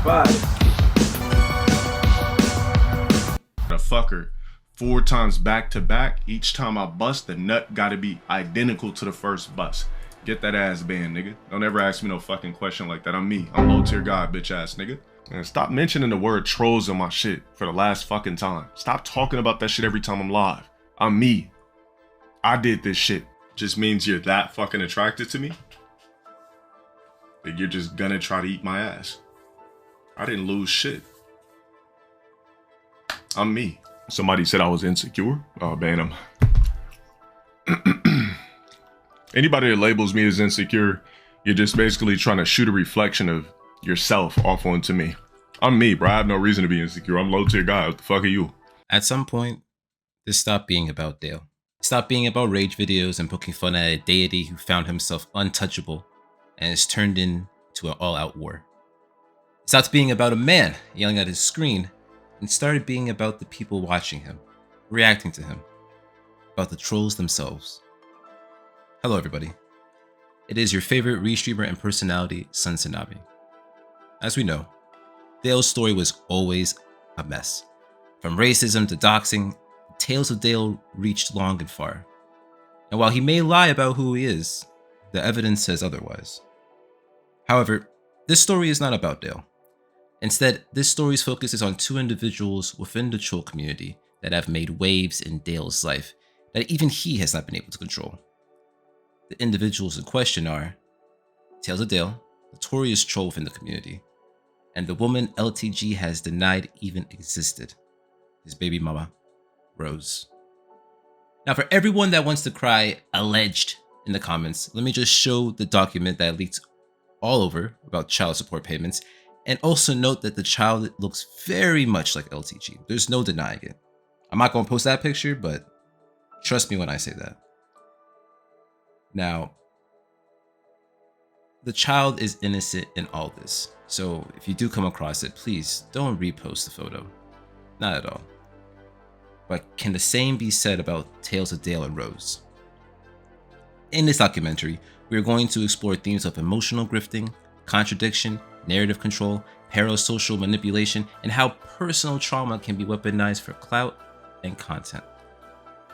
A fucker 4 times back to back. Each time I bust, the nut gotta be identical to the first bust. Get that ass banned, nigga. Don't ever ask me no fucking question like that. I'm me. I'm low tier guy, bitch ass nigga. And stop mentioning the word trolls in my shit for the last fucking time. Stop talking about that shit every time I'm live. I'm me. I did this shit. Just means you're that fucking attracted to me? That you're just gonna try to eat my ass. I didn't lose shit. I'm me. Somebody said I was insecure. Oh, ban them. Anybody that labels me as insecure, you're just basically trying to shoot a reflection of yourself off onto me. I'm me, bro. I have no reason to be insecure. I'm low tier guy. What the fuck are you? At some point, this stopped being about Dale. It stopped being about rage videos and poking fun at a deity who found himself untouchable and has turned into an all-out war. It stopped being about a man yelling at his screen and started being about the people watching him, reacting to him, about the trolls themselves. Hello everybody. It is your favorite restreamer and personality, Tsunami. As we know, Dale's story was always a mess. From racism to doxing, the Tales of Dale reached long and far. And while he may lie about who he is, the evidence says otherwise. However, this story is not about Dale. Instead, this story's focus is on 2 individuals within the troll community that have made waves in Dale's life that even he has not been able to control. The individuals in question are Tales of Dale, notorious troll within the community, and the woman LTG has denied even existed, his baby mama, Rose. Now for everyone that wants to cry alleged in the comments, let me just show the document that leaked all over about child support payments, and also note that the child looks very much like LTG. There's no denying it. I'm not gonna post that picture, but trust me when I say that. Now, the child is innocent in all this, so if you do come across it, please don't repost the photo. Not at all. But can the same be said about Tales of Dale and Rose? In this documentary, we are going to explore themes of emotional grifting, contradiction, narrative control, parasocial manipulation, and how personal trauma can be weaponized for clout and content.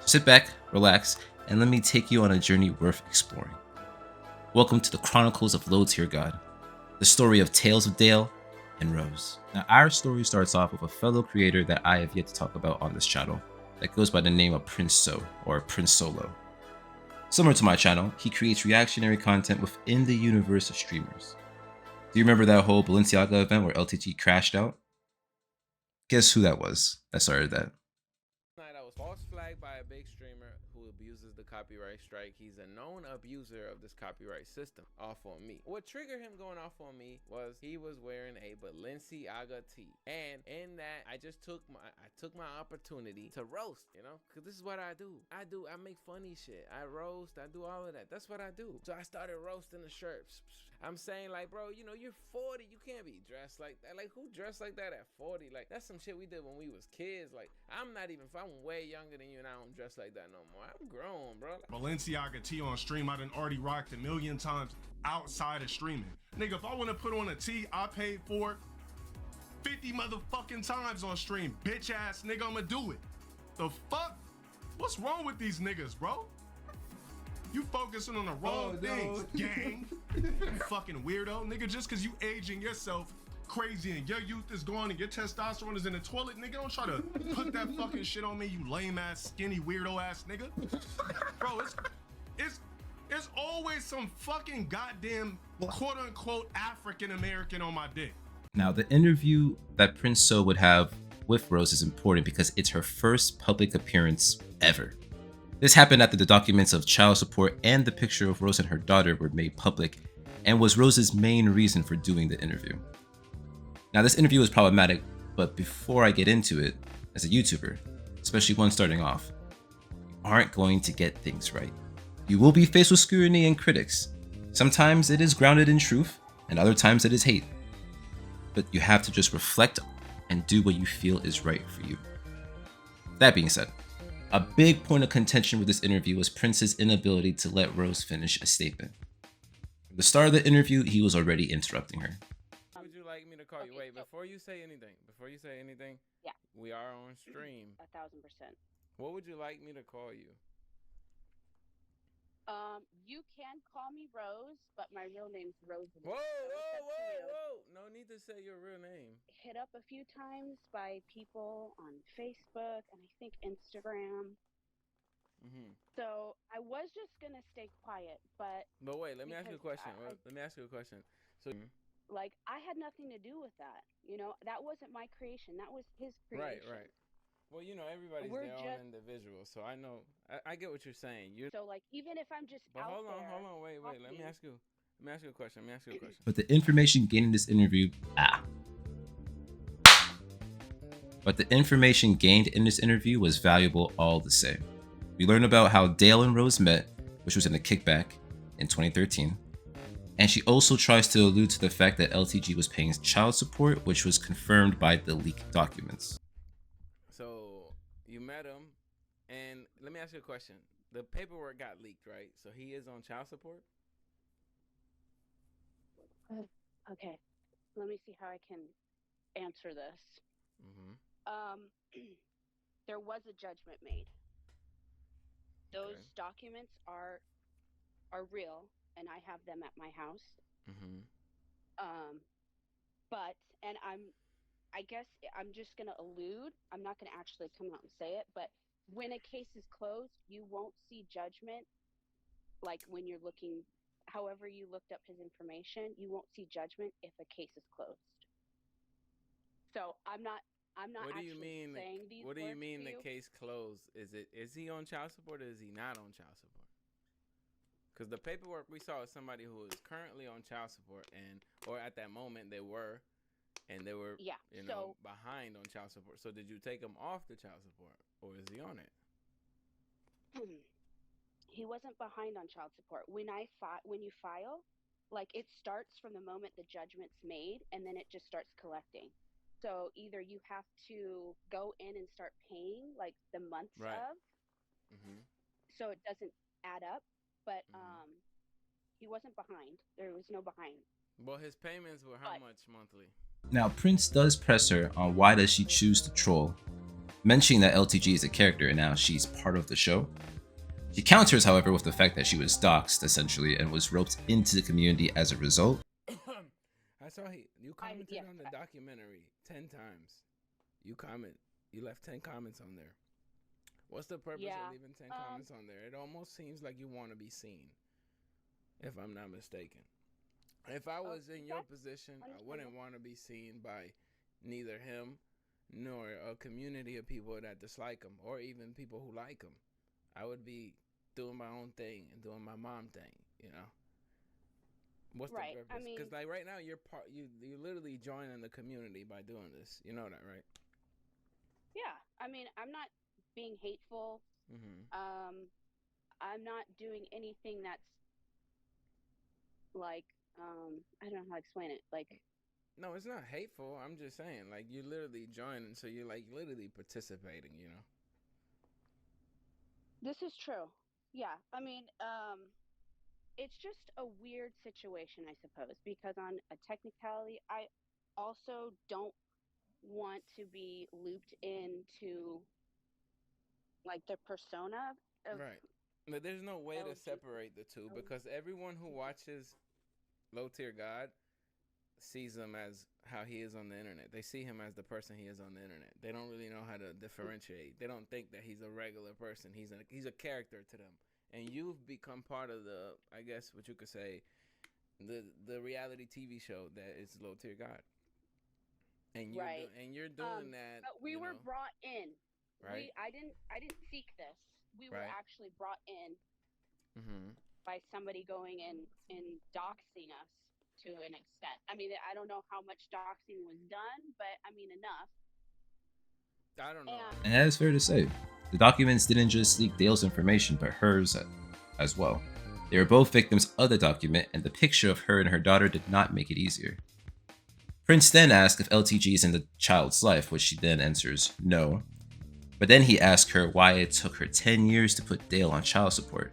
So sit back, relax, and let me take you on a journey worth exploring. Welcome to the Chronicles of Low Tier God, the story of Tales of Dale and Rose. Now, our story starts off with a fellow creator that I have yet to talk about on this channel that goes by the name of Prince So, or Prince Solo. Similar to my channel, he creates reactionary content within the universe of streamers. Do you remember that whole Balenciaga event where LTG crashed out? Guess who that was that started that? I was false flagged by a big streamer who abuses the copyright strike. He's a known abuser of this copyright system off on me. What triggered him going off on me was he was wearing a Balenciaga tee. And in that, I took my opportunity to roast, you know, because this is what I do. I make funny shit. I roast, I do all of that. That's what I do. So I started roasting the shirts. I'm saying, like, bro, you know, you're 40. You can't be dressed like that. Like, who dressed like that at 40? Like, that's some shit we did when we was kids. Like, I'm way younger than you, and I don't dress like that no more. I'm grown, bro. Balenciaga tee on stream, I done already rocked 1,000,000 times outside of streaming. Nigga, if I want to put on a tee I paid for 50 motherfucking times on stream, bitch ass nigga, I'ma do it. The fuck? What's wrong with these niggas, bro? You focusing on the wrong things, gang. Fucking weirdo. Nigga, just cause you aging yourself crazy and your youth is gone and your testosterone is in the toilet, nigga, don't try to put that fucking shit on me, you lame ass, skinny, weirdo ass nigga. Bro, it's always some fucking goddamn quote unquote African American on my dick. Now, the interview that Prince So would have with Rose is important because it's her first public appearance ever. This happened after the documents of child support and the picture of Rose and her daughter were made public, and was Rose's main reason for doing the interview. Now, this interview is problematic, but before I get into it, as a YouTuber, especially one starting off, you aren't going to get things right. You will be faced with scrutiny and critics. Sometimes it is grounded in truth, and other times it is hate. But you have to just reflect and do what you feel is right for you. That being said, a big point of contention with this interview was Prince's inability to let Rose finish a statement. From the start of the interview, he was already interrupting her. Would you like me to call you? Wait, wait. Before you say anything, Yeah. we are on stream. 1,000%. What would you like me to call you? You can call me Rose, but my real name's Rosalie. Whoa, so it's up to you. whoa! No need to say your real name. Hit up a few times by people on Facebook and I think Instagram. So I was just gonna stay quiet, but wait, let me ask you a because question. Let me ask you a question. So, like, I had nothing to do with that. You know, that wasn't my creation. That was his creation. right. Well, you know, everybody's We're their just- own individual, so I know. I get what you're saying. So like, even if I'm just But out hold there, on, wait. Let me ask you a question. But the information gained in this interview, But the information gained in this interview was valuable all the same. We learn about how Dale and Rose met, which was in a kickback in 2013. And she also tries to allude to the fact that LTG was paying child support, which was confirmed by the leaked documents. So you met him, and let me ask you a question. The paperwork got leaked, right? So he is on child support? okay, let me see how I can answer this. There was a judgment made. Those Okay. documents are real, and I have them at my house. But, and I guess I'm just gonna allude. I'm not gonna actually come out and say it, but when a case is closed, you won't see judgment. Like when you're looking, however you looked up his information, you won't see judgment if a case is closed. So I'm not What do you actually mean? saying these What do you words mean to the you. case closed? Is he on child support or is he not on child support? Because the paperwork we saw is somebody who is currently on child support, or at that moment they were, Yeah, you know, behind on child support. So did you take him off the child support, or is he on it? He wasn't behind on child support. When you file, like, it starts from the moment the judgment's made, and then it just starts collecting. So either you have to go in and start paying like the months Right. of, so it doesn't add up. But he wasn't behind. There was no behind. Well, his payments were how much monthly? Now, Prince does press her on why does she choose to troll, mentioning that LTG is a character and now she's part of the show. She counters, however, with the fact that she was doxxed, essentially, and was roped into the community as a result. I saw you commented on the documentary 10 times. You left 10 comments on there. What's the purpose of leaving 10 comments on there? It almost seems like you want to be seen, if I'm not mistaken. If I was in your position, I wouldn't want to be seen by neither him nor a community of people that dislike him, or even people who like him. I would be doing my own thing and doing my mom thing, you know. What's the purpose? I mean, because like right now you're literally joining the community by doing this. You know that, right? Yeah, I mean, I'm not being hateful. I'm not doing anything that's like, I don't know how to explain it. Like, no, it's not hateful. I'm just saying, like, you're literally joining, so you're like literally participating. You know. This is true. Yeah, I mean, it's just a weird situation, I suppose, because on a technicality, I also don't want to be looped into like the persona of right. But there's no way to separate the two, because everyone who watches Low Tier God sees him as how he is on the internet. They see him as the person he is on the internet. They don't really know how to differentiate. They don't think that he's a regular person. He's a character to them. And you've become part of the, I guess what you could say, the reality TV show that is Low Tier God. And you're doing that. But we were brought in. Right. I didn't seek this. We were actually brought in by somebody going and doxing us to an extent. I mean, I don't know how much doxing was done, but I mean, enough. I don't know. And that is fair to say. The documents didn't just leak Dale's information, but hers as well. They were both victims of the document, and the picture of her and her daughter did not make it easier. Prince then asks if LTG is in the child's life, which she then answers no. But then he asks her why it took her 10 years to put Dale on child support.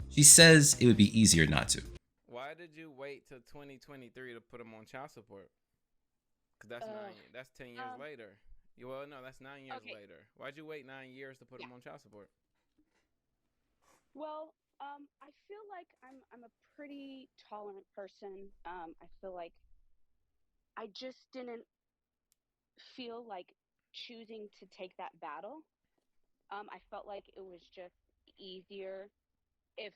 She says it would be easier not to. Why did you wait till 2023 to put him on child support? Cause that's Uh, 9. That's 10 years um, later. Well, no, that's 9 years okay, later. Why'd you wait 9 years to put yeah. him on child support? Well, I feel like I'm a pretty tolerant person. I feel like I just didn't feel like choosing to take that battle. I felt like it was just easier if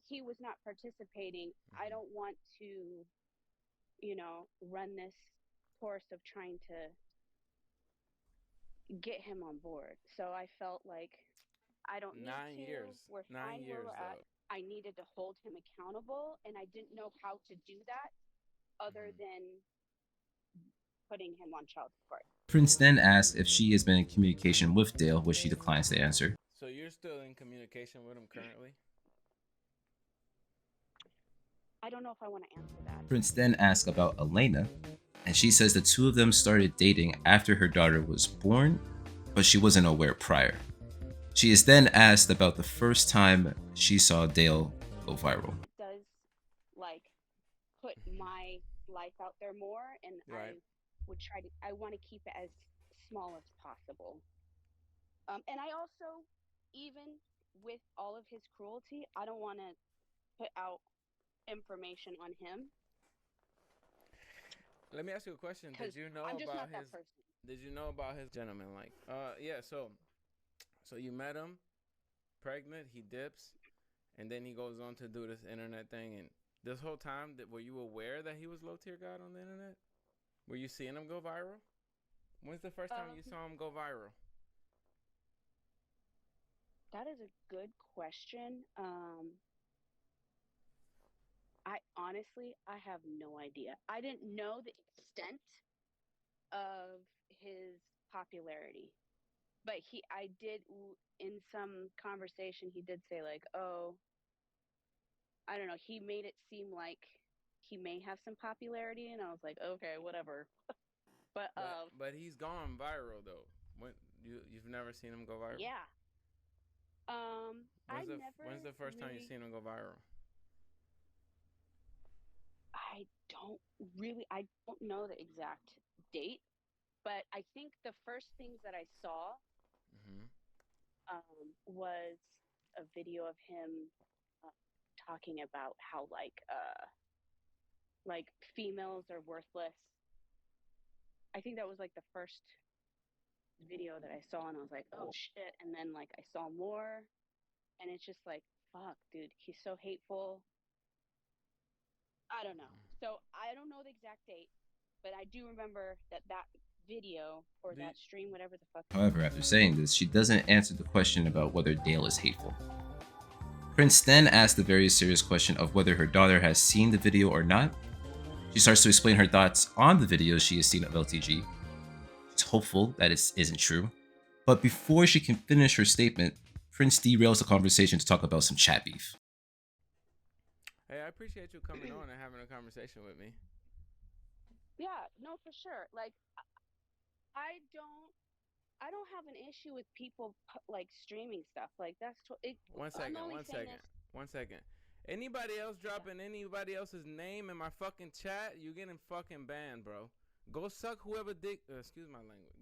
he was not participating. I Mm-hmm. don't want to, run this course of trying to get him on board. So I felt like I don't need Nine to. years. We're Nine fine where years we're at. though. I needed to hold him accountable, and I didn't know how to do that other Mm-hmm. than putting him on child support. Prince then asks if she has been in communication with Dale, which she declines to answer. So you're still in communication with him currently? I don't know if I want to answer that. Prince then asks about Elena, and she says the two of them started dating after her daughter was born, but she wasn't aware prior. She is then asked about the first time she saw Dale go viral. Does like put my life out there more, and Right. I want to keep it as small as possible. And I also, even with all of his cruelty, I don't want to put out information on him Let me ask you a question. because I'm just not that person. Did you know about his gentleman like? Yeah, so you met him pregnant, he dips, and then he goes on to do this internet thing, and this whole time that were you aware that he was low tier god on the internet? Were you seeing him go viral? When's the first time you Um, saw him go viral? that is a good question. I honestly, I have no idea. I didn't know the extent of his popularity, but I did, in some conversation, he did say like, "Oh, I don't know." He made it seem like he may have some popularity, and I was like, "Okay, whatever." But But he's gone viral though. When you've never seen him go viral? yeah, I When's never the first time you really, seen him go viral? I don't know the exact date, but I think the first things that I saw Mm-hmm. was a video of him uh, talking about how like females are worthless. I think that was like the first video that I saw, and I was like, oh shit. And then like I saw more, and it's just like, fuck, dude, he's so hateful. I don't know. So I don't know the exact date, but I do remember that video or Do you, that stream, whatever the fuck. However, after saying this, she doesn't answer the question about whether Dale is hateful. Prince then asks the very serious question of whether her daughter has seen the video or not. She starts to explain her thoughts on the videos she has seen of LTG. She's hopeful that it isn't true. But before she can finish her statement, Prince derails the conversation to talk about some chat beef. hey, I appreciate you coming on and having a conversation with me. Yeah, no, for sure. Like I don't I don't have an issue with people like streaming stuff. Like One I'm second, only one saying second, this. one second. Anybody else Yeah. dropping anybody else's name in my fucking chat, you getting fucking banned, bro. Go suck whoever dick. Excuse my language.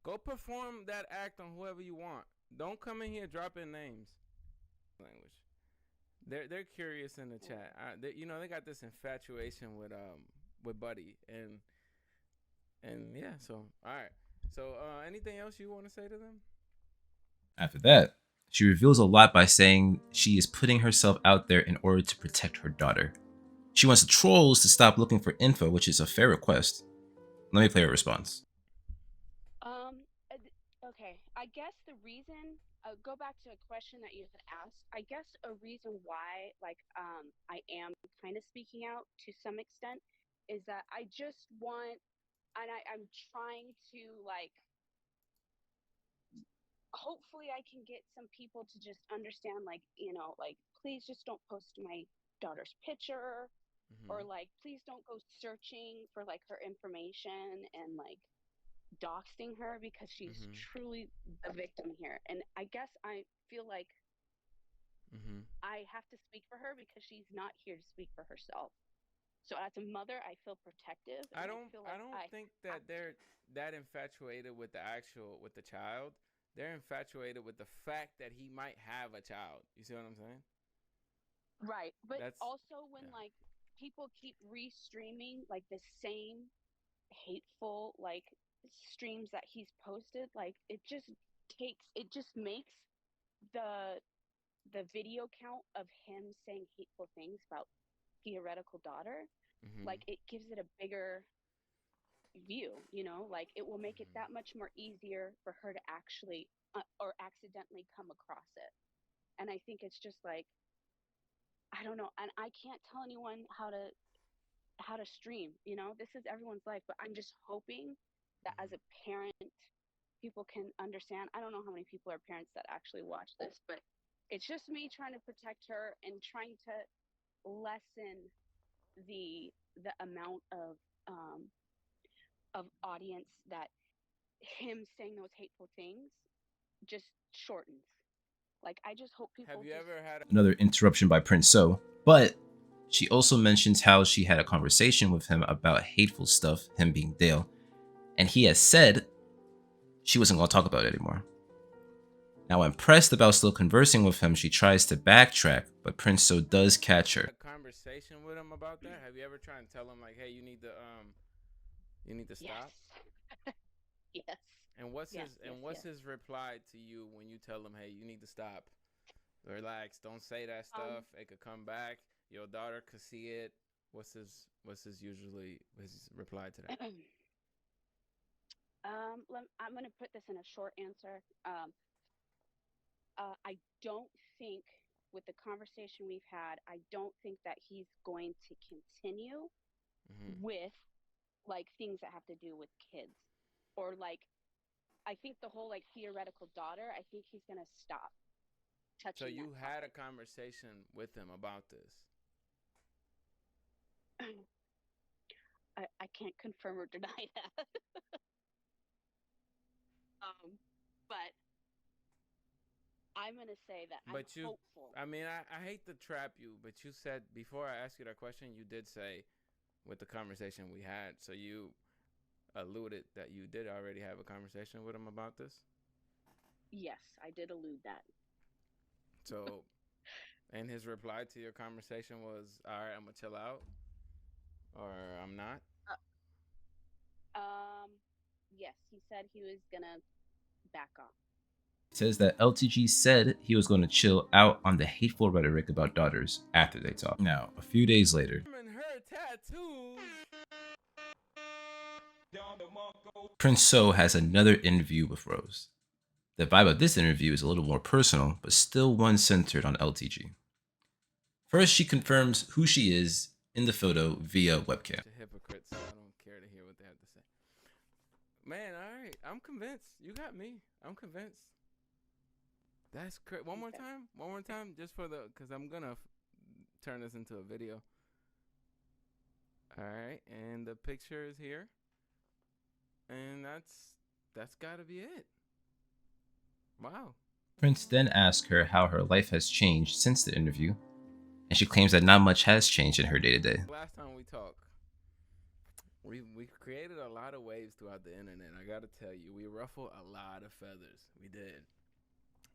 Go perform that act on whoever you want. Don't come in here dropping names. Language. They're curious in the chat. They got this infatuation with Buddy and yeah. So all right. So anything else you want to say to them? After that, she reveals a lot by saying she is putting herself out there in order to protect her daughter. She wants the trolls to stop looking for info, which is a fair request. Let me play her response. Okay. I guess the reason, go back to a question that you had asked. I guess a reason why, I am kind of speaking out to some extent is that I just want, and I'm trying to hopefully I can get some people to just understand, like, please just don't post my daughter's picture, or Mm-hmm. please don't go searching for like her information and like doxing her, because she's Mm-hmm. truly the victim here. And I guess I feel like Mm-hmm. I have to speak for her because she's not here to speak for herself. So as a mother, I feel protective. I And don't feel I like don't think that they're that infatuated with the child. They're infatuated with the fact that he might have a child. You see what I'm saying? right. But That's also when yeah. like people keep restreaming like the same hateful like streams that he's posted, like it just makes the video count of him saying hateful things about theoretical daughter, Mhm. like it gives it a bigger view, you know, like it will make it Mhm. that much more easier for her to actually or accidentally come across it. And I think it's just like, I don't know, and I can't tell anyone how to stream, you know, this is everyone's life, but I'm just hoping that as Mhm. a parent people can understand. I don't know how many people are parents that actually watch this, but it's just me trying to protect her and trying to lessen the amount of audience that him saying those hateful things just shortens. Like I just hope Have people you just ever had Another interruption by Prince So, but she also mentions how she had a conversation with him about hateful stuff, him being Dale, and he has said she wasn't going to talk about it anymore. Now, impressed about still conversing with him, she tries to backtrack, but Prince So does catch her. a conversation with him about that? Have you ever tried to tell him like, "Hey, you need to yes, stop"? yes, And what's yes, his yes, and what's yes. his reply to you when you tell him, "Hey, you need to stop. Relax. Don't say that Um, stuff. It could come back. Your daughter could see it." What's his usually his reply to that? I'm gonna put this in a short answer. I don't think with the conversation we've had, I don't think that he's going to continue Mhm. with like things that have to do with kids or like I think the whole like theoretical daughter, I think he's gonna stop So touching that you had a topic. conversation with him about this. I can't confirm or deny that. But I'm gonna say that I'm But you, hopeful. I mean, I hate to trap you, but you said before I asked you that question, you did say with the conversation we had, so you alluded that you did already have a conversation with him about this. Yes, I did allude that. So, and his reply to your conversation was, "All right, I'm gonna chill out, or I'm not." Um, yes, he said he was gonna back off. It says that LTG said he was going to chill out on the hateful rhetoric about daughters after they talk. Now, a few days later, And her tattoos. Prince So has another interview with Rose. The vibe of this interview is a little more personal, but still one centered on LTG. First, she confirms who she is in the photo via webcam. Hypocrites. So I don't care to hear what they have to say. Man, all right, I'm convinced. You got me. I'm convinced. That's crazy. One more Okay. time. One more time, just for the, cause I'm gonna turn this into a video. All right, and the picture is here, and that's gotta be it. Wow. Prince then asks her how her life has changed since the interview, and she claims that not much has changed in her day to day. Last time we talked, we created a lot of waves throughout the internet. I gotta tell you, we ruffled a lot of feathers. We did.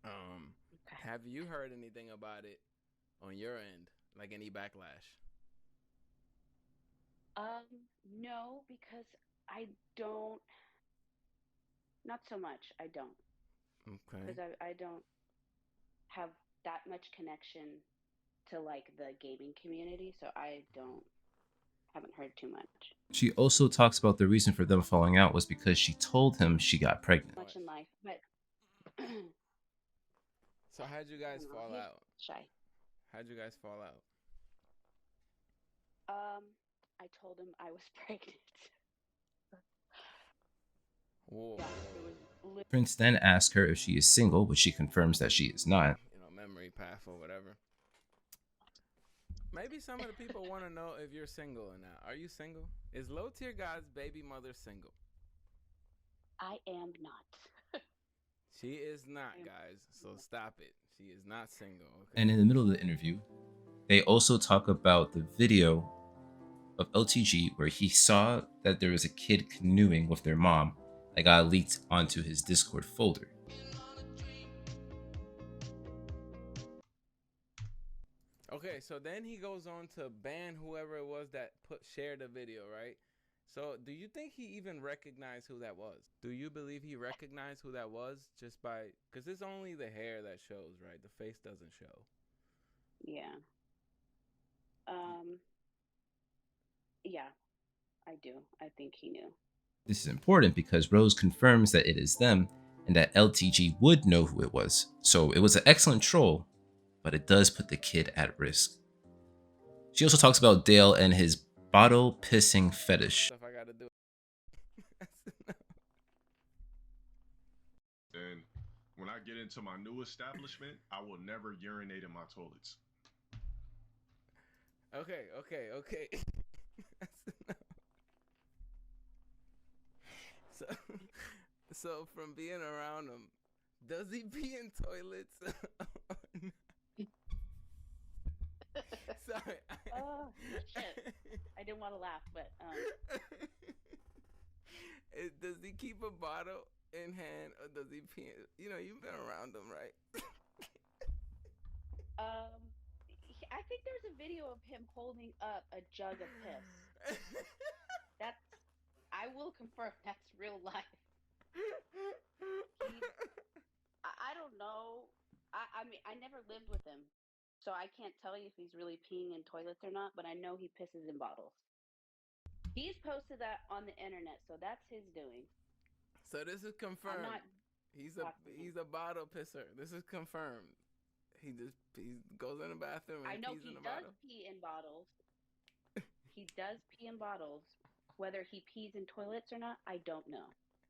Okay. Have you heard anything about it on your end? Like any backlash? No, because I don't. Not so much. I don't, Okay. because I don't have that much connection to like the gaming community, so I don't haven't heard too much. She also talks about the reason for them falling out was because she told him she got pregnant. Much in life, but So how'd you I guys don't know. fall He's out? shy. How'd you guys fall out? Um, I told him I was pregnant. Whoa. Yeah, it was Prince then asks her if she is single, which she confirms that she is not. Memory path or whatever. Maybe some of the people want to know if you're single or not. Are you single? Is Low Tier God's baby mother single? I am not. She is not, guys. So stop it. She is not single. Okay. And in the middle of the interview, they also talk about the video of LTG where he saw that there was a kid canoeing with their mom that got leaked onto his Discord folder. Okay, so then he goes on to ban whoever it was that shared the video, right? So do you think he even recognized who that was? Do you believe he recognized who that was just by, because it's only the hair that shows, right? The face doesn't show. Yeah. Yeah, I do. I think he knew. This is important because Rose confirms that it is them and that LTG would know who it was. So it was an excellent troll, but it does put the kid at risk. She also talks about Dale and his bottle pissing fetish. Stuff I gotta do. And when I get into my new establishment, I will never urinate in my toilets. Okay. so, so from being around him, does he pee in toilets? Sorry. Oh shit! I didn't want to laugh, but Does he keep a bottle in hand, or does he pee? You know, you've been around him, right? I think there's a video of him holding up a jug of piss. That's, I will confirm that's real life. I don't know. I mean, I never lived with him, so I can't tell you if he's really peeing in toilets or not, but I know he pisses in bottles. He's posted that on the internet, so that's his doing. So this is confirmed. He's a bottle pisser. This is confirmed. He goes in the bathroom and I know pees he in the does bottle. pee in bottles. He does pee in bottles. Whether he pees in toilets or not, I don't know.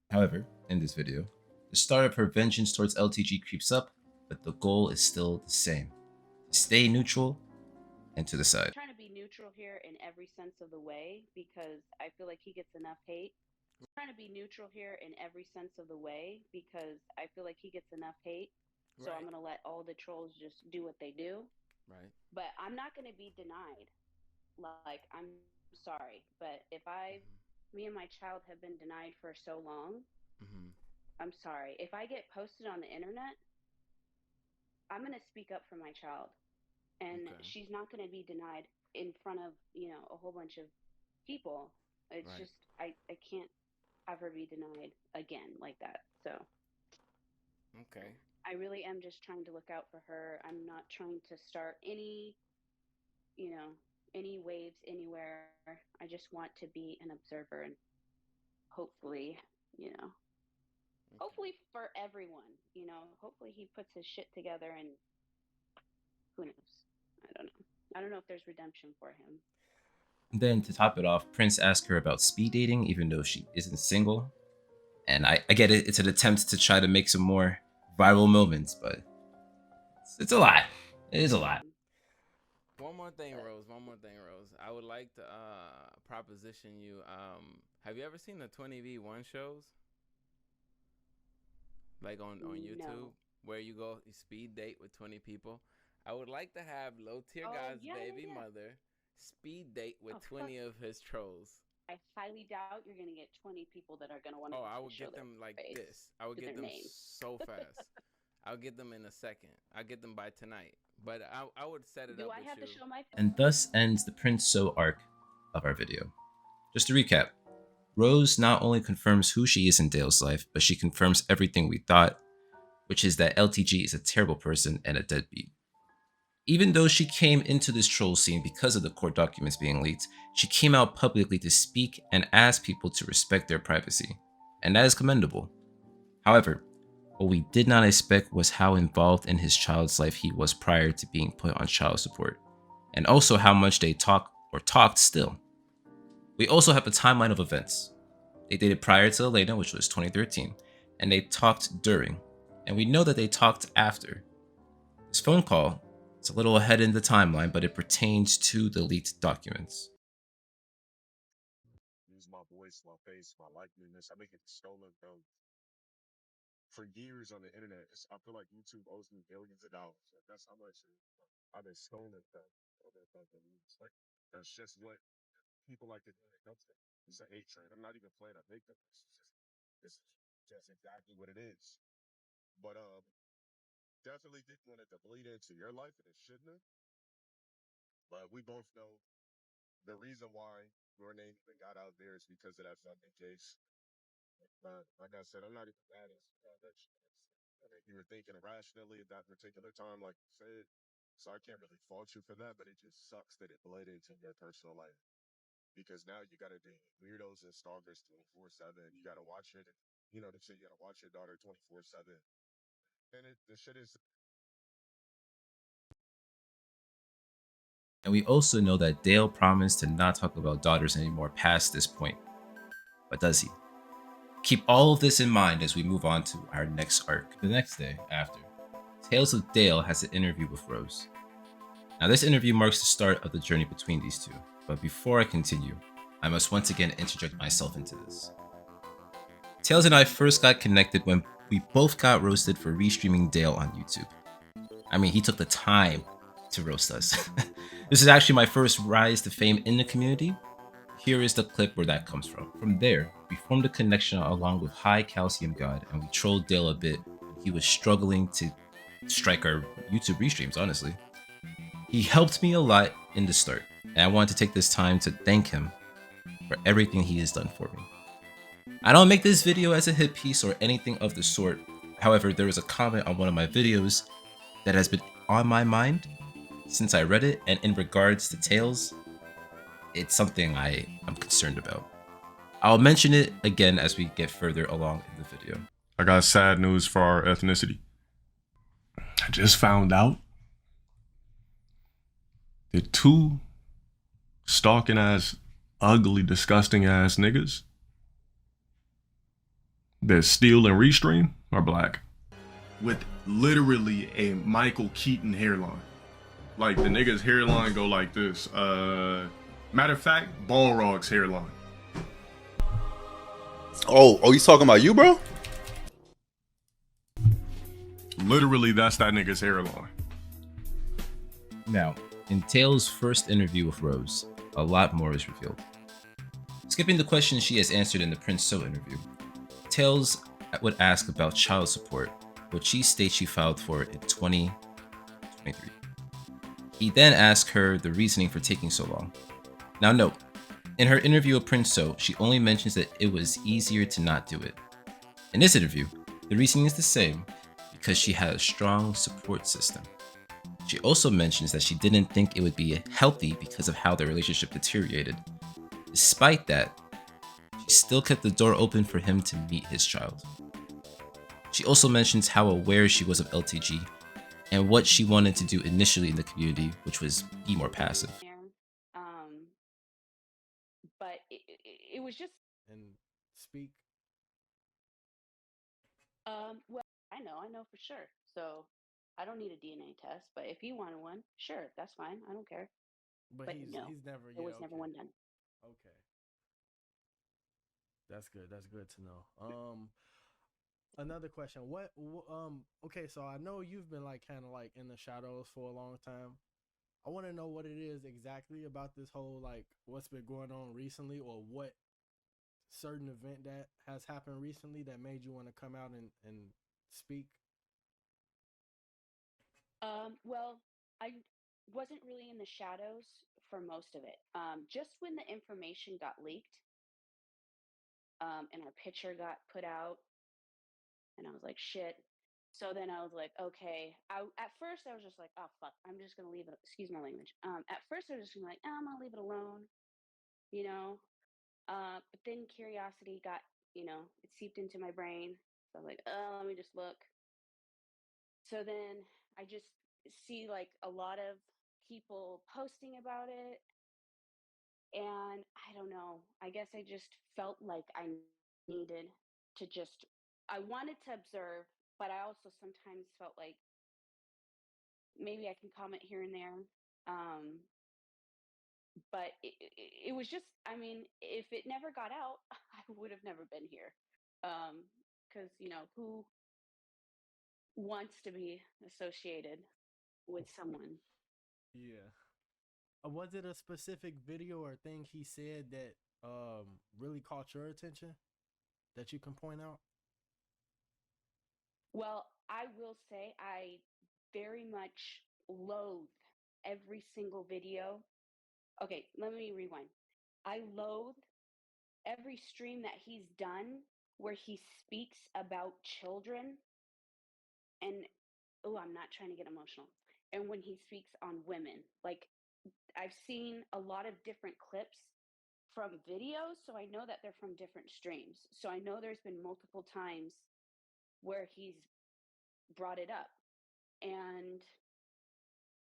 However, in this video, the start of her vengeance towards LTG creeps up, but the goal is still the same: to stay neutral and to the side. I'm trying to be neutral here in every sense of the way because I feel like he gets enough hate. I'm trying to be neutral here in every sense of the way because I feel like he gets enough hate. So I'm going to let all the trolls just do what they do. Right. But I'm not going to be denied. Like, I'm sorry, but if me and my child have been denied for so long, I'm sorry. If I get posted on the internet, I'm going to speak up for my child. And she's not going to be denied in front of, a whole bunch of people. It's just, I can't have her be denied again like that. So. Okay. I really am just trying to look out for her. I'm not trying to start any waves anywhere. I just want to be an observer and hopefully, hopefully for everyone, hopefully he puts his shit together and who knows? I don't know. I don't know if there's redemption for him. Then to top it off, Prince asks her about speed dating even though she isn't single. And I get it, it's an attempt to try to make some more viral moments, but it's a lot. It is a lot. One more thing, Rose. I would like to proposition you. Have you ever seen the 20v1 shows? Like on YouTube, No. where you go speed date with 20 people? I would like to have Low Tier Guy's baby mother speed date with 20 of his trolls. I highly doubt you're going to get 20 people that are going to want to I would get them like this. I would get them so fast. I'll get them in a second. I'll get them by tonight. But I would set it up. Do I have to show my face? And thus ends the Prince So arc of our video. Just to recap, Rose not only confirms who she is in Dale's life, but she confirms everything we thought, which is that LTG is a terrible person and a deadbeat. Even though she came into this troll scene because of the court documents being leaked, she came out publicly to speak and ask people to respect their privacy, and that is commendable. However, what we did not expect was how involved in his child's life he was prior to being put on child support, and also how much they talked still. We also have a timeline of events. They dated prior to Elena, which was 2013, and they talked during, and we know that they talked after. This phone call, it's a little ahead in the timeline, but it pertains to the leaked documents. Use my voice, my face, my likeness. I make it stolen from for years on the internet. I feel like YouTube owes me billions of dollars. That's how much I've been stolen from. Like, that's just what people like to do it. It's a hate trade. I'm not even playing a victim. This is just exactly what it is. But definitely didn't want it to bleed into your life, and it shouldn't have. But we both know the reason why your name even got out there is because of that fucking case. Like I said, I'm not even mad at you. I think you were thinking irrationally at that particular time, like you said. So I can't really fault you for that, but it just sucks that it bled into your personal life. Because now you got to deal with weirdos and stalkers 24/7. You got to watch it. You know, the shit, you got to watch your daughter 24/7. And the shit is. And we also know that Dale promised to not talk about daughters anymore past this point. But does he? Keep all of this in mind as we move on to our next arc. The next day, after, Tales of Dale has an interview with Rose. Now, this interview marks the start of the journey between these two. But before I continue, I must once again interject myself into this. Tales and I first got connected when we both got roasted for restreaming Dale on YouTube. I mean, he took the time to roast us. This is actually my first rise to fame in the community. Here is the clip where that comes from. From there, we formed a connection along with High Calcium God, and we trolled Dale a bit when he was struggling to strike our YouTube restreams, honestly. He helped me a lot in the start, and I want to take this time to thank him for everything he has done for me. I don't make this video as a hit piece or anything of the sort. However, there was a comment on one of my videos that has been on my mind since I read it, and in regards to Tales, it's something I am concerned about. I'll mention it again as we get further along in the video. I got sad news for our ethnicity. I just found out that two stalking ass, ugly, disgusting ass niggas that steal and restream are black. With literally a Michael Keaton hairline. Like the nigga's hairline go like this. Matter of fact, Balrog's hairline. Oh, you talking about you, bro? Literally, that's that nigga's hairline. Now, in Tales' first interview with Rose, a lot more is revealed. Skipping the questions she has answered in the Prince So interview, Tales would ask about child support, which she states she filed for in 2023. He then asked her the reasoning for taking so long. Now note, in her interview with Prince So, she only mentions that it was easier to not do it. In this interview, the reasoning is the same because she had a strong support system. She also mentions that she didn't think it would be healthy because of how their relationship deteriorated. Despite that, she still kept the door open for him to meet his child. She also mentions how aware she was of LTG and what she wanted to do initially in the community, which was be more passive. But it was just And speak. well, I know for sure. So I don't need a DNA test, but if you wanted one, sure, that's fine. I don't care. But But he's no, he's never. there Yeah. was never Okay. one done. Okay. That's good. That's good to know. Another question. Okay, so I know you've been like kind of like in the shadows for a long time. I want to know what it is exactly about this whole like what's been going on recently, or what certain event that has happened recently that made you want to come out and speak. Well, I wasn't really in the shadows for most of it. Just when the information got leaked, and our picture got put out, and I was like, shit. So then I was like, okay. At first I was just like, oh fuck, I'm just gonna leave it. Excuse my language. At first I was just gonna like, oh, I'm gonna leave it alone, you know. But then curiosity got, it seeped into my brain. So I was like, oh, let me just look. So then I just see like a lot of people posting about it. And I don't know, I guess I just felt like I needed to just, I wanted to observe, but I also sometimes felt like maybe I can comment here and there. Um, but it was just, I mean, if it never got out, I would have never been here. Because, who wants to be associated with someone? Yeah. Was it a specific video or thing he said that really caught your attention that you can point out? Well, I will say I very much loathe every single video. Okay, let me rewind. I loathe every stream that he's done where he speaks about children and oh, I'm not trying to get emotional. And when he speaks on women, like I've seen a lot of different clips from videos, so I know that they're from different streams. So I know there's been multiple times where he's brought it up. And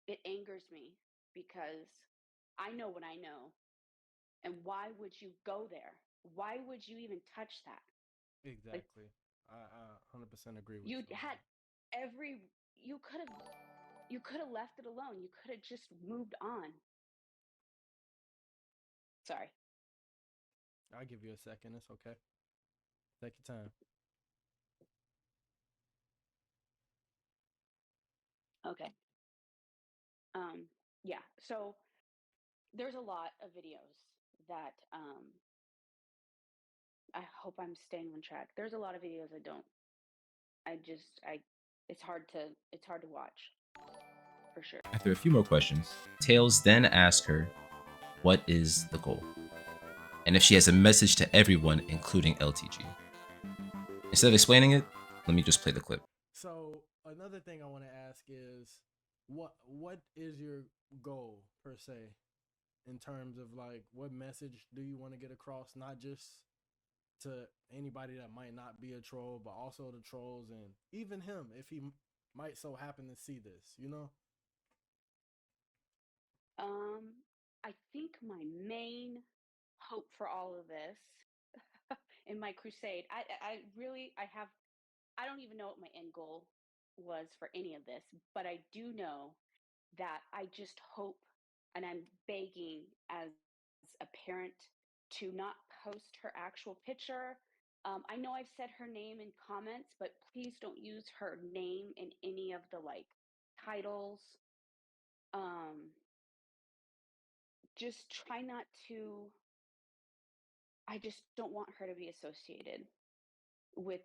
it angers me because I know what I know. And why would you go there? Why would you even touch that? Like Exactly. I 100% agree with you you on had that. every you could have left it alone. You could have just moved on. Sorry. I'll give you a second. It's okay. Take your time. Okay. Yeah. So there's a lot of videos that I hope I'm staying on track. There's a lot of videos I don't. I just I it's hard to watch for sure. After a few more questions, Tails then asks her, what is the goal? And if she has a message to everyone, including LTG. Instead of explaining it, let me just play the clip. So another thing I want to ask is, what is your goal per se, in terms of like what message do you want to get across, not just to anybody that might not be a troll, but also the trolls and even him if he might so happen to see this, you know? I think my main hope for all of this in my crusade, I really I don't even know what my end goal was for any of this, but I do know that I just hope and I'm begging as a parent to not post her actual picture. I know I've said her name in comments, but please don't use her name in any of the like titles. Um, just try not to. I just don't want her to be associated with.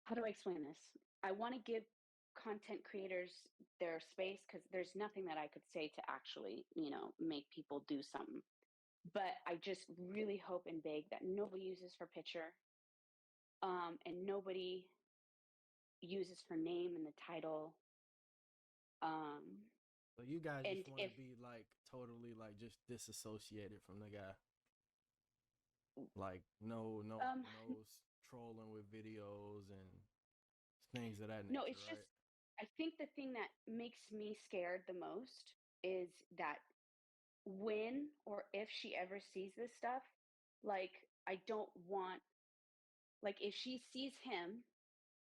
How do I explain this? I want to give content creators their space because there's nothing that I could say to actually, make people do something. But I just really hope and beg that nobody uses her picture, and nobody uses her name in the title. Um, So you guys and just want to if be like totally like just disassociated from the guy. Like no trolling with videos and things of that no, nature, it's just right? I think the thing that makes me scared the most is that when or if she ever sees this stuff, like I don't want like if she sees him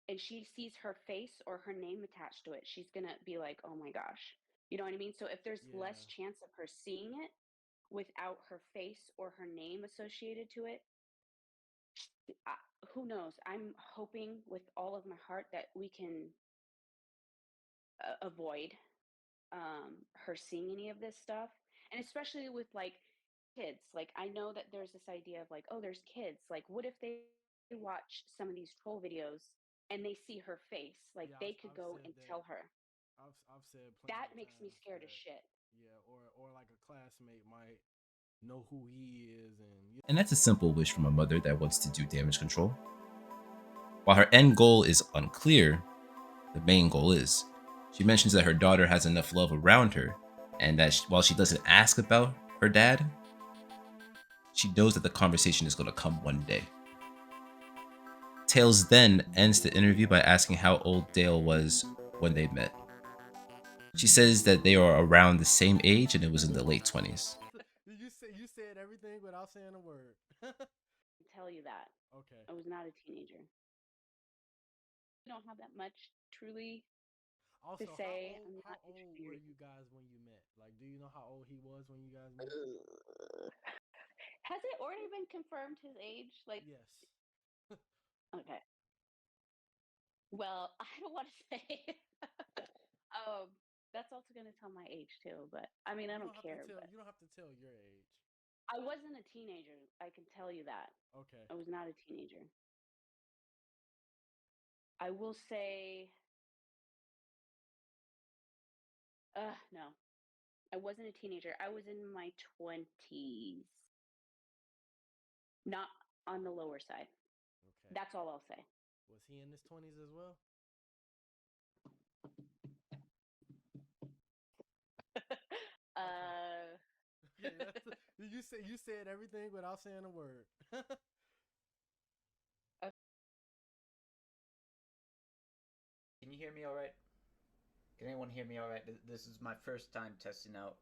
and she sees her face or her name attached to it, she's gonna be like, oh my gosh. You know what I mean? So if there's less Yeah. chance of her seeing it without her face or her name associated to it, uh, who knows? I'm hoping with all of my heart that we can avoid her seeing any of this stuff. And especially with like kids, like I know that there's this idea of like, oh, there's kids. Like, what if they watch some of these troll videos and they see her face? Like, Yeah, they could I've go said and that. tell her. I've said plenty That of makes me times scared as that, shit. yeah, or like a classmate might know who he is, and And that's a simple wish from a mother that wants to do damage control. While her end goal is unclear, the main goal is. She mentions that her daughter has enough love around her, and that while she doesn't ask about her dad, she knows that the conversation is going to come one day. Tails then ends the interview by asking how old Dale was when they met. She says that they are around the same age and it was in the late 20s. you said everything without saying a word. Tell you that Okay. I was not a teenager. I don't have that much truly to Also, how say. old I'm how not old were experienced. you guys when you met? Like, do you know how old he was when you guys met? Has it already been confirmed his age? Like, Yes. okay. Well, I don't want to say. um, that's also gonna tell my age too. But I mean, I don't care. But You don't have to tell your age. I wasn't a teenager. I can tell you that. Okay. I was not a teenager. I will say, no, I wasn't a teenager. I was in my 20s, not on the lower side. Okay. That's all I'll say. Was he in his 20s as well? uh, Okay, you said everything without saying a word. Can you hear me all right? Can anyone hear me all right? This is my first time testing out,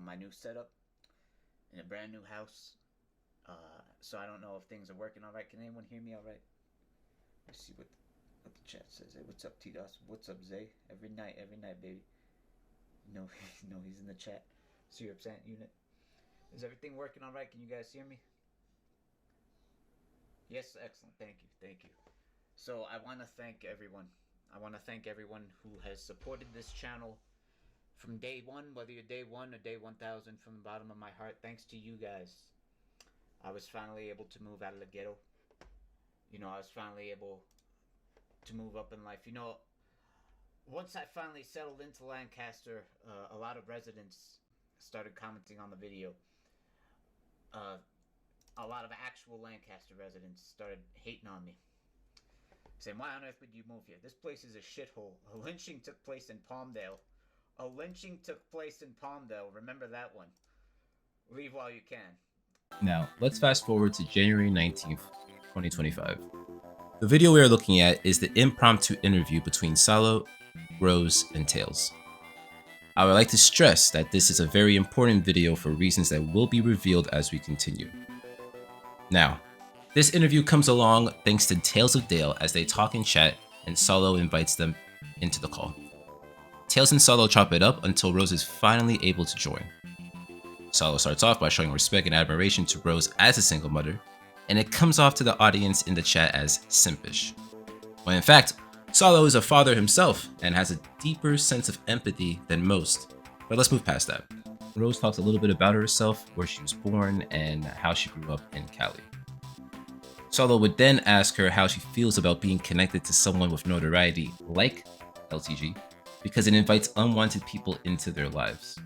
my new setup in a brand new house. So I don't know if things are working all right. Can anyone hear me all right? Let's see what the chat says. Hey, what's up, T-Dos? What's up, Zay? Every night, baby. No, no, he's in the chat. 0% unit. Is everything working all right? Can you guys hear me? Yes, excellent. Thank you. So I want to thank everyone. I want to thank everyone who has supported this channel from day one, whether you're day one or day 1000, from the bottom of my heart. Thanks to you guys, I was finally able to move out of the ghetto. I was finally able to move up in life. Once I finally settled into Lancaster, a lot of residents started commenting on the video. A lot of actual Lancaster residents started hating on me, saying, why on earth would you move here? This place is a shithole. A lynching took place in Palmdale. Remember that one. Leave while you can. Now, let's fast forward to January 19th, 2025. The video we are looking at is the impromptu interview between Salo, Rose, and Tails. I would like to stress that this is a very important video for reasons that will be revealed as we continue. Now, this interview comes along thanks to TalesofDale as they talk and chat, and Salo invites them into the call. Tails and Salo chop it up until Rose is finally able to join. Salo starts off by showing respect and admiration to Rose as a single mother, and it comes off to the audience in the chat as simpish. When in fact, Salo is a father himself and has a deeper sense of empathy than most. But let's move past that. Rose talks a little bit about herself, where she was born, and how she grew up in Cali. Salo would then ask her how she feels about being connected to someone with notoriety like LTG, because it invites unwanted people into their lives.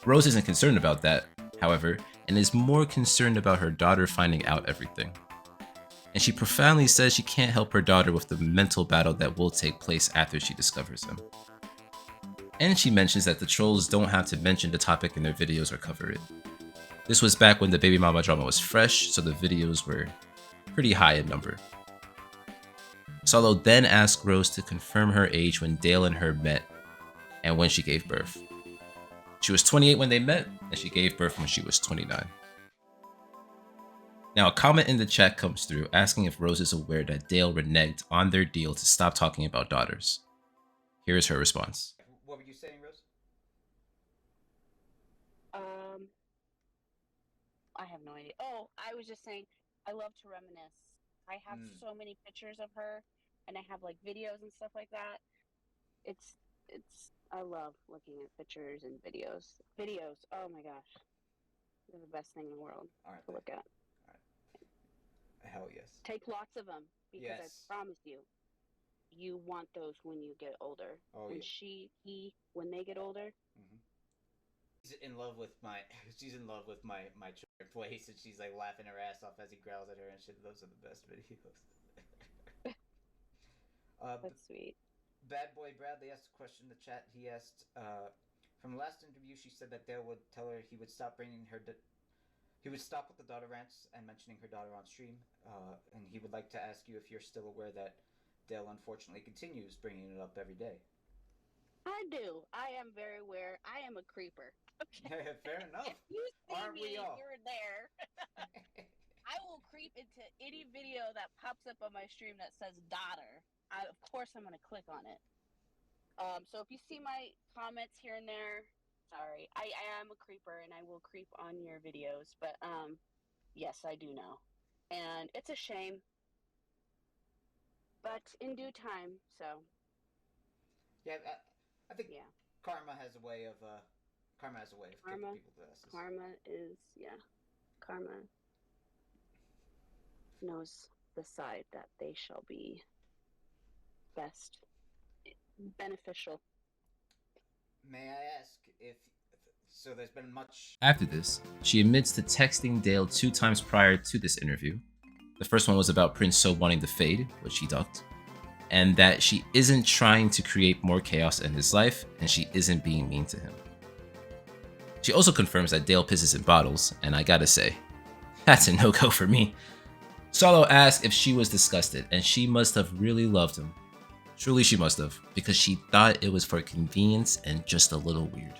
Rose isn't concerned about that, however, and is more concerned about her daughter finding out everything. And she profoundly says she can't help her daughter with the mental battle that will take place after she discovers him. And she mentions that the trolls don't have to mention the topic in their videos or cover it. This was back when the baby mama drama was fresh, so the videos were pretty high in number. Salo then asked Rose to confirm her age when Dale and her met and when she gave birth. She was 28 when they met, and she gave birth when she was 29. Now, a comment in the chat comes through asking if Rose is aware that Dale reneged on their deal to stop talking about daughters. Here is her response. What were you saying, Rose? I have no idea. Oh, I was just saying, I love to reminisce. I have so many pictures of her, and I have like videos and stuff like that. I love looking at pictures and videos. Oh my gosh, they're the best thing in the world to look at. All right. Hell yes. Take lots of them, because Yes. I promise you, you want those when you get older. Oh, when yeah. when they get older. She's in love with my children place, and she's like laughing her ass off as he growls at her and shit. Those are the best videos. That's sweet. Bad Boy Bradley asked a question in the chat. He asked, from the last interview, she said that Dale would tell her he would stop bringing her. He would stop with the daughter rants and mentioning her daughter on stream. And he would like to ask you if you're still aware that Dale unfortunately continues bringing it up every day. I do. I am very aware. I am a creeper. Okay. Fair enough. If you see Aren't me, we all? you're there. I will creep into any video that pops up on my stream that says daughter. Of course, I'm going to click on it. So if you see my comments here and there, sorry. I am a creeper, and I will creep on your videos. But yes, I do know. And it's a shame. But in due time, so. Yeah, I think. Yeah. Karma has a way of kicking Karma. people's asses. Karma knows the side that they shall be best beneficial. May I ask if so? There's been much. After this, she admits to texting Dale 2 times prior to this interview. The first one was about Prince So wanting to fade, which he ducked, and that she isn't trying to create more chaos in his life, and she isn't being mean to him. She also confirms that Dale pisses in bottles, and I gotta say, that's a no-go for me. Solo asks if she was disgusted, and she must have really loved him. Truly she must have, because she thought it was for convenience and just a little weird.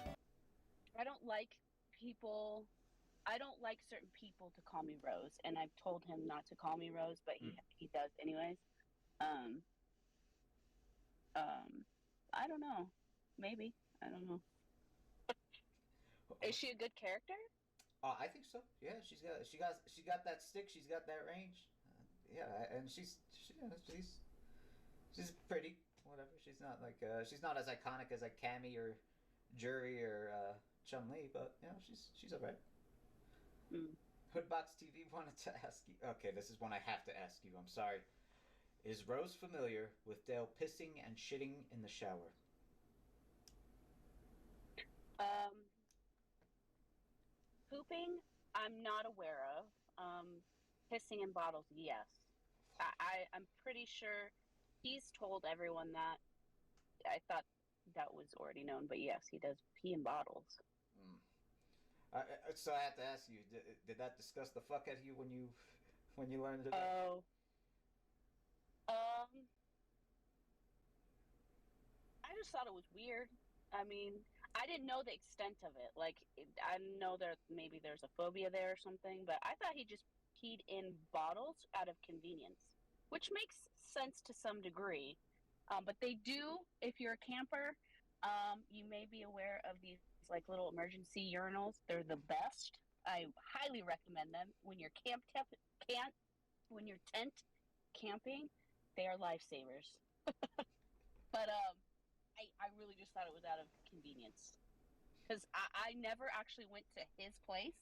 I don't like certain people to call me Rose, and I've told him not to call me Rose, but he does anyways. I don't know. Maybe. I don't know. Is she a good character? I think so. Yeah, she got that stick. She's got that range. Yeah, and she's pretty. Whatever. She's not like she's not as iconic as like Cammy or Jury or Chun Li, but you know she's alright. Hoodbox TV wanted to ask you. Okay, this is one I have to ask you. I'm sorry. Is Rose familiar with Dale pissing and shitting in the shower? Pooping, I'm not aware of. Pissing in bottles, yes. I'm pretty sure he's told everyone that. I thought that was already known, but yes, he does pee in bottles. So I have to ask you: did that disgust the fuck out of you when you learned it? Oh, I just thought it was weird. I mean, I didn't know the extent of it. Like, I know that maybe there's a phobia there or something, but I thought he just peed in bottles out of convenience, which makes sense to some degree. But they do, if you're a camper, you may be aware of these like little emergency urinals. They're the best. I highly recommend them when you're when you're tent camping. They are lifesavers. But I really just thought it was out of convenience because I never actually went to his place.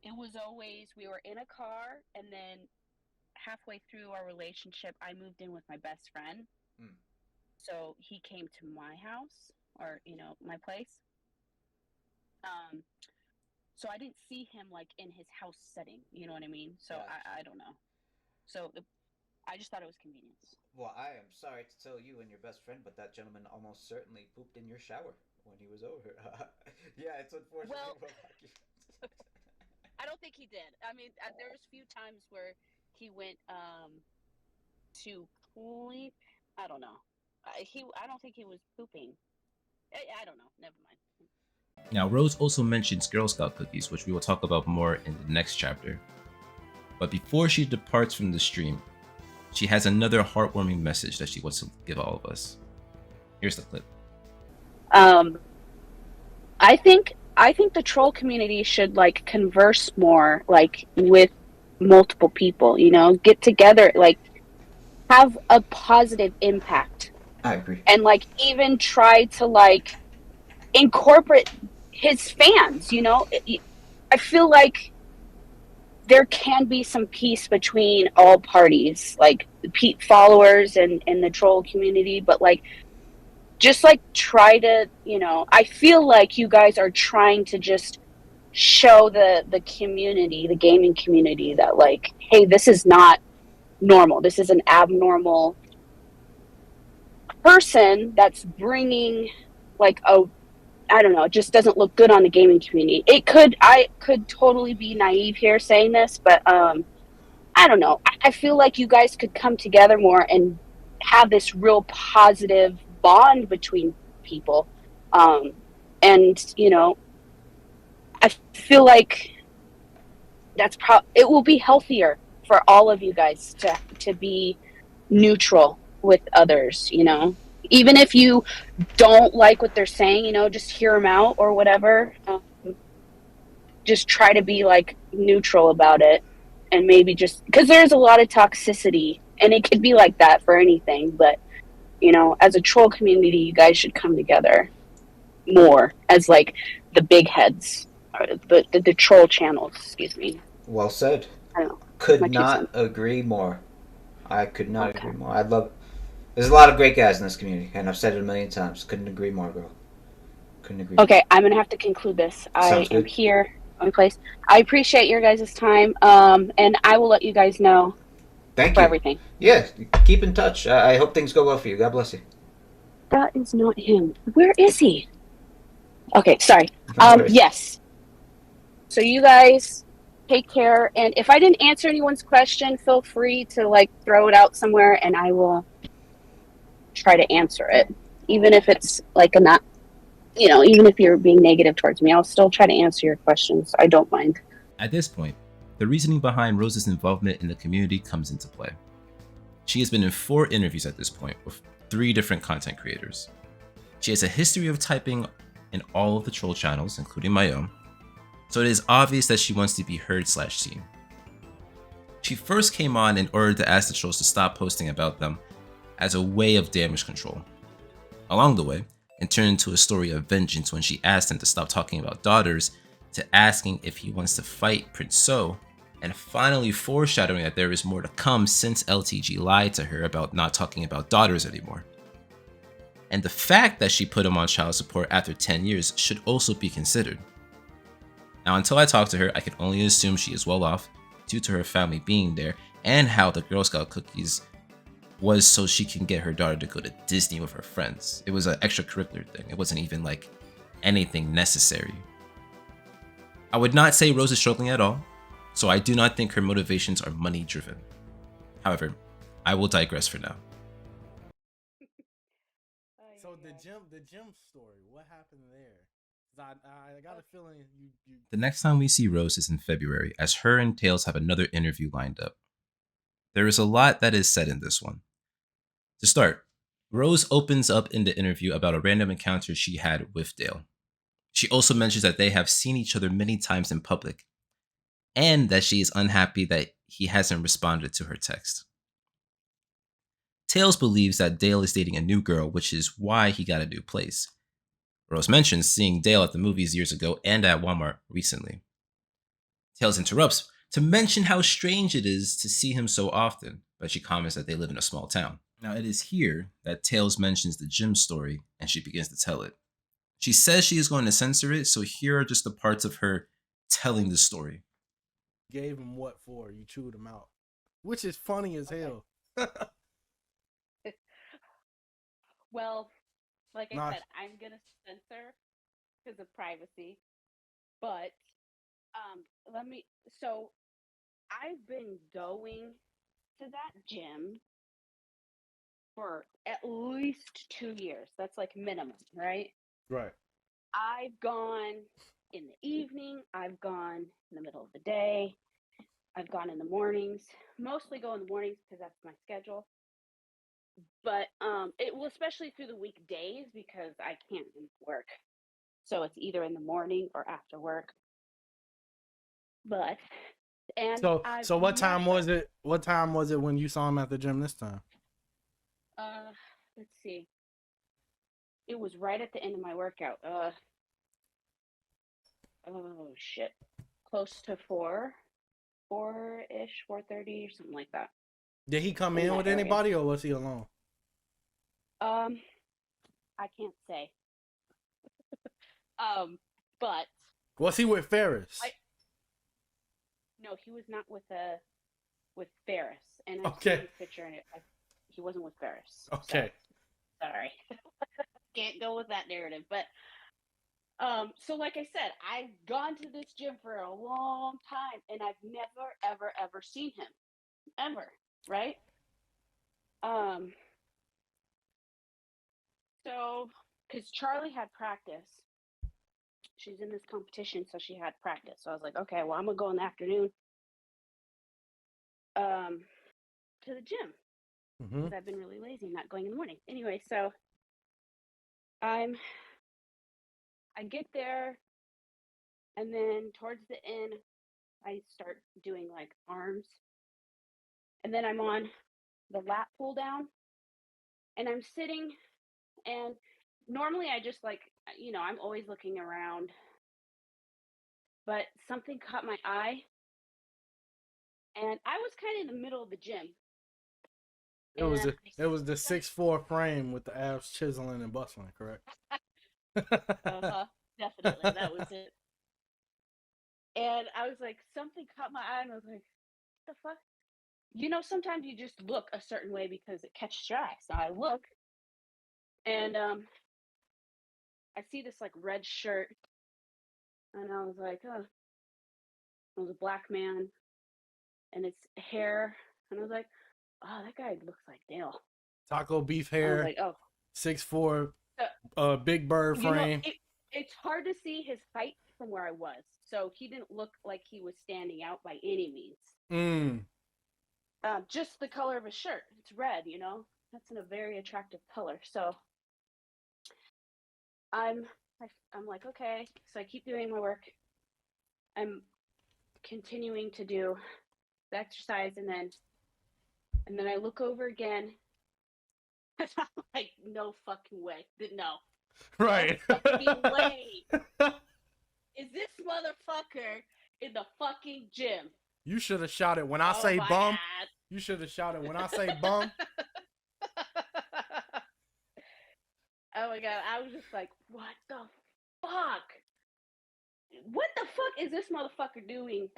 It was always we were in a car, and then halfway through our relationship, I moved in with my best friend. So he came to my house, or my place. So I didn't see him like in his house setting. You know what I mean? So I don't know. So I just thought it was convenience. Well, I am sorry to tell you and your best friend, but that gentleman almost certainly pooped in your shower when he was over. Yeah, it's unfortunate. Well, I don't think he did. I mean, there was a few times where he went to clean. I don't know. I don't think he was pooping. I don't know. Never mind. Now, Rose also mentions Girl Scout cookies, which we will talk about more in the next chapter. But before she departs from the stream, she has another heartwarming message that she wants to give all of us. Here's the clip. I think the troll community should like converse more, like with multiple people. Get together, like have a positive impact. I agree. And like even try to like incorporate his fans. I feel like there can be some peace between all parties, like the followers and the troll community, but like just like try to, I feel like you guys are trying to just show the community, the gaming community, that like, hey, this is not normal. This is an abnormal person that's bringing like I don't know, it just doesn't look good on the gaming community. I could totally be naive here saying this, but I don't know. I feel like you guys could come together more and have this real positive bond between people. And, I feel like it will be healthier for all of you guys to be neutral with others, even if you don't like what they're saying, just hear them out or whatever. Just try to be like neutral about it, and maybe just because there's a lot of toxicity, and it could be like that for anything. But as a troll community, you guys should come together. more as like the big heads, or the troll channels. Excuse me. Well said. I don't know. Could My 2 not cents. agree more. I could not Okay. agree more. I love. There's a lot of great guys in this community, and I've said it a million times. Couldn't agree more, girl. Couldn't agree. Okay, I'm gonna have to conclude this. I Sounds am good. here on my place. I appreciate your guys' time, and I will let you guys know Thank for you. everything. Yeah, keep in touch. I hope things go well for you. God bless you. That is not him. Where is he? Okay, sorry. No worries. Yes. So you guys take care, and if I didn't answer anyone's question, feel free to like throw it out somewhere, and I will try to answer it, even if it's like a not. Even if you're being negative towards me, I'll still try to answer your questions. I don't mind. At this point, the reasoning behind Rose's involvement in the community comes into play. She has been in 4 interviews at this point with 3 different content creators. She has a history of typing in all of the troll channels, including my own, so it is obvious that she wants to be heard/seen. She first came on in order to ask the trolls to stop posting about them as a way of damage control. Along the way, it turned into a story of vengeance when she asked him to stop talking about daughters, to asking if he wants to fight Prince So, and finally foreshadowing that there is more to come since LTG lied to her about not talking about daughters anymore. And the fact that she put him on child support after 10 years should also be considered. Now, until I talk to her, I can only assume she is well off due to her family being there, and how the Girl Scout cookies was so she can get her daughter to go to Disney with her friends. It was an extracurricular thing. It wasn't even like anything necessary. I would not say Rose is struggling at all, so I do not think her motivations are money driven. However, I will digress for now. So the gym story, what happened there? 'Cause I got a feeling you. The next time we see Rose is in February, as her and Tails have another interview lined up. There is a lot that is said in this one. To start, Rose opens up in the interview about a random encounter she had with Dale. She also mentions that they have seen each other many times in public, and that she is unhappy that he hasn't responded to her text. Tails believes that Dale is dating a new girl, which is why he got a new place. Rose mentions seeing Dale at the movies years ago and at Walmart recently. Tails interrupts to mention how strange it is to see him so often, but she comments that they live in a small town. Now, it is here that Tails mentions the gym story, and she begins to tell it. She says she is going to censor it, so here are just the parts of her telling the story. Gave him what for? You chewed him out, which is funny as hell. Well, like I Nah. said, I'm gonna censor because of privacy. But let me. So I've been going to that gym for at least 2 years. That's like minimum, right? Right. I've gone in the evening. I've gone in the middle of the day. I've gone in the mornings. Mostly go in the mornings because that's my schedule. But it will, especially through the weekdays, because I can't work. So it's either in the morning or after work. But and So what time was it? What time was it when you saw him at the gym this time? Let's see. It was right at the end of my workout. Oh shit. Close to 4-ish, 4:30 or something like that. Did he come In in that with area. anybody, or was he alone? I can't say. But Was he with Ferris? no, he was not with Ferris. And I've Okay. seen his picture, and he wasn't with Ferris. Okay. So, sorry. Can't go with that narrative. But so like I said, I've gone to this gym for a long time, and I've never, ever, ever seen him. Ever. Right? So, because Charlie had practice. She's in this competition, so she had practice. So I was like, okay, well, I'm gonna go in the afternoon to the gym because I've been really lazy, not going in the morning. Anyway, so I get there, and then towards the end, I start doing like arms, and then I'm on the lat pull down, and I'm sitting, and normally I just like, I'm always looking around, but something caught my eye, and I was kind of in the middle of the gym. It was the 6'4" frame with the abs chiseling and bustling, correct? Definitely, that was it. And I was like, something caught my eye, and I was like, what the fuck? Sometimes you just look a certain way because it catches your eye. So I look, and I see this like red shirt, and I was like, oh, it was a black man, and it's hair, and I was like, oh, that guy looks like Dale. Taco beef I was hair, like, oh, 6'4", big bird frame. it's hard to see his height from where I was, so he didn't look like he was standing out by any means. Just the color of his shirt, it's red, that's a very attractive color. So I'm like, okay. So I keep doing my work. I'm continuing to do the exercise, and then I look over again. I'm like, no fucking way. No. Right. No fucking way. Is this motherfucker in the fucking gym? You should have shouted when I say bum. God. You should have shouted when I say bum. Oh my god, I was just like, what the fuck? What the fuck is this motherfucker doing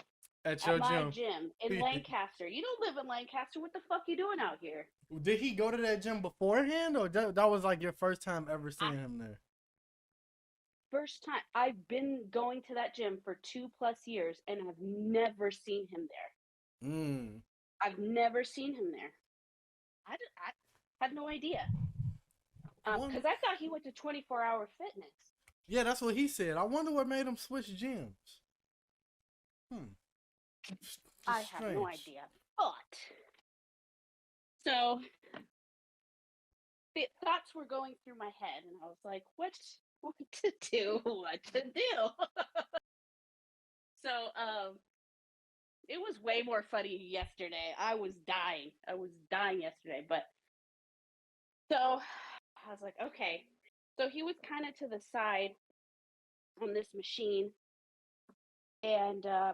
at your my gym in Lancaster? You don't live in Lancaster. What the fuck you doing out here? Did he go to that gym beforehand, or that was like your first time ever seeing him there? First time. I've been going to that gym for 2+ years, and I've never seen him there. I've never seen him there. I had no idea. Because I thought he went to 24-hour fitness. Yeah, that's what he said. I wonder what made him switch gyms. I have no idea. But so the thoughts were going through my head, and I was like, what to do? So it was way more funny yesterday. I was dying yesterday, but so I was like, okay. So he was kind of to the side on this machine, and I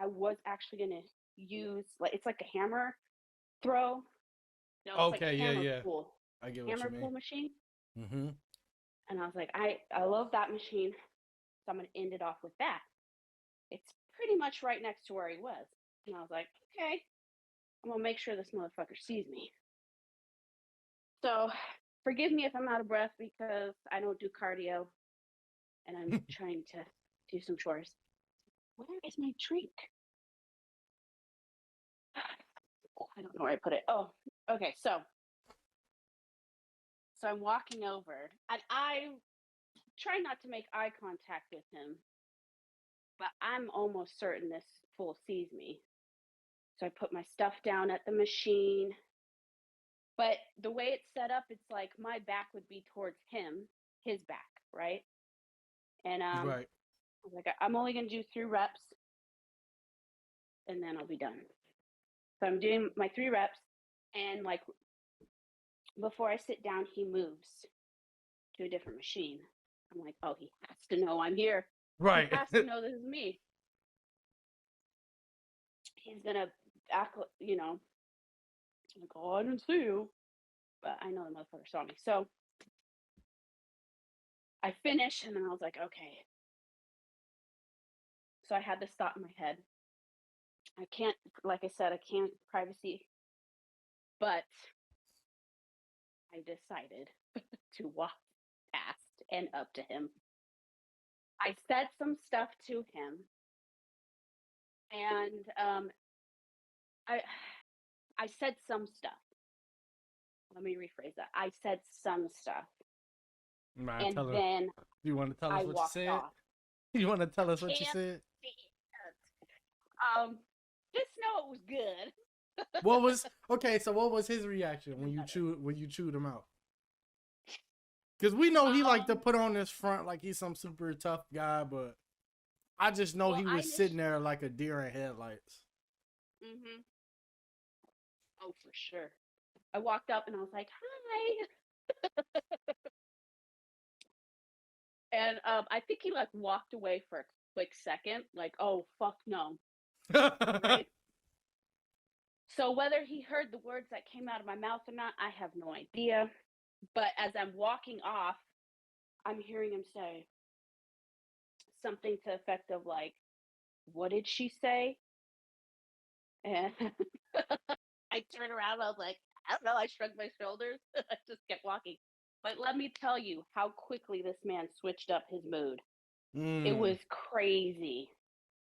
was actually going to use, like, it's like a hammer throw. No, it's okay, like hammer yeah. pull. I get what hammer you mean. Pull machine. Mm-hmm. And I was like, I love that machine, so I'm going to end it off with that. It's pretty much right next to where he was. And I was like, okay, I'm going to make sure this motherfucker sees me. So forgive me if I'm out of breath because I don't do cardio and I'm trying to do some chores. Where is my drink? I don't know where I put it. Oh, okay. So I'm walking over, and I try not to make eye contact with him, but I'm almost certain this fool sees me. So I put my stuff down at the machine. But the way it's set up, it's like my back would be towards him, his back, right? And right. I was like, I'm only going to do 3 reps, and then I'll be done. So I'm doing my 3 reps, and like before I sit down, he moves to a different machine. I'm like, oh, he has to know I'm here. Right. He has to know this is me. He's going to act, like, oh, I didn't see you. But I know the motherfucker saw me. So I finished, and then I was like, okay. So I had this thought in my head. I can't, like I said, I can't privacy. But I decided to walk past and up to him. I said some stuff to him. And I said some stuff. Let me rephrase that. I said some stuff. And then you want to tell us what you said? Off. You want to tell us what you said? Just know it was good. What was his reaction when you chewed him out? Because we know he like to put on this front like he's some super tough guy, but I just know he was sitting there like a deer in headlights. Mm-hmm. Oh, for sure. I walked up and I was like, hi. And I think he like walked away for a quick second, like, oh fuck no, right? So whether he heard the words that came out of my mouth or not, I have no idea. But as I'm walking off, I'm hearing him say something to the effect of like, "What did she say?" And I turned around. I was like, "I don't know." I shrugged my shoulders. I just kept walking. But let me tell you how quickly this man switched up his mood. It was crazy.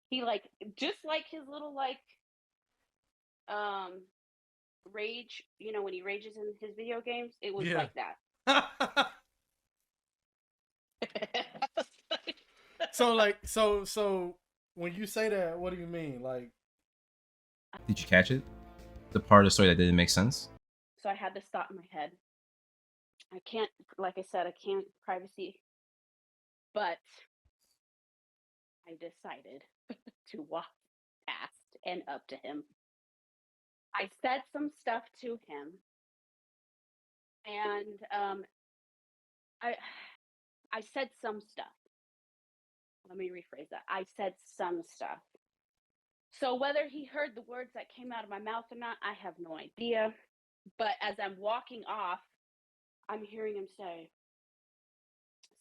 He like just like his little like um rage, you know, when he rages in his video games, it was Yeah. like that. So when you say that, what do you mean? Like, Did you catch it? The part of the story that didn't make sense? So I had to stop in my head. I can't, like I said, I can't privacy, but I decided to walk past and up to him. I said some stuff to him, and I I said some stuff. Let me rephrase that. I said some stuff. So whether he heard the words that came out of my mouth or not, I have no idea. But as I'm walking off, I'm hearing him say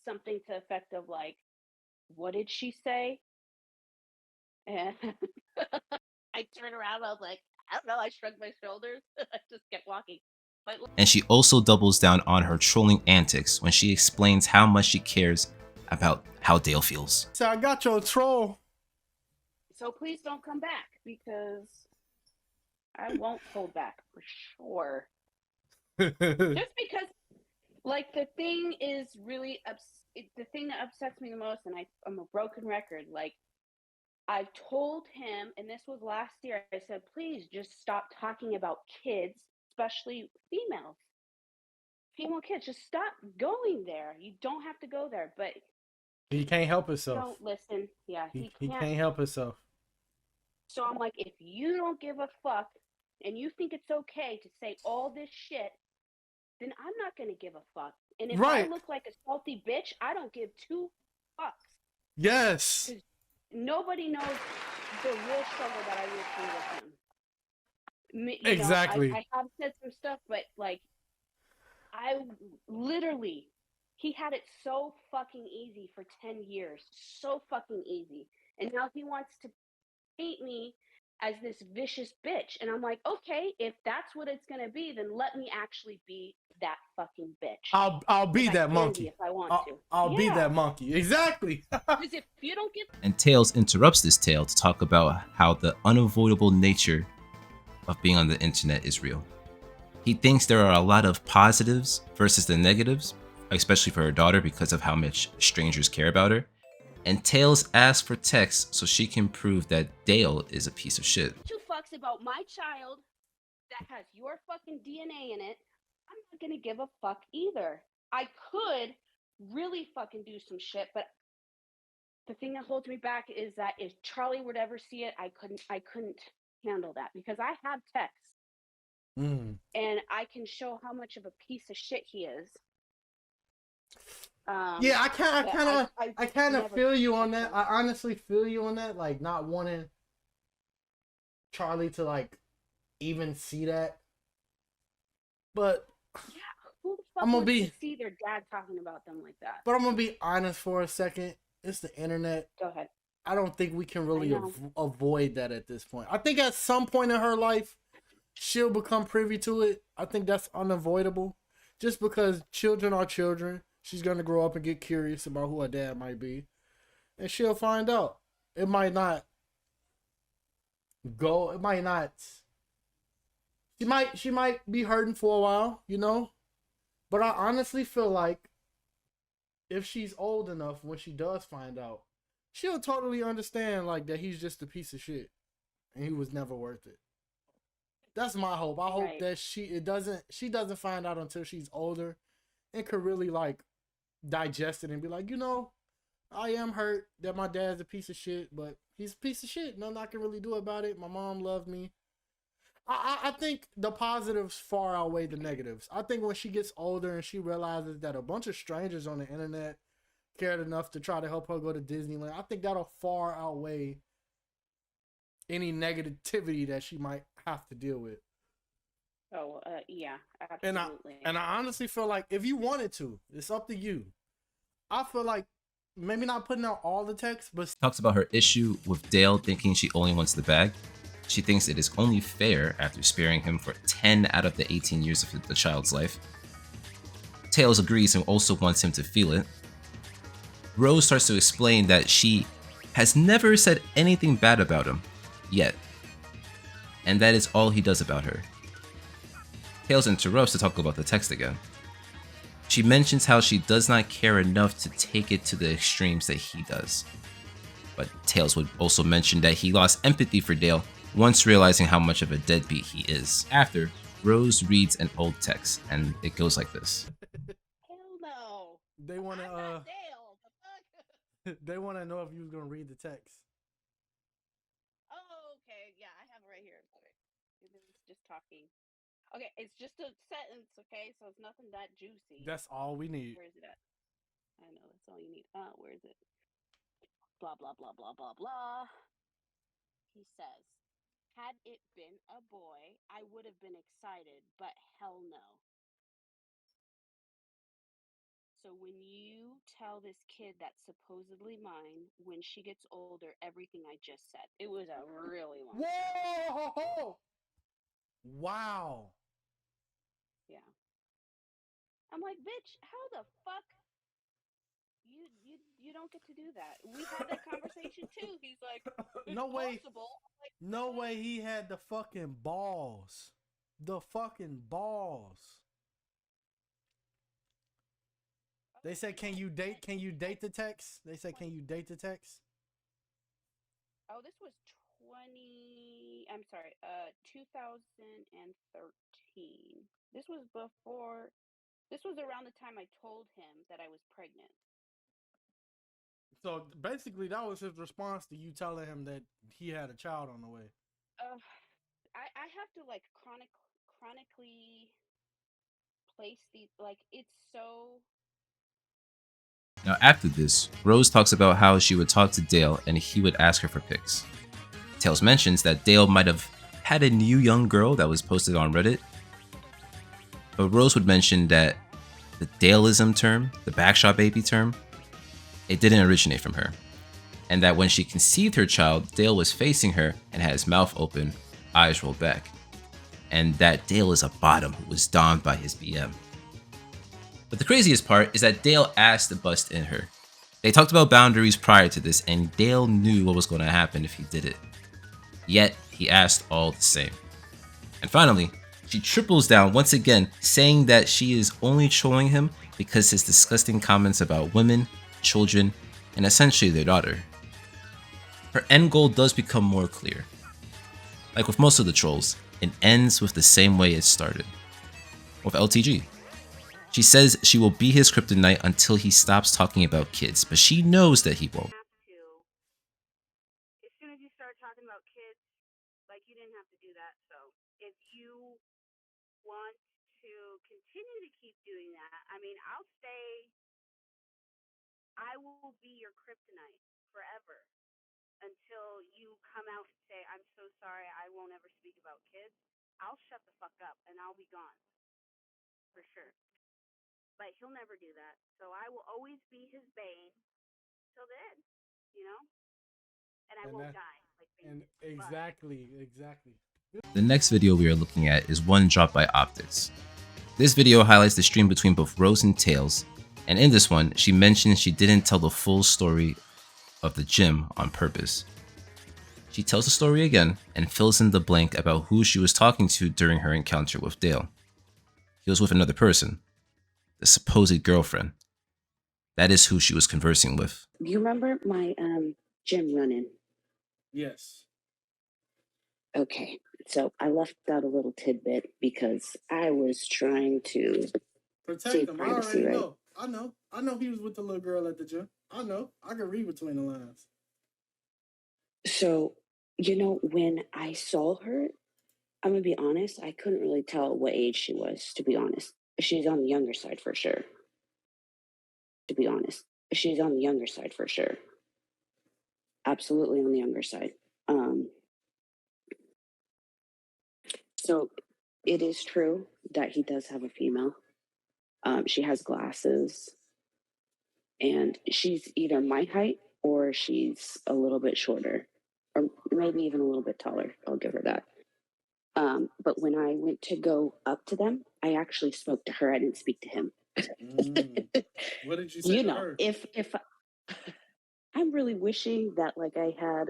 something to the effect of like, "What did she say?" And I turned around. I was like, "I don't know." I shrugged my shoulders. I just kept walking. But And she also doubles down on her trolling antics when she explains how much she cares about how Dale feels. so I got your troll. so please don't come back because I won't hold back for sure. Just because, like, the thing is really the thing that upsets me the most, and I'm a broken record. Like, I've told him, and this was last year. I said, please just stop talking about kids, especially female kids. Just stop going there. You don't have to go there, but He can't help he himself. don't listen. Yeah, He can't. can't help himself. So I'm like, if you don't give a fuck and you think it's okay to say all this shit, then I'm not gonna give a fuck. And if I Right. look like a salty bitch, I don't give two fucks. Yes. Because nobody knows the real struggle that I went through with him. You Exactly. know, I have said some stuff, but like, I literally, he had it so fucking easy for 10 years. So fucking easy. And now he wants to paint me as this vicious bitch. And I'm like, okay, if that's what it's gonna be, then let me actually be that fucking bitch. I'll be 'Cause I that can monkey be if I want to. I'll be Yeah. that monkey. Exactly. Because if you don't get And Tails interrupts this tale to talk about how the unavoidable nature of being on the internet is real. He thinks there are a lot of positives versus the negatives, especially for her daughter because of how much strangers care about her. And Tails asks for texts so she can prove that Dale is a piece of shit. two fucks about my child that has your fucking DNA in it, I'm not gonna give a fuck either. I could really fucking do some shit, but the thing that holds me back is that if Charlie would ever see it, I couldn't handle that because I have texts and I can show how much of a piece of shit he is. Yeah, I kind of feel you on that. so. I honestly feel you on that, like not wanting Charlie to like even see that. But Yeah, who the fuck I'm gonna wants be to see their dad talking about them like that? but I'm gonna be honest for a second. It's the internet. Go ahead. I don't think we can really I know. avoid that at this point. I think at some point in her life, she'll become privy to it. I think that's unavoidable. Just because children are children, she's gonna grow up and get curious about who her dad might be, and she'll find out. It might not go. It might not. She might be hurting for a while, you know. But I honestly feel like if she's old enough when she does find out, she'll totally understand like that he's just a piece of shit and he was never worth it. That's my hope. I hope Right. that she doesn't find out until she's older and could really like digest it and be like, you know, I am hurt that my dad's a piece of shit, but he's a piece of shit. Nothing I can really do about it. My mom loved me. I think the positives far outweigh the negatives. I think when she gets older and she realizes that a bunch of strangers on the internet cared enough to try to help her go to Disneyland. I think that'll far outweigh any negativity that she might have to deal with. Oh, yeah, And absolutely. I honestly feel like if you wanted to, it's up to you. I feel like maybe not putting out all the text, but Talks about her issue with Dale thinking she only wants the bag. She thinks it is only fair after sparing him for 10 out of the 18 years of the child's life. Tales agrees and also wants him to feel it. Rose starts to explain that she has never said anything bad about him, yet. And that is all he does about her. Tales interrupts to talk about the text again. She mentions how she does not care enough to take it to the extremes that he does. But Tales would also mention that he lost empathy for Dale once realizing how much of a deadbeat he is. After, Rose reads an old text, and it goes like this. Hell no. they want I'm to not Dale. The fuck? they want to know if you was going to read the text. Oh, okay. Yeah, I have it right here. Okay. It's just talking. Okay, it's just a sentence, okay? So it's nothing that juicy. That's all we need. Where is it at? I know, that's all you need. Where is it? Blah, blah, blah, blah, blah, blah. He says, had it been a boy, I would have been excited, but hell no. So when you tell this kid that's supposedly mine, when she gets older, everything I just said. It was a really long Whoa! Wow. Yeah. I'm like, bitch, how the fuck you don't get to do that. We had that conversation too. He's like, it's No way. possible. I'm like, No way he had the fucking balls. The fucking balls. They said, can you date the text? They said, can you date the text? Oh, this was 2013. This was before, this was around the time I told him that I was pregnant. So basically, that was his response to you telling him that he had a child on the way. I have to like chronically place these, like, it's so. Now, after this, Rose talks about how she would talk to Dale and he would ask her for pics. Tales mentions that Dale might have had a new young girl that was posted on Reddit, but Rose would mention that the Daleism term, the backshot baby term, it didn't originate from her, and that when she conceived her child, Dale was facing her and had his mouth open, eyes rolled back, and that Dale is a bottom who was domed by his BM. But the craziest part is that Dale asked to bust in her. They talked about boundaries prior to this, and Dale knew what was going to happen if he did it. Yet, he asked all the same. And finally, she triples down once again, saying that she is only trolling him because his disgusting comments about women, children, and essentially their daughter. Her end goal does become more clear. Like with most of the trolls, it ends with the same way it started. With LTG. She says she will be his kryptonite until he stops talking about kids, but she knows that he won't. As soon as you start talking about kids, like, you didn't have to do that. So if you want to continue to keep doing that, I mean, I'll stay. I will be your kryptonite forever until you come out and say, I'm so sorry, I won't ever speak about kids. I'll shut the fuck up and I'll be gone. For sure. But he'll never do that. So I will always be his bane till the end, you know? And I won't die. And exactly. The next video we are looking at is one dropped by Optics. This video highlights the stream between both Rose and Tales, and in this one, she mentions she didn't tell the full story of the gym on purpose. She tells the story again and fills in the blank about who she was talking to during her encounter with Dale. He was with another person, the supposed girlfriend. That is who she was conversing with. Do you remember my gym run-in? Yes. Okay, so I left out a little tidbit because I was trying to Protect save him. I privacy, already right? know. I know he was with the little girl at the gym. I know. I can read between the lines. So, you know, when I saw her, I'm gonna be honest, I couldn't really tell what age she was, to be honest. She's on the younger side for sure. To be honest. She's on the younger side for sure. Absolutely on the younger side. So it is true that he does have a female. She has glasses, and she's either my height or she's a little bit shorter, or maybe even a little bit taller. I'll give her that. But when I went to go up to them, I actually spoke to her. I didn't speak to him. What did you say to her? If I'm really wishing that like I had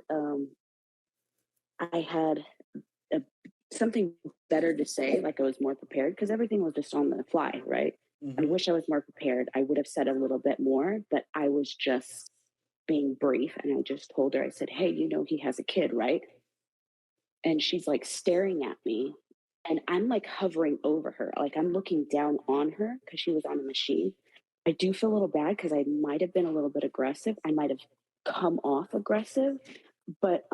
a, something better to say, like I was more prepared, because everything was just on the fly, right? I wish I was more prepared. I would have said a little bit more, but I was just being brief, and I just told her, I said, hey, you know, he has a kid, right? And she's like staring at me, and I'm like hovering over her, like I'm looking down on her because she was on a machine. I do feel a little bad because I might have been a little bit aggressive. I might have come off aggressive, but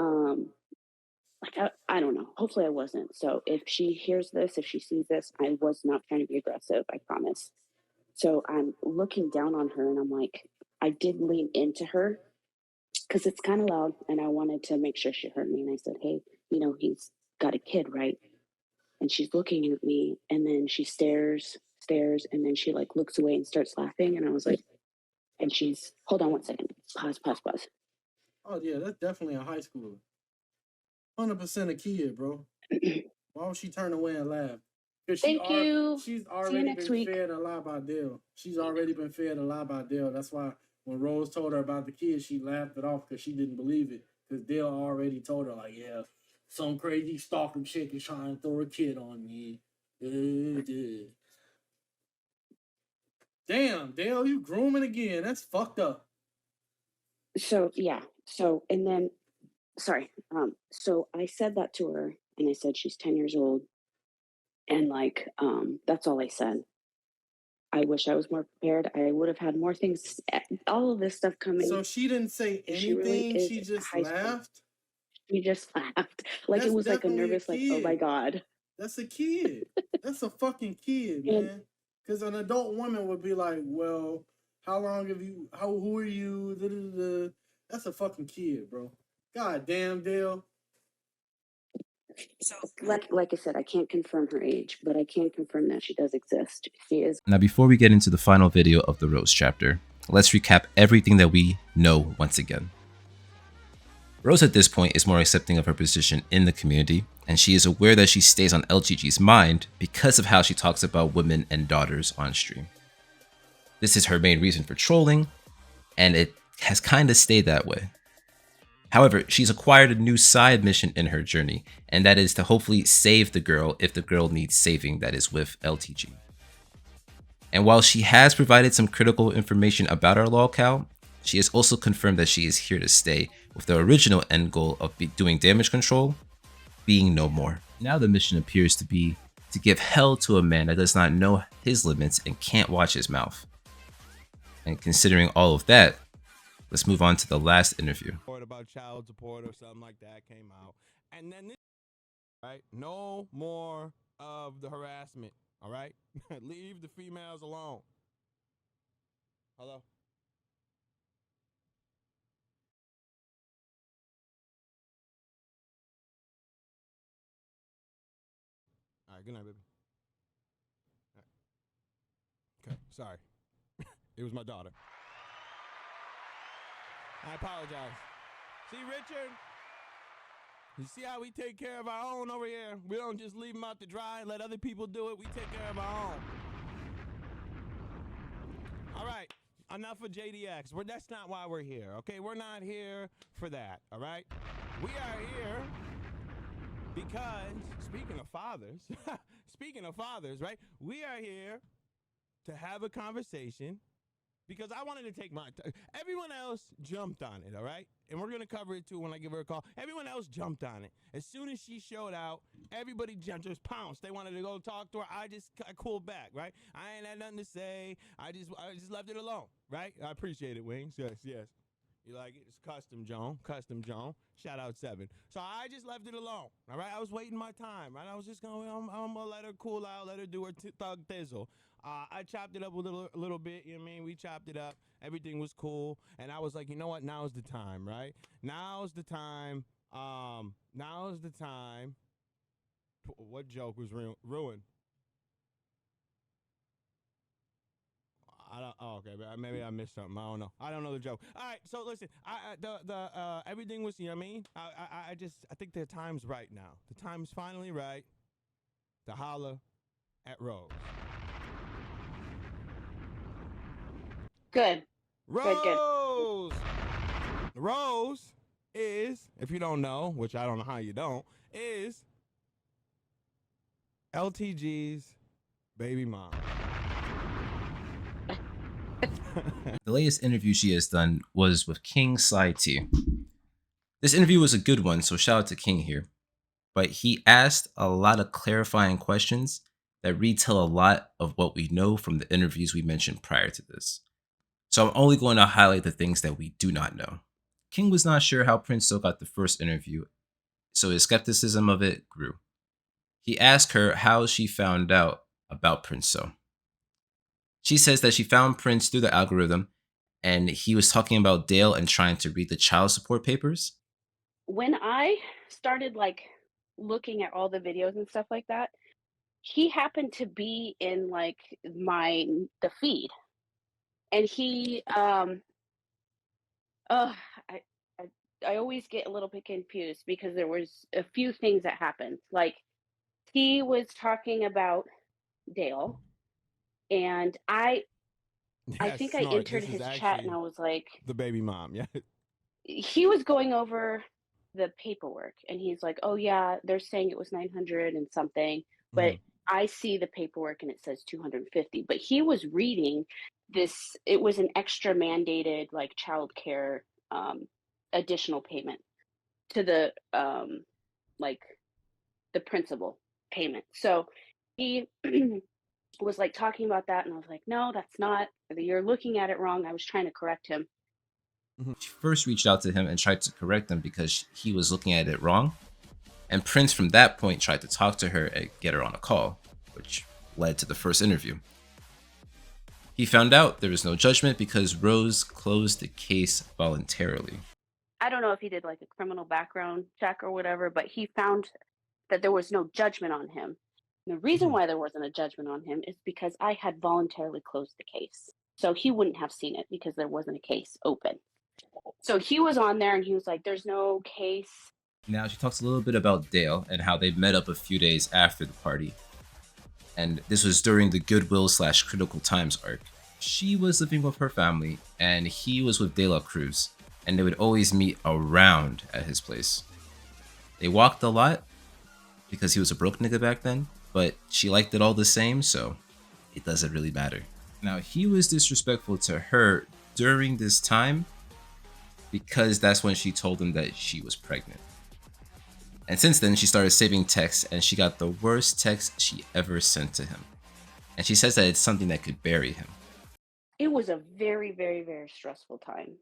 like I don't know. Hopefully I wasn't. So if she hears this, if she sees this, I was not trying to be aggressive, I promise. So I'm looking down on her, and I'm like, I did lean into her because it's kind of loud, and I wanted to make sure she heard me. And I said, hey, you know, he's got a kid, right? And she's looking at me, and then she stares, and then she like looks away and starts laughing. And I was like, and she's, hold on one second, pause. Oh yeah, that's definitely a high schooler. 100% a kid, bro. Why would she turn away and laugh? Because Thank you. She's See you already next been week. fed a lie by Dale. She's already been fed a lie by Dale. That's why when Rose told her about the kid, she laughed it off because she didn't believe it. Because Dale already told her, like, yeah, some crazy stalker chick is trying to throw a kid on me. Damn, Dale, you grooming again. That's fucked up. So yeah. So and then sorry. So I said that to her, and I said she's 10 years old. And like, that's all I said. I wish I was more prepared. I would have had more things, all of this stuff coming. So she didn't say She really anything. is She just high school. laughed. She just laughed. Like That's it was like a definitely a nervous, like, oh my kid. God. That's a kid. That's a fucking kid, And man. Because an adult woman would be like, well, how long have you, who are you? Da, da, da. That's a fucking kid, bro. God damn, Dale. so like I said, I can't confirm her age, but I can confirm that she does exist. She is. Now, before we get into the final video of the Rose chapter, let's recap everything that we know once again. Rose at this point is more accepting of her position in the community, and she is aware that she stays on LGG's mind because of how she talks about women and daughters on stream. This is her main reason for trolling, and it has kinda stayed that way. However, she's acquired a new side mission in her journey, and that is to hopefully save the girl if the girl needs saving that is with LTG. And while she has provided some critical information about our lolcow, she has also confirmed that she is here to stay, with the original end goal of doing damage control being no more. Now the mission appears to be to give hell to a man that does not know his limits and can't watch his mouth. And considering all of that, let's move on to the last interview. About child support or something like that came out, and then this, right, no more of the harassment. All right, leave the females alone. Hello. All right, good night, baby. Right. Okay, sorry. It was my daughter. I apologize. See, Richard? You see how we take care of our own over here? We don't just leave them out to dry and let other people do it. We take care of our own. All right. Enough of JDX. That's not why we're here, okay? We're not here for that, all right? We are here because, speaking of fathers, right? We are here to have a conversation because I wanted to take my time. Everyone else jumped on it, all right? And we're going to cover it, too, when I give her a call. Everyone else jumped on it. As soon as she showed out, everybody just pounced. They wanted to go talk to her. I cooled back, right? I ain't had nothing to say. I just left it alone, right? I appreciate it, Wings. Yes. You like it? It's custom, Joan. Custom, Joan. Shout out 7. So I just left it alone. All right, I was waiting my time. Right, I was just going. I'm gonna let her cool out, let her do her thug thizzle. I chopped it up a little bit. You know what I mean? We chopped it up. Everything was cool, and I was like, you know what? Now's the time, right? Now's the time. Now's the time. What joke was ruined? I don't. Oh, okay. Maybe I missed something. I don't know. I don't know the joke. All right. So listen. Everything was. You know what I mean? I think the time's right now. The time's finally right to holler at Rose. Good. Rose. Rose is, if you don't know, which I don't know how you don't, is LTG's baby mom. The latest interview she has done was with King Sly T. This interview was a good one, so shout out to King here. But he asked a lot of clarifying questions that retell a lot of what we know from the interviews we mentioned prior to this. So I'm only going to highlight the things that we do not know. King was not sure how Prince still got the first interview, so his skepticism of it grew. He asked her how she found out about Prince So. She says that she found Prince through the algorithm, and he was talking about Dale and trying to read the child support papers. When I started like looking at all the videos and stuff like that, he happened to be in like the feed, and he I, I I always get a little bit confused because there was a few things that happened. Like he was talking about Dale, and I think I Snort. entered This is his chat and actually I was like, the baby mom. Yeah. he was going over the paperwork and he's like, oh yeah, they're saying it was 900 and something, but I see the paperwork and it says 250. But he was reading this, it was an extra mandated like child care additional payment to the like the principal payment. So he was like talking about that and I was like, no, that's not, you're looking at it wrong. I was trying to correct him. She first reached out to him and tried to correct him because he was looking at it wrong. And Prince from that point tried to talk to her and get her on a call, which led to the first interview. He found out there was no judgment because Rose closed the case voluntarily. I don't know if he did like a criminal background check or whatever, but he found that there was no judgment on him. And the reason why there wasn't a judgment on him is because I had voluntarily closed the case. So he wouldn't have seen it because there wasn't a case open. So he was on there and he was like, there's no case. Now she talks a little bit about Dale and how they met up a few days after the party. And this was during the Goodwill/Critical Times arc. She was living with her family and he was with De La Cruz, and they would always meet around at his place. They walked a lot because he was a broke nigga back then, but she liked it all the same, so it doesn't really matter. Now, he was disrespectful to her during this time because that's when she told him that she was pregnant. And since then, she started saving texts, and she got the worst text she ever sent to him. And she says that it's something that could bury him. It was a very, very, very stressful time.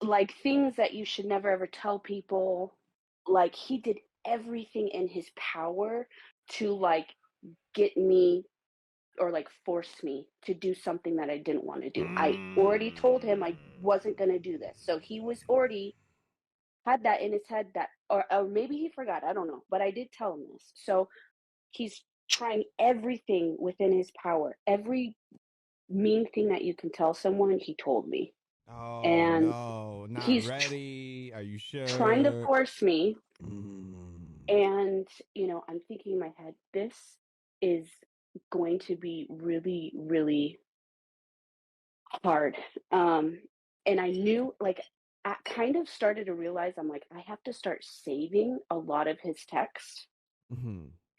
Like things that you should never ever tell people. Like he did everything in his power to like get me or like force me to do something that I didn't want to do. I already told him I wasn't going to do this. So he was already had that in his head that, or maybe he forgot. I don't know. But I did tell him this. So he's trying everything within his power. Every mean thing that you can tell someone, he told me. Oh, and no, not he's ready. Are you sure? trying to force me. And, you know, I'm thinking in my head, this is going to be really, really hard. And I knew, like, I kind of started to realize I'm like, I have to start saving a lot of his texts.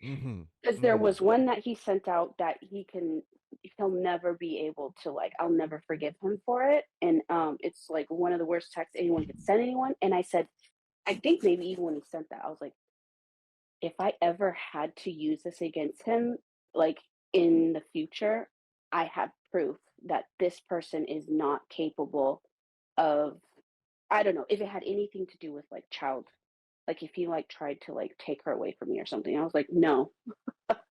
Because there was one that he sent out that he'll never be able to, like, I'll never forgive him for it. And it's like one of the worst texts anyone could send anyone. And I said, I think maybe even when he sent that, I was like, if I ever had to use this against him, like in the future, I have proof that this person is not capable of, I don't know, if it had anything to do with like child, like if he like tried to like take her away from me or something. I was like, no.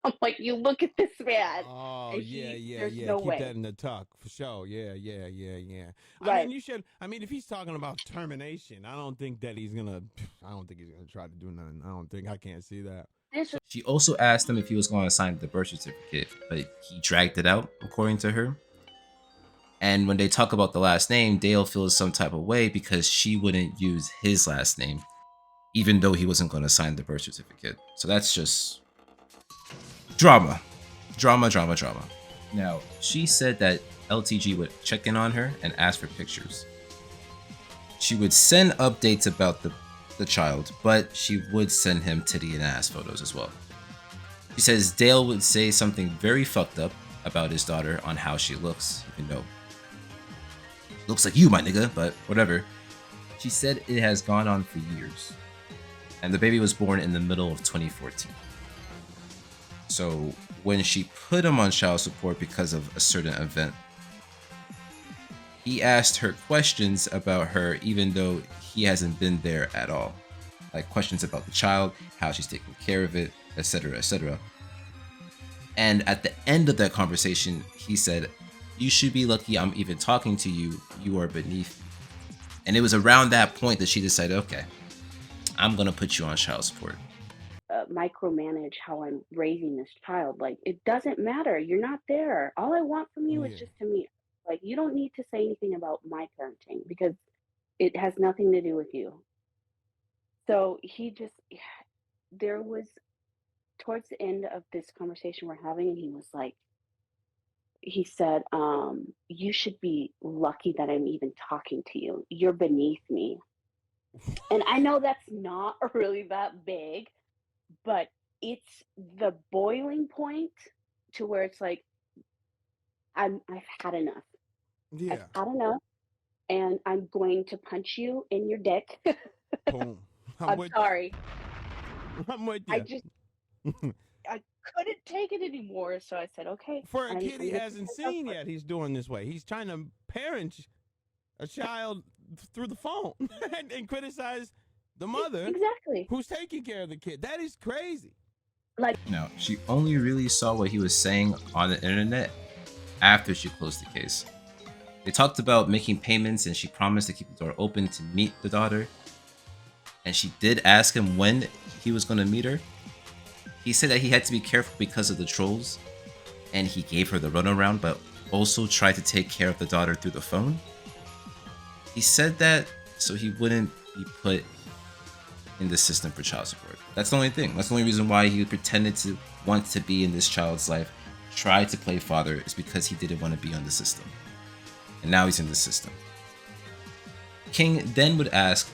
I'm like, you look at this man, Oh, and yeah, yeah, there's yeah. no Keep that way. in the tuck for sure. Yeah, yeah, yeah, yeah. I mean, Right. you should. I mean, if he's talking about termination, I don't think that he's gonna. I don't think he's gonna try to do nothing. I don't think. I can't see that. This was She also asked him if he was going to sign the birth certificate, but he dragged it out, according to her. And when they talk about the last name, Dale feels some type of way because she wouldn't use his last name, even though he wasn't going to sign the birth certificate. So that's just drama. Drama, drama, drama. Now, she said that LTG would check in on her and ask for pictures. She would send updates about the child, but she would send him titty and ass photos as well. She says Dale would say something very fucked up about his daughter on how she looks, even though looks like you, my nigga, but whatever. She said it has gone on for years, and the baby was born in the middle of 2014. So when she put him on child support because of a certain event, he asked her questions about her even though he hasn't been there at all. Like questions about the child, how she's taking care of it, etc., etc. And at the end of that conversation, he said, "You should be lucky I'm even talking to you. You are beneath me." And it was around that point that she decided, okay, I'm going to put you on child support. Micromanage how I'm raising this child. Like, it doesn't matter. You're not there. All I want from you is Yeah. just to meet. Like, you don't need to say anything about my parenting because it has nothing to do with you. So he just, there was towards the end of this conversation we're having, and he was like, he said, you should be lucky that I'm even talking to you. You're beneath me. And I know that's not really that big, but it's the boiling point to where it's like, I've had enough. Yeah. I've had enough, and I'm going to punch you in your dick. Boom. I'm sorry. I'm with I you. just, I couldn't take it anymore. So I said, okay. For a kid he this is hasn't my seen effort. yet, he's doing this way. He's trying to parent a child through the phone and criticize the mother Exactly. who's taking care of the kid. That is crazy. Like, Now, she only really saw what he was saying on the internet after she closed the case. They talked about making payments and she promised to keep the door open to meet the daughter. And she did ask him when he was going to meet her. He said that he had to be careful because of the trolls, and he gave her the runaround, but also tried to take care of the daughter through the phone. He said that so he wouldn't be put in the system for child support. That's the only thing. That's the only reason why he pretended to want to be in this child's life, tried to play father, is because he didn't want to be on the system. And now he's in the system. King then would ask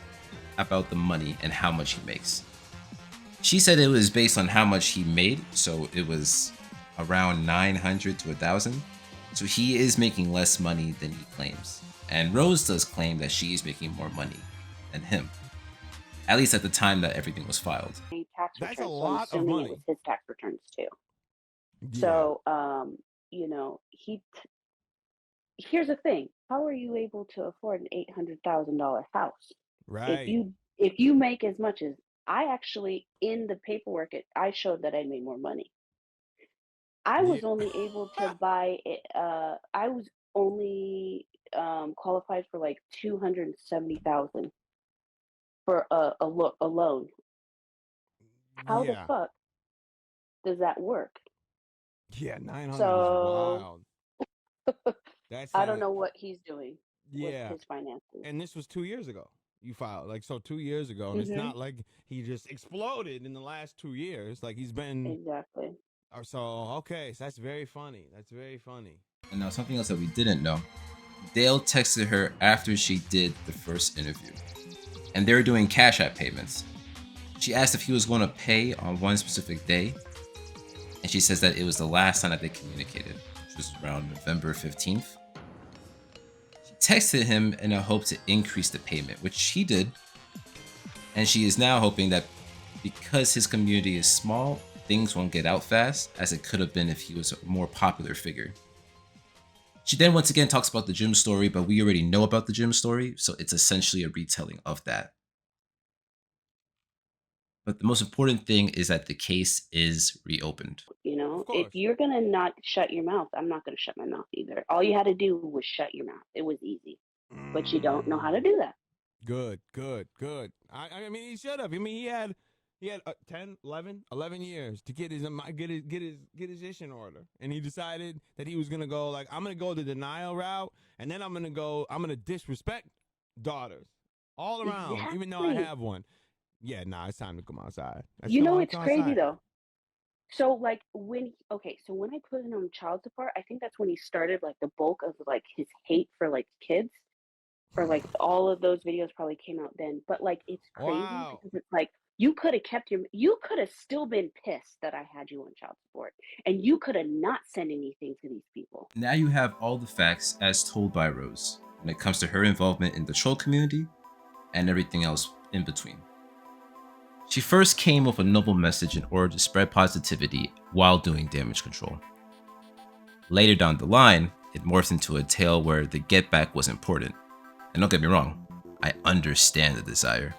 about the money and how much he makes. She said it was based on how much he made, so it was around 900 to 1,000. So he is making less money than he claims. And Rose does claim that she is making more money than him. At least at the time that everything was filed. tax That's returns, a so I'm lot of assuming money. it was his tax returns too. Yeah. So, here's the thing: how are you able to afford an $800,000 house? Right. If you make as much as I actually, in the paperwork, I showed that I made more money. I was Yeah. only able to buy it. I was only qualified for like 270,000 for a loan. How the Yeah. fuck does that work? Yeah, 900 is So wild. That's I don't know what he's doing with Yeah. his finances. And this was 2 years ago. You filed like so 2 years ago, and it's Mhm. not like he just exploded in the last 2 years. Like he's been Exactly. so okay. So that's very funny. That's very funny. And now something else that we didn't know. Dale texted her after she did the first interview. And they were doing Cash App payments. She asked if he was going to pay on one specific day. And she says that it was the last time that they communicated, which was around November 15th. She texted him in a hope to increase the payment, which he did. And she is now hoping that because his community is small, things won't get out fast, as it could have been if he was a more popular figure. She then once again talks about the gym story, but we already know about the gym story, so it's essentially a retelling of that. But the most important thing is that the case is reopened. You know, Of if course. you're gonna not shut your mouth, I'm not gonna shut my mouth either. All you had to do was shut your mouth. It was easy, but you don't know how to do that. Good. I mean, he should have. I mean, he had 10, 11 years to get his issue in order, and he decided that he was gonna go like, I'm gonna go the denial route, and then I'm gonna disrespect daughters all around, even though I Exactly. have one. Yeah, nah, it's time to come outside. You know, it's Come crazy outside. though. So like so when I put him on child support, I think that's when he started like the bulk of like his hate for like kids, or like all of those videos probably came out then. But like it's crazy Wow. because it's like you could have you could have still been pissed that I had you on child support, and you could have not sent anything to these people. Now you have all the facts as told by Rose when it comes to her involvement in the troll community and everything else in between. She first came with a noble message in order to spread positivity while doing damage control. Later down the line, it morphed into a tale where the get back was important. And don't get me wrong, I understand the desire.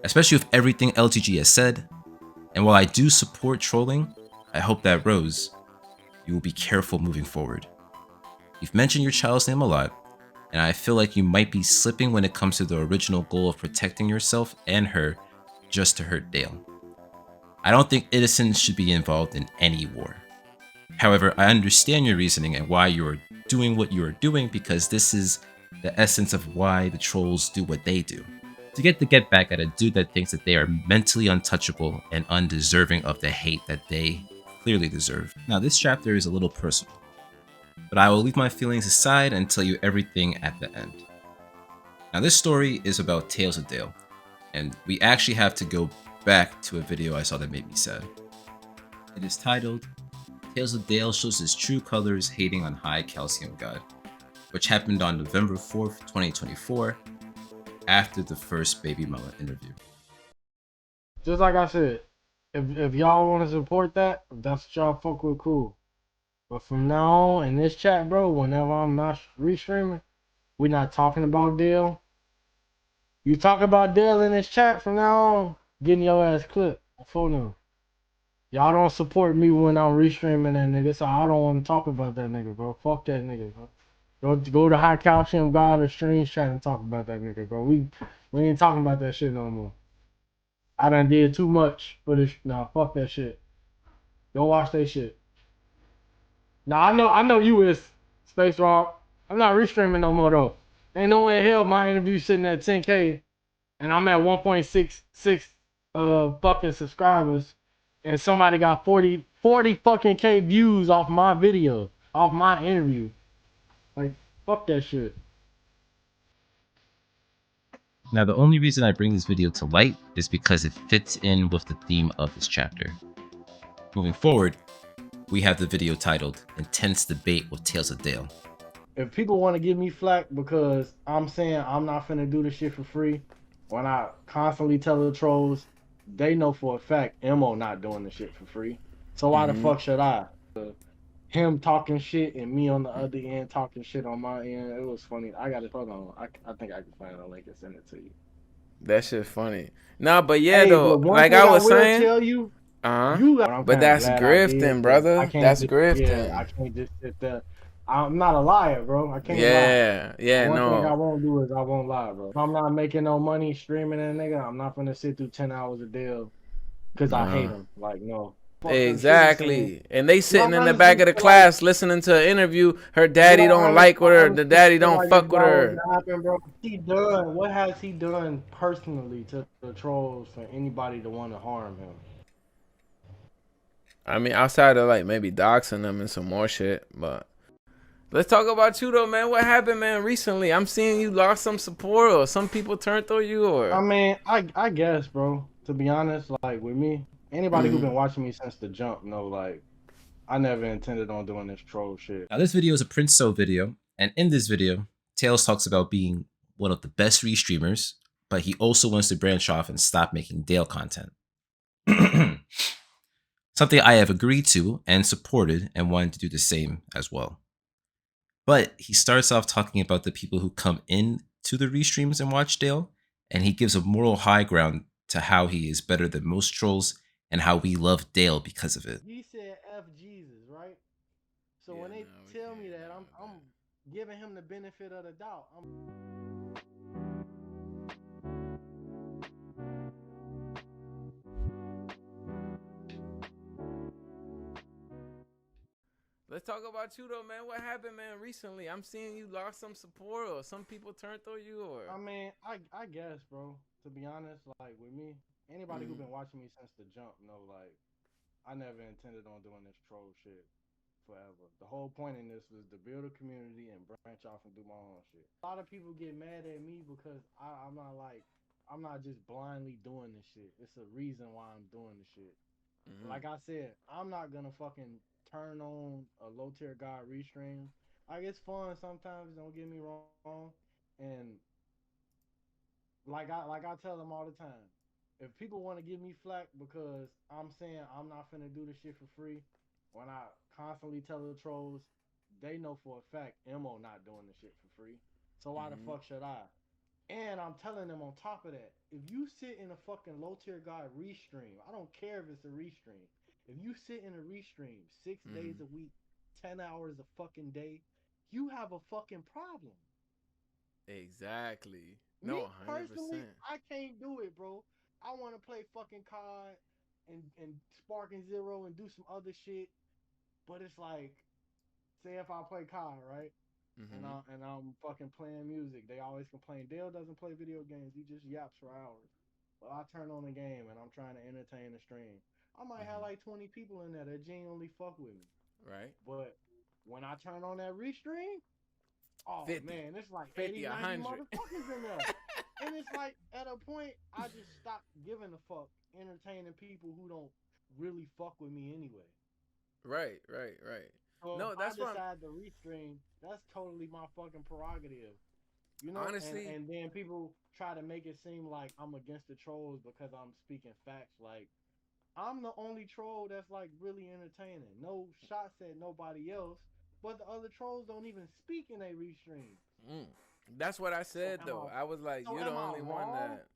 Especially with everything LTG has said, and while I do support trolling, I hope that Rose, you will be careful moving forward. You've mentioned your child's name a lot, and I feel like you might be slipping when it comes to the original goal of protecting yourself and her just to hurt Dale. I don't think innocents should be involved in any war. However, I understand your reasoning and why you are doing what you are doing, because this is the essence of why the trolls do what they do. To get the get back at a dude that thinks that they are mentally untouchable and undeserving of the hate that they clearly deserve. Now, this chapter is a little personal, but I will leave my feelings aside and tell you everything at the end. Now, this story is about Tales of Dale, and we actually have to go back to a video I saw that made me sad. It is titled, Tales of Dale shows his true colors hating on High Calcium God, which happened on November 4th, 2024, after the first Baby Mama interview. Just like I said, if y'all want to support that, if that's what y'all fuck with, cool. But from now on, in this chat, bro, whenever I'm not restreaming, we're not talking about Dale. You talk about Dale in this chat from now on, getting your ass clipped. For now. Y'all don't support me when I'm restreaming that nigga, so I don't want to talk about that nigga, bro. Fuck that nigga, bro. Go to High Calcium God or Streams chat and talk about that nigga, bro. We ain't talking about that shit no more. I done did too much for this. Nah, fuck that shit. Don't watch that shit. Nah, I know you is Space Rock. I'm not restreaming no more though. Ain't no way in hell my interview sitting at 10K and I'm at 1.66 fucking subscribers, and somebody got 40 fucking K views off my video, off my interview. Like, fuck that shit. Now, the only reason I bring this video to light is because it fits in with the theme of this chapter. Moving forward, we have the video titled Intense Debate with Tales of Dale. If people want to give me flack because I'm saying I'm not finna do this shit for free, when I constantly tell the trolls, they know for a fact Mo not doing the shit for free. So why the fuck should I? Him talking shit and me on the other end talking shit on my end. It was funny. I got it. Hold on. I think I can find a link and send it to you. That shit funny. Nah, but yeah, Hey, though, but one like thing I was will saying, tell you, but kinda that's glad I did, grifting, but brother. I can't That's just, grifting. Yeah, I can't just sit there. I'm not a liar, bro. I can't lie. Yeah, One thing I no. won't do is I won't lie, bro. If I'm not making no money streaming that nigga, I'm not gonna sit through 10 hours a day because I hate him. Like, no. Fuck them shit he saying. Exactly. And they sitting in the honestly back of the feel class listening to an interview. Her daddy don't like with her. The daddy don't fuck with her. Happen, bro. He done. What has he done personally to the trolls for anybody to want to harm him? I mean, outside of like maybe doxing them and some more shit, but let's talk about you though, man. What happened, man, recently? I'm seeing you lost some support or some people turned on you or I mean, I guess, bro. To be honest, like with me, anybody who been watching me since the jump know, like, I never intended on doing this troll shit. Now, this video is a Prince So video, and in this video, Tails talks about being one of the best restreamers, but he also wants to branch off and stop making Dale content. Something I have agreed to and supported and wanted to do the same as well. But he starts off talking about the people who come in to the restreams and watch Dale, and he gives a moral high ground to how he is better than most trolls and how we love Dale because of it. He said F Jesus, right? So Yeah, when they no, we tell me can't that, I'm giving him the benefit of the doubt. Let's talk about you though, man. What happened, man? Recently, I'm seeing you lost some support, or some people turned on you, or. I mean, I guess, bro. To be honest, like with me, anybody who Mhm. been watching me since the jump know, like, I never intended on doing this troll shit forever. The whole point in this was to build a community and branch off and do my own shit. A lot of people get mad at me because I'm not just blindly doing this shit. It's a reason why I'm doing the shit. Mhm. Like I said, I'm not gonna fucking turn on a low tier god restream. Like it's fun sometimes, don't get me wrong. And like I tell them all the time, if people want to give me flack because I'm saying I'm not finna do this shit for free, when I constantly tell the trolls, they know for a fact Mo not doing the shit for free. So why the Mhm. fuck should I? And I'm telling them on top of that, if you sit in a fucking low tier god restream, I don't care if it's a restream. If you sit in a restream 6 days Mhm. a week, 10 hours a fucking day, you have a fucking problem. Exactly. Me No, hundred personally, percent. I can't do it, bro. I want to play fucking COD and Spark and Zero and do some other shit, but it's like, say if I play COD, right? Mhm. And I'm fucking playing music. They always complain Dale doesn't play video games. He just yaps for hours. But I turn on the game and I'm trying to entertain the stream. I might have Mhm. like 20 people in there that genuinely fuck with me. Right. But when I turn on that restream, oh 50. man, it's like 80, 50, 90 100. motherfuckers in there. And it's like at a point I just stopped giving a fuck entertaining people who don't really fuck with me anyway. Right, right, right. So if No, I that's what I'm. decide to restream, that's totally my fucking prerogative. You know, Honestly. and then people try to make it seem like I'm against the trolls because I'm speaking facts. Like I'm the only troll that's like really entertaining. No shots at nobody else, but the other trolls don't even speak in a restream. Mm, that's what I So said am though. I? I was like, So you're the am I only one wrong? that.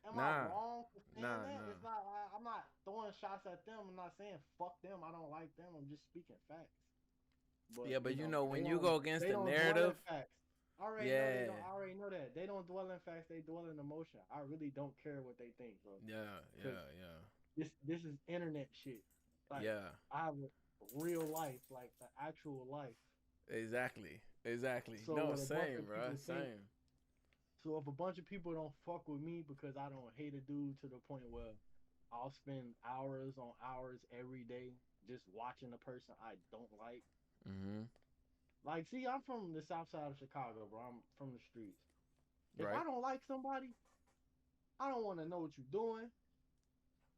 Am I Nah, wrong for saying nah, that? nah. It's not. I'm not throwing shots at them. I'm not saying fuck them. I don't like them. I'm just speaking facts. But Yeah, but you know, they when you don't. go against They the don't dwell in narrative, facts. I already know they yeah, don't. I already know that they don't dwell in facts. They dwell in emotion. I really don't care what they think, bro. yeah, Cause yeah, yeah, this is internet shit. Like yeah. I have a real life, like an actual life. Exactly, exactly. So No, what a bunch same, of bro, people think. same. So if a bunch of people don't fuck with me because I don't hate a dude to the point where I'll spend hours on hours every day just watching a person I don't like. Mm-hmm. Like, see, I'm from the south side of Chicago, bro. I'm from the streets. If I Right. don't like somebody, I don't want to know what you're doing.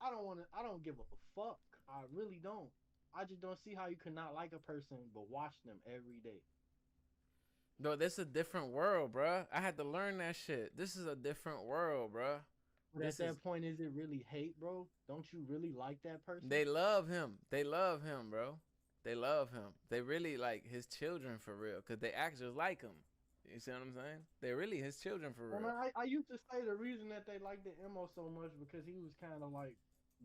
I don't want to. I don't give a fuck. I really don't. I just don't see how you could not like a person but watch them every day. No, this is a different world, bro. I had to learn that shit. This is a different world, bro. But at This is. that point, is it really hate, bro? Don't you really like that person? They love him. They love him, bro. They love him. They really like his children for real, cause they act just like him. You see what I'm saying? They're really his children for Well, real. man, I used to say the reason that they liked the Mo so much because he was kind of like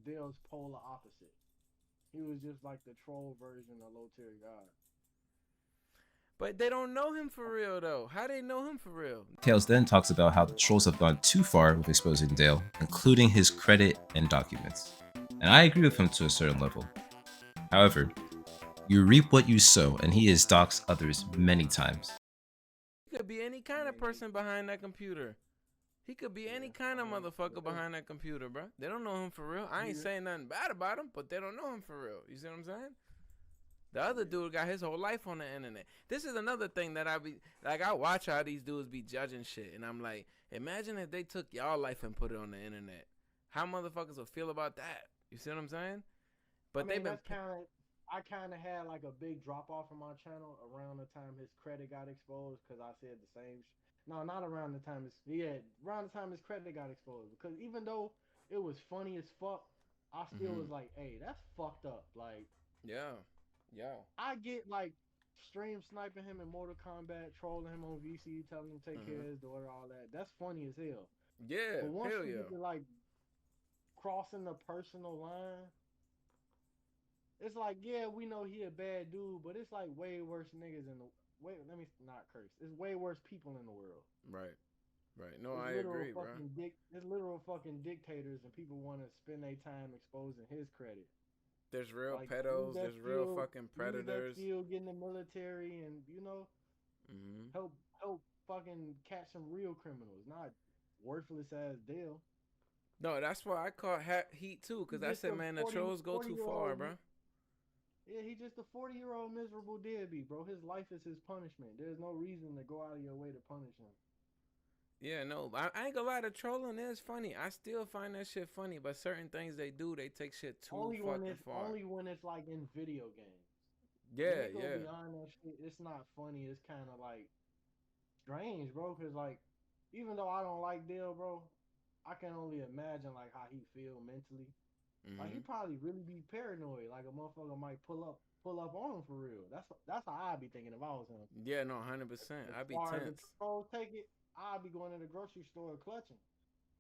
Dale's polar opposite. He was just like the troll version of Low Tier God. But they don't know him for real though. How they know him for real? Tails then talks about how the trolls have gone too far with exposing Dale, including his credit and documents. And I agree with him to a certain level. However, you reap what you sow, and he has doxed others many times. He could be any kind of person behind that computer. He could be any Yeah, kind I of mean, motherfucker behind that computer, bro. They don't know him for real. I ain't yeah, saying nothing bad about him, but they don't know him for real. You see what I'm saying? The other yeah. dude got his whole life on the internet. This is another thing that I be like. I watch how these dudes be judging shit, and I'm like, imagine if they took y'all life and put it on the internet. How motherfuckers will feel about that? You see what I'm saying? I But they've mean, been. that's kind of. I kind of had like a big drop off from my channel around the time his credit got exposed because I said the same. No, not around the time his around the time his credit got exposed because even though it was funny as fuck, I still Mm-hmm. was like, hey, that's fucked up. Like Yeah. Yeah. I get like stream sniping him in Mortal Kombat, trolling him on VC, telling him to take care of his daughter, all that. That's funny as hell. Yeah, But once hell you yeah. get to like crossing the personal line, it's like, yeah, we know he a bad dude, but it's like way worse niggas in the wait. Let me not curse. It's way worse people in the world. Right. Right. No, It's I literal agree, bro. fucking it's literal fucking dictators, and people want to spend their time exposing his credit. There's real Like, pedos. There's real fucking use that predators. skill, get in the military, and help fucking catch some real criminals, not worthless ass Dale. No, that's why I caught heat too, because I said, man, the trolls go too far, bro. Yeah, he's just a 40-year-old miserable deadbeat, bro. His life is his punishment. There's no reason to go out of your way to punish him. Yeah, no, I ain't gonna lie, the trolling is funny. I still find that shit funny, but certain things they do, they take shit too fucking far. Only when it's like in video games. Yeah, when they go beyond that shit, it's not funny. It's kind of like strange, bro. Cause like, even though I don't like Dale, bro, I can only imagine like how he feel mentally. Like he probably really be paranoid. Like a motherfucker might pull up on him for real. That's how I'd be thinking if I was him. Yeah, no, 100%. I'd be tense. The trolls take it, I'd be going to the grocery store clutching.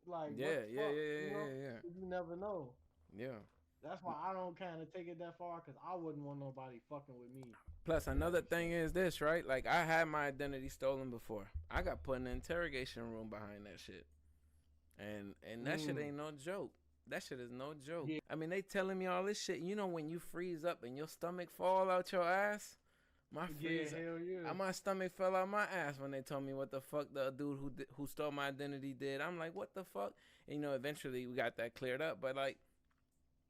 Like, yeah. You never know. Yeah. That's why I don't kind of take it that far, because I wouldn't want nobody fucking with me. Plus, another thing is this, right? Like, I had my identity stolen before. I got put in the interrogation room behind that shit. And that shit ain't no joke. That shit is no joke. Yeah. I mean, they telling me all this shit. You know when you freeze up and your stomach fall out your ass? My stomach fell out my ass when they told me what the fuck the dude who stole my identity did. I'm like, what the fuck? And, eventually we got that cleared up. But, like,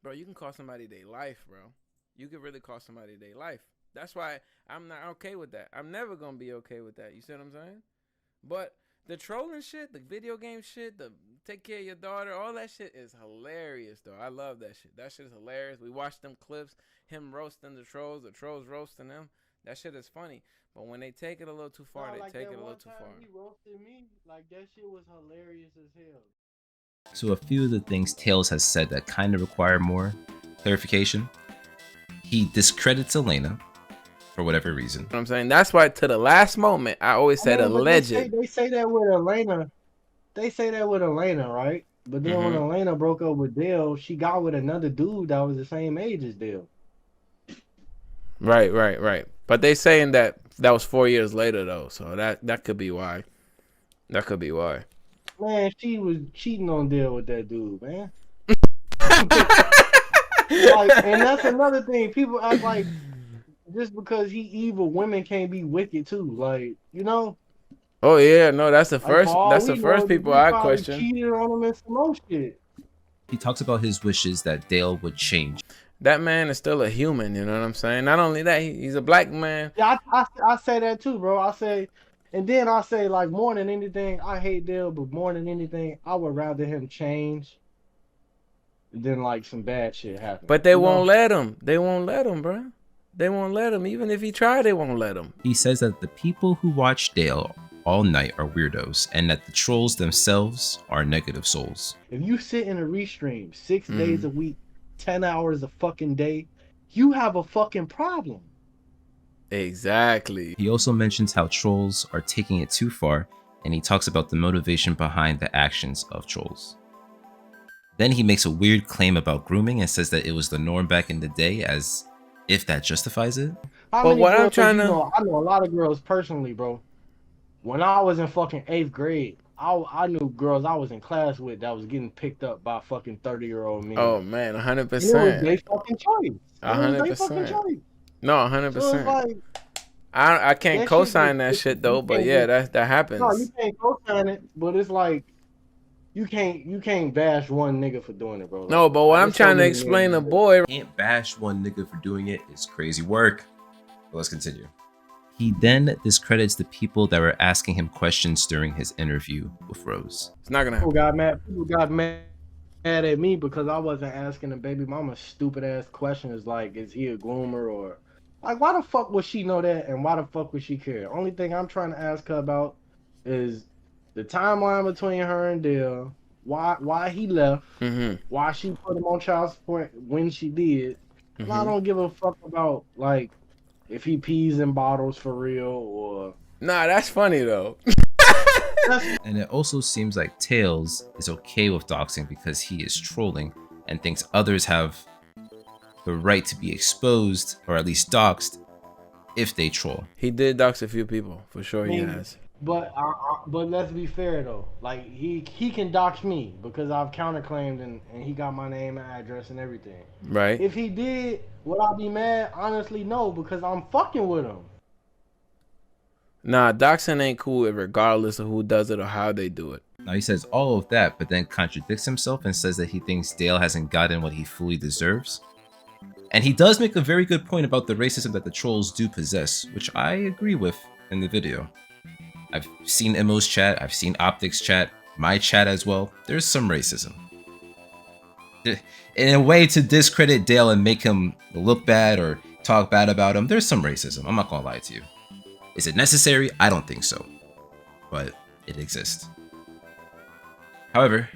bro, you can cost somebody their life, bro. You could really cost somebody their life. That's why I'm not okay with that. I'm never going to be okay with that. You see what I'm saying? But the trolling shit, the video game shit, the take care of your daughter, all that shit is hilarious, though. I love that shit. That shit is hilarious. We watched them clips, him roasting the trolls roasting them. That shit is funny. But when they take it a little too far, they take it a little too far. He roasted me. Like, that shit was hilarious as hell. So a few of the things Tales has said that kind of require more clarification. He discredits Elena for whatever reason. You know what I'm saying? That's why to the last moment, I always said alleged. They say that with Elena. They say that with Elena, right? But then when Elena broke up with Dale, she got with another dude that was the same age as Dale. Right. But they saying that was 4 years later, though. So that could be why. That could be why. Man, she was cheating on Dale with that dude, man. Like, and that's another thing. People act like just because he evil, women can't be wicked too. Like, Oh yeah, no, that's the first. That's the first people I question. Cheated on him and some more shit. He talks about his wishes that Dale would change. That man is still a human. You know what I'm saying? Not only that, he's a black man. Yeah, I say that too, bro. I say, and then I say, like, more than anything, I hate Dale, but more than anything, I would rather him change than like some bad shit happen. But they won't let him. They won't let him, bro. They won't let him. Even if he tried, they won't let him. He says that the people who watch Dale all night are weirdos, and that the trolls themselves are negative souls. If you sit in a restream 6 days a week, 10 hours a fucking day, you have a fucking problem. Exactly. He also mentions how trolls are taking it too far, and he talks about the motivation behind the actions of trolls. Then he makes a weird claim about grooming and says that it was the norm back in the day, as if that justifies it. But what I'm trying to... I know a lot of girls personally, bro. When I was in fucking 8th grade, I knew girls I was in class with that was getting picked up by fucking 30-year-old men. Oh, man, 100%. It was their fucking choice. 100%. No, 100%. So it's like, I can't co-sign that shit, though, but yeah, that happens. No, you can't co-sign it, but it's like, you can't bash one nigga for doing it, bro. Like, no, but what I'm trying to explain to boy... Can't bash one nigga for doing it is crazy work. But let's continue. He then discredits the people that were asking him questions during his interview with Rose. It's not gonna happen. People got mad at me because I wasn't asking the baby mama stupid ass questions like, is he a groomer, or like, why the fuck would she know that, and why the fuck would she care? Only thing I'm trying to ask her about is the timeline between her and Dale, why he left, why she put him on child support when she did. And I don't give a fuck about like if he pees in bottles for real, or Nah, that's funny though. And it also seems like Tails is okay with doxing because he is trolling and thinks others have the right to be exposed or at least doxed if they troll. He did dox a few people for sure. He mean, has. but let's be fair though. Like he can dox me because I've counterclaimed and he got my name and address and everything. Right. If he did, would I be mad? Honestly, no, because I'm fucking with him. Nah, doxing ain't cool regardless of who does it or how they do it. Now he says all of that, but then contradicts himself and says that he thinks Dale hasn't gotten what he fully deserves. And he does make a very good point about the racism that the trolls do possess, which I agree with in the video. I've seen Emo's chat, I've seen Optics chat, my chat as well. There's some racism. In a way to discredit Dale and make him look bad or talk bad about him, there's some racism. I'm not gonna lie to you. Is it necessary? I don't think so. But it exists. However,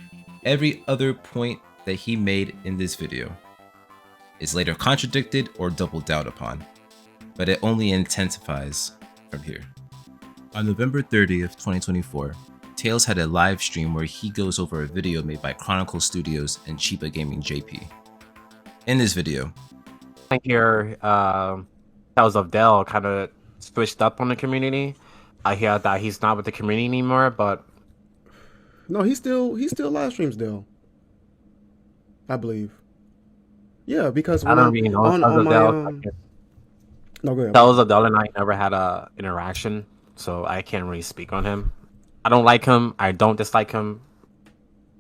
every other point that he made in this video is later contradicted or double down upon, but it only intensifies from here. On November 30th, 2024, Tails had a live stream where he goes over a video made by Chronicle Studios and Chiba Gaming JP. In this video, I hear TalesofDale kind of switched up on the community. I hear that he's not with the community anymore, but No, he still live streams Dale, I believe. Yeah, because I don't really know. on my no, go ahead. TalesofDale and I never had a interaction, so I can't really speak on him. I don't like him. I don't dislike him.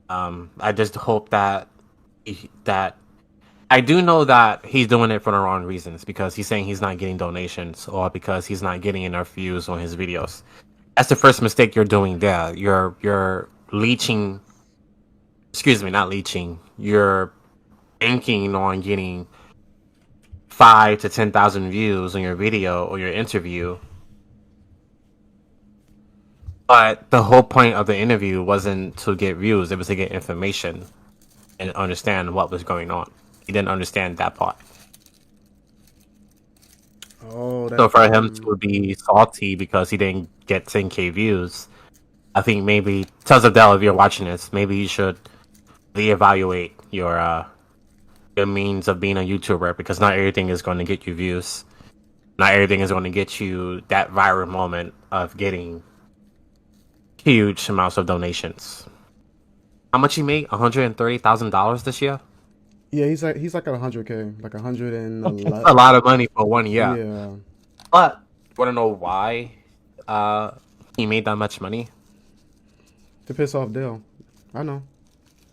I just hope that I do know that he's doing it for the wrong reasons, because he's saying he's not getting donations or because he's not getting enough views on his videos. That's the first mistake you're doing there. You're leeching. Excuse me, not leeching. You're banking on getting 5,000 to 10,000 views on your video or your interview. But the whole point of the interview wasn't to get views, it was to get information and understand what was going on. He didn't understand that part. Oh, so for him to be salty because he didn't get 10K views, I think maybe, TalesofDale, if you're watching this, maybe you should reevaluate your means of being a YouTuber, because not everything is going to get you views. Not everything is going to get you that viral moment of getting huge amounts of donations. How much he made? $130,000 this year? Yeah, he's like at 100K, like 111. That's a lot of money for 1 year. Yeah. But wanna know why he made that much money? To piss off Dale. I know.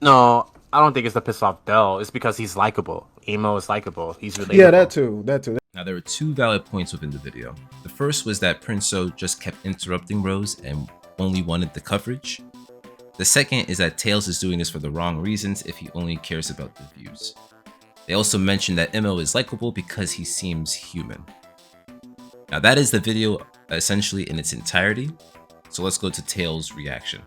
No, I don't think it's to piss off Dell. It's because he's likable. Emo is likable. He's relatable. Yeah, that too. Now there were two valid points within the video. The first was that Princeau just kept interrupting Rose and only wanted the coverage. The second is that Tails is doing this for the wrong reasons if he only cares about the views. They also mentioned that Emo is likable because he seems human. Now that is the video essentially in its entirety, so let's go to Tails' reaction.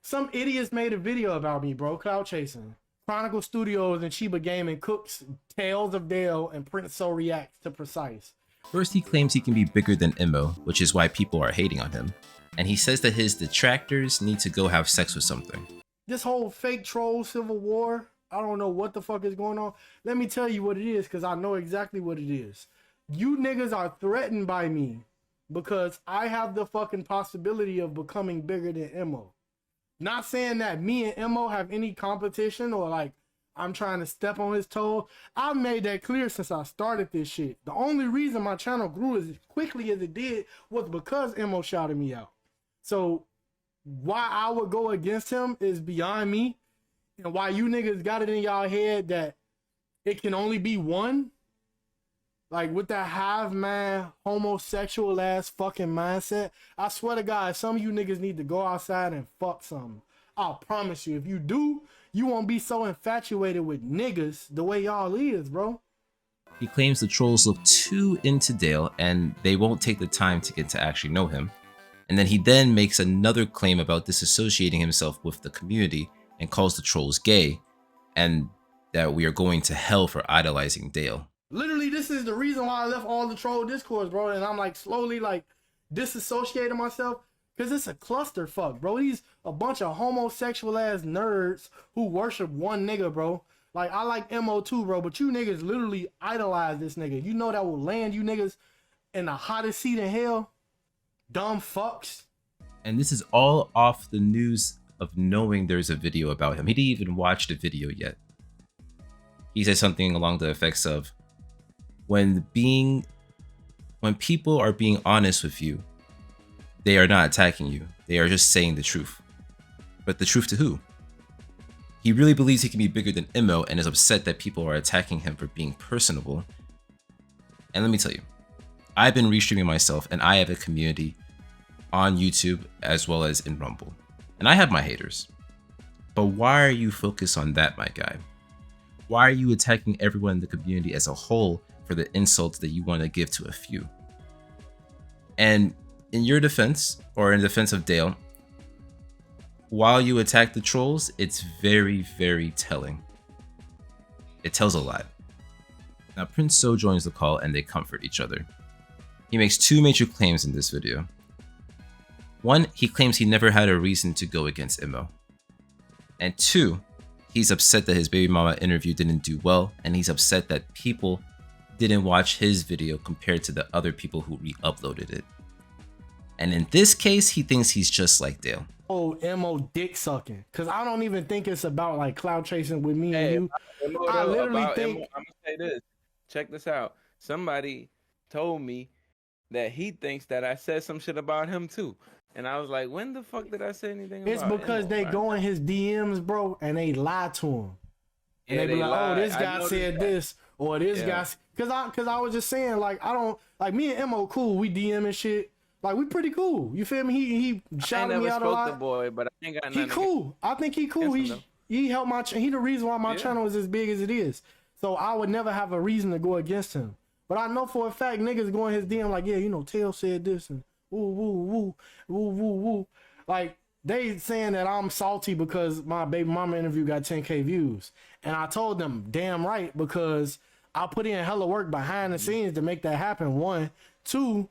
Some idiots made a video about me, bro. Cloud chasing. Chronicle Studios and Chiba Gaming cooks TalesofDale and Princeau reacts to Precise. First, he claims he can be bigger than Emo, which is why people are hating on him. And he says that his detractors need to go have sex with something. This whole fake troll civil war, I don't know what the fuck is going on. Let me tell you what it is, because I know exactly what it is. You niggas are threatened by me because I have the fucking possibility of becoming bigger than Emo. Not saying that me and Emo have any competition or like I'm trying to step on his toes. I've made that clear since I started this shit. The only reason my channel grew as quickly as it did was because Emo shouted me out. So why I would go against him is beyond me. And why you niggas got it in y'all head that it can only be one. Like with that hive man, homosexual ass fucking mindset. I swear to God, some of you niggas need to go outside and fuck something. I promise you, if you do, you won't be so infatuated with niggas the way y'all is, bro. He claims the trolls look too into Dale and they won't take the time to get to actually know him. And then he makes another claim about disassociating himself with the community and calls the trolls gay, and that we are going to hell for idolizing Dale. Literally, this is the reason why I left all the troll discourse, bro. And I'm like slowly like disassociating myself because it's a clusterfuck, bro. These a bunch of homosexual ass nerds who worship one nigga, bro. Like I like MO too, bro, but you niggas literally idolize this nigga. You know that will land you niggas in the hottest seat in hell. Dumb fucks. And this is all off the news of knowing there's a video about him. He didn't even watch the video yet. He said something along the effects of, when people are being honest with you, they are not attacking you. They are just saying the truth. But the truth to who? He really believes he can be bigger than Imo and is upset that people are attacking him for being personable. And let me tell you, I've been restreaming myself and I have a community on YouTube as well as in Rumble. And I have my haters. But why are you focused on that, my guy? Why are you attacking everyone in the community as a whole for the insults that you want to give to a few? And in your defense, or in defense of Dale, while you attack the trolls, it's very, very telling. It tells a lot. Now, Prince So joins the call and they comfort each other. He makes two major claims in this video. One, he claims he never had a reason to go against Imo. And two, he's upset that his baby mama interview didn't do well, and he's upset that people didn't watch his video compared to the other people who re-uploaded it. And in this case, he thinks he's just like Dale. Oh, MO dick sucking. Cause I don't even think it's about like cloud chasing with me and you. I literally think I'm gonna say this. Check this out. Somebody told me that he thinks that I said some shit about him too. And I was like, when the fuck did I say anything it's about because Imo, they bro? go in his DMs, bro, and they lie to him. And Yeah, they be like, lie. oh, this I guy noticed said that. this, or this Yeah. guy, cause I was just saying, like, I don't, like, me and Mo cool, we DM and shit, like, we pretty cool, you feel me? He I ain't shouted me never out a spoke lot. to boy, but I ain't got He nothing. cool. I think he cool. against him, He helped my, he the reason why my Yeah. channel is as big as it is. So I would never have a reason to go against him. But I know for a fact niggas go in his DM like, yeah, you know, Tail said this and woo, woo, woo, woo, woo, woo. Like, they saying that I'm salty because my baby mama interview got 10K views. And I told them, damn right, because I put in hella work behind the scenes to make that happen. One. Two,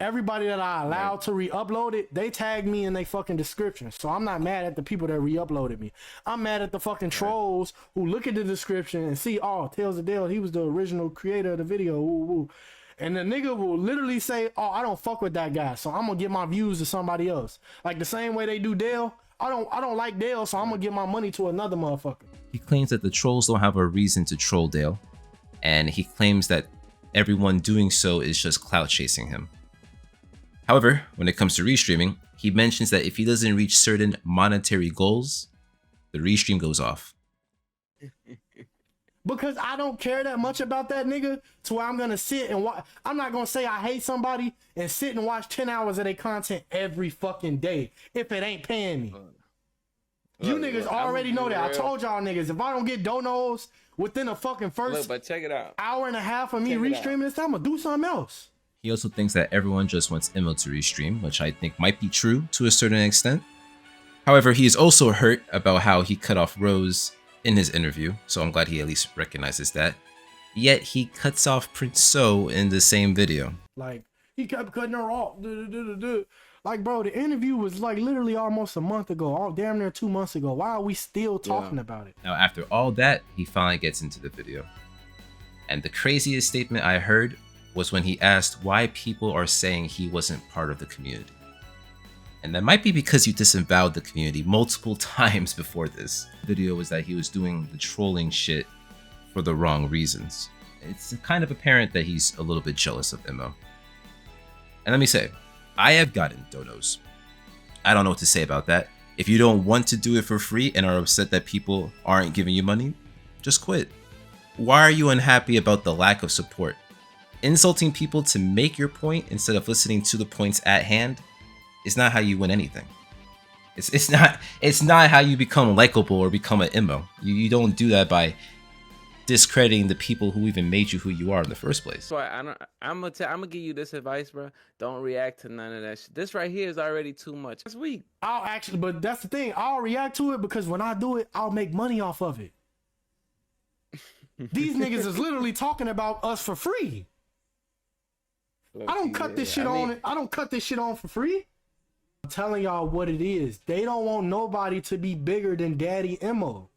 everybody that I allowed to re-upload it, they tagged me in their fucking description. So I'm not mad at the people that re-uploaded me. I'm mad at the fucking trolls who look at the description and see, oh, TalesofDale, he was the original creator of the video. Woo, woo. And the nigga will literally say, oh, I don't fuck with that guy, so I'm gonna give my views to somebody else. Like the same way they do Dale. I don't like Dale, so I'm gonna give my money to another motherfucker. He claims that the trolls don't have a reason to troll Dale, and he claims that everyone doing so is just clout chasing him. However, when it comes to restreaming, he mentions that if he doesn't reach certain monetary goals, the restream goes off. Because I don't care that much about that nigga to where I'm gonna sit and watch. I'm not gonna say I hate somebody and sit and watch 10 hours of their content every fucking day if it ain't paying me. You niggas already know that. I told y'all niggas, if I don't get donos within the fucking first but check it out. hour and a half of me Check it out. restreaming this time, I'm gonna do something else. He also thinks that everyone just wants Imo to restream, which I think might be true to a certain extent. However, he is also hurt about how he cut off Rose in his interview, so I'm glad he at least recognizes that. Yet he cuts off Prince So in the same video. Like, he kept cutting her off. Like, bro, the interview was like literally almost a month ago, damn near 2 months ago. Why are we still talking about it? Now, after all that, he finally gets into the video. And the craziest statement I heard was when he asked why people are saying he wasn't part of the community. And that might be because you disavowed the community multiple times before this. The video was that he was doing the trolling shit for the wrong reasons. It's kind of apparent that he's a little bit jealous of Imo. And let me say, I have gotten donos. I don't know what to say about that. If you don't want to do it for free and are upset that people aren't giving you money, just quit. Why are you unhappy about the lack of support? Insulting people to make your point instead of listening to the points at hand is not how you win anything. It's not how you become likable or become an Imo. You don't do that by discrediting the people who even made you who you are in the first place. So I'm gonna give you this advice, bro. Don't react to none of that shit. This right here is already too much. It's weak. I'll actually, but that's the thing. I'll react to it because when I do it, I'll make money off of it. These niggas is literally talking about us for free. I don't cut this shit on. I don't cut this shit on for free. I'm telling y'all what it is. They don't want nobody to be bigger than Daddy Mo.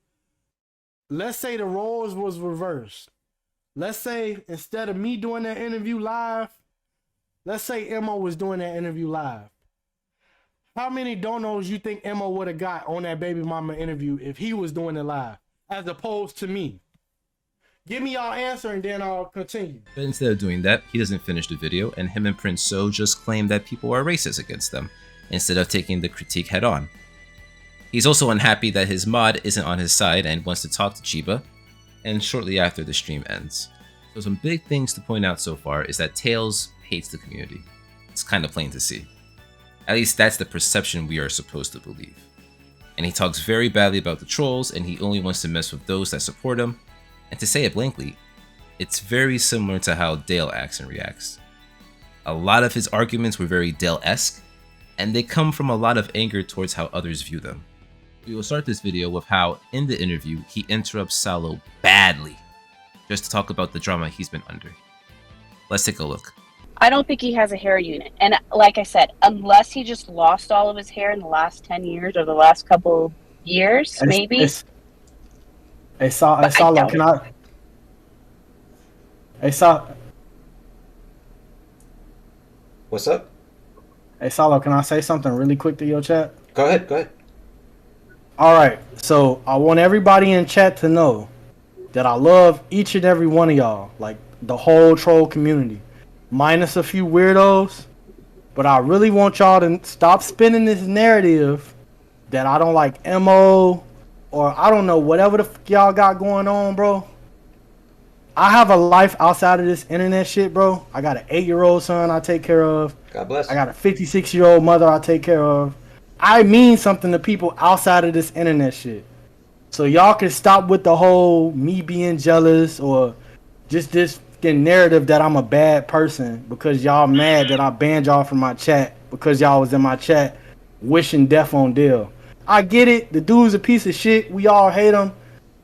Let's say the roles was reversed. Let's say instead of me doing that interview live, let's say Mo was doing that interview live. How many donos you think Mo would have got on that baby mama interview if he was doing it live, as opposed to me? Give me y'all answer and then I'll continue. But instead of doing that, he doesn't finish the video, and him and Prince So just claim that people are racist against them, instead of taking the critique head on. He's also unhappy that his mod isn't on his side and wants to talk to Chiba, and shortly after the stream ends. So some big things to point out so far is that Tails hates the community. It's kind of plain to see. At least that's the perception we are supposed to believe. And he talks very badly about the trolls, and he only wants to mess with those that support him. And to say it blankly, it's very similar to how Dale acts and reacts. A lot of his arguments were very Dale-esque, and they come from a lot of anger towards how others view them. We will start this video with how, in the interview, he interrupts Salo badly, just to talk about the drama he's been under. Let's take a look. I don't think he has a hair unit. And like I said, unless he just lost all of his hair in the last 10 years or the last couple years, maybe. Hey, Salo, can I? Hey, What's up? Hey, Salo, can I say something really quick to your chat? Go ahead. All right, so I want everybody in chat to know that I love each and every one of y'all, like the whole troll community, minus a few weirdos. But I really want y'all to stop spinning this narrative that I don't like Mo, or I don't know, whatever the fuck y'all got going on, bro. I have a life outside of this internet shit, bro. I got an 8-year-old son I take care of. God bless. I got a 56-year-old mother I take care of. I mean something to people outside of this internet shit. So y'all can stop with the whole me being jealous or just this fucking narrative that I'm a bad person because y'all mad that I banned y'all from my chat because y'all was in my chat wishing death on Dale. I get it. The dude's a piece of shit. We all hate him.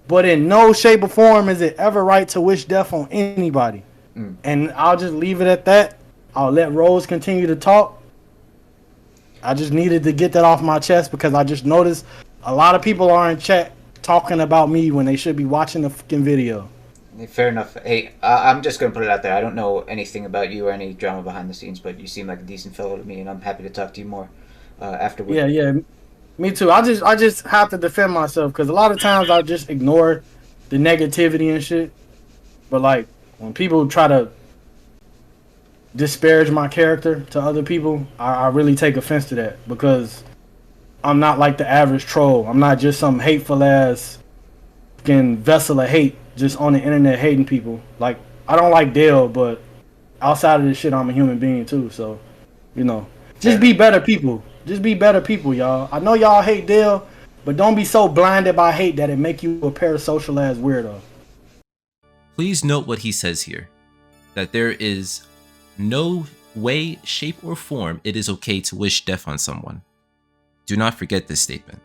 But in no shape or form is it ever right to wish death on anybody. And I'll just leave it at that. I'll let Rose continue to talk. I just needed to get that off my chest because I just noticed a lot of people are in chat talking about me when they should be watching the fucking video. Fair enough. Hey, I'm just going to put it out there. I don't know anything about you or any drama behind the scenes, but you seem like a decent fellow to me, and I'm happy to talk to you more afterwards. Yeah. Me too. I just have to defend myself because a lot of times I just ignore the negativity and shit. But like when people try to disparage my character to other people, I really take offense to that because I'm not like the average troll. I'm not just some hateful ass fucking vessel of hate just on the internet hating people. Like I don't like Dale, but outside of this shit, I'm a human being too. So, just be better people. Just be better people, y'all. I know y'all hate Dale, but don't be so blinded by hate that it make you a parasocial ass weirdo. Please note what he says here, that there is no way, shape, or form it is okay to wish death on someone. Do not forget this statement.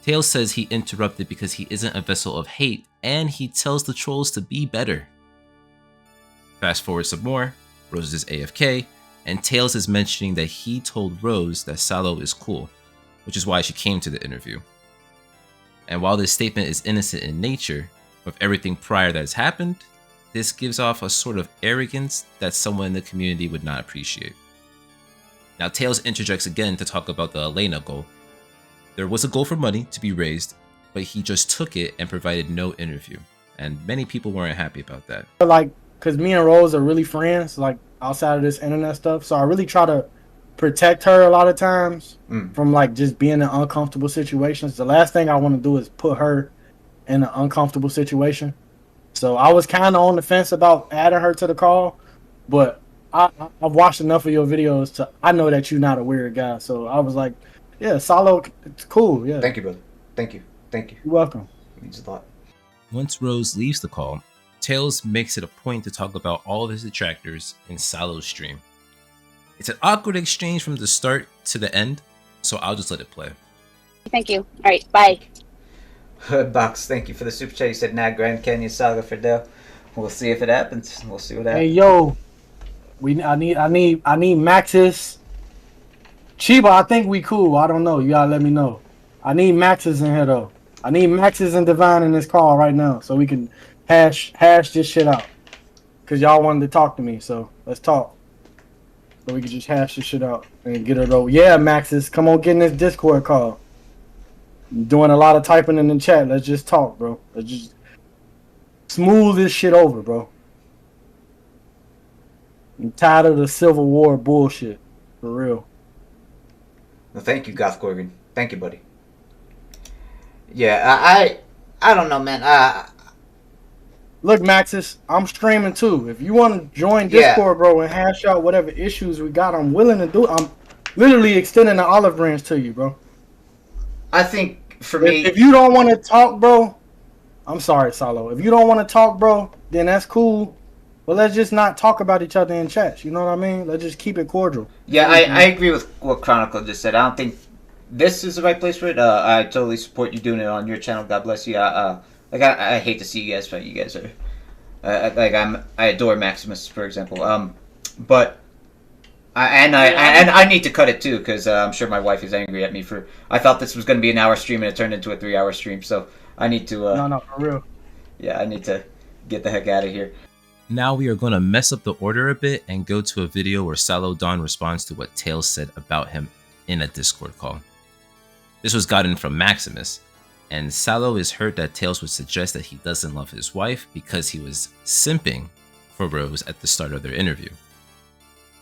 Tails says he interrupted because he isn't a vessel of hate, and he tells the trolls to be better. Fast forward some more, Rose is AFK, and Tails is mentioning that he told Rose that Salo is cool, which is why she came to the interview. And while this statement is innocent in nature, with everything prior that has happened, this gives off a sort of arrogance that someone in the community would not appreciate. Now Tails interjects again to talk about the Elena goal. There was a goal for money to be raised, but he just took it and provided no interview, and many people weren't happy about that. Like, cause me and Rose are really friends, like outside of this internet stuff, so I really try to protect her a lot of times from like just being in uncomfortable situations. The last thing I want to do is put her in an uncomfortable situation. So I was kind of on the fence about adding her to the call, but I've watched enough of your videos I know that you're not a weird guy. So I was like, yeah, Salo, it's cool. Yeah. Thank you, brother. Thank you. You're welcome. It means a lot. Once Rose leaves the call, Tails makes it a point to talk about all of his detractors in Salo's stream. It's an awkward exchange from the start to the end, so I'll just let it play. Thank you. All right, bye. Box, thank you for the super chat. You said nah, Grand Canyon Saga for Dale. We'll see if it happens. We'll see what happens. Hey yo, I need Max's. Chiba, I think we cool. I don't know. You gotta let me know. I need Max's in here though. I need Max's and Divine in this call right now so we can hash this shit out. Cause y'all wanted to talk to me, so let's talk. So we can just hash this shit out and get it over. Yeah, Max's, come on, get in this Discord call. I'm doing a lot of typing in the chat. Let's just talk, bro. Let's just smooth this shit over, bro. I'm tired of the Civil War bullshit. For real. Well, thank you, Goth Gorgon. Thank you, buddy. Yeah, I don't know, man. Look, Maxis, I'm streaming too. If you want to join Discord, bro, and hash out whatever issues we got, I'm willing to do. I'm literally extending the olive branch to you, bro. I think for me, if you don't want to talk, bro, I'm sorry, Salo. If you don't want to talk, bro, then that's cool. But let's just not talk about each other in chats. You know what I mean? Let's just keep it cordial. Yeah, I agree with what Chronicle just said. I don't think this is the right place for it. I totally support you doing it on your channel. God bless you. I hate to see you guys fight. You guys are I adore Maximus, for example. But I need to cut it too because I'm sure my wife is angry at me for. I thought this was going to be an hour stream and it turned into a 3-hour stream. So I need to. No, for real. Yeah, I need to get the heck out of here. Now we are going to mess up the order a bit and go to a video where Salo Dawn responds to what Tails said about him in a Discord call. This was gotten from Maximus, and Salo is hurt that Tails would suggest that he doesn't love his wife because he was simping for Rose at the start of their interview.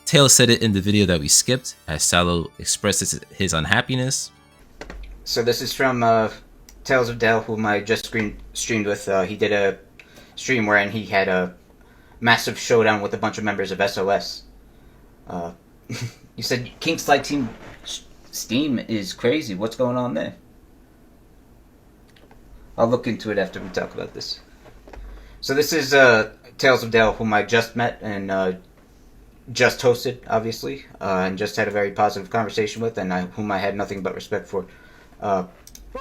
Tails said it in the video that we skipped as Salo expresses his unhappiness. So this is from Tales of Dale, whom I just streamed with. He did a stream wherein he had a massive showdown with a bunch of members of SOS. You said King Slide Team Steam is crazy. What's going on there? I'll look into it after we talk about this. So this is Tales of Dale, whom I just met and just hosted, obviously, and just had a very positive conversation with, and whom I had nothing but respect for. Bro,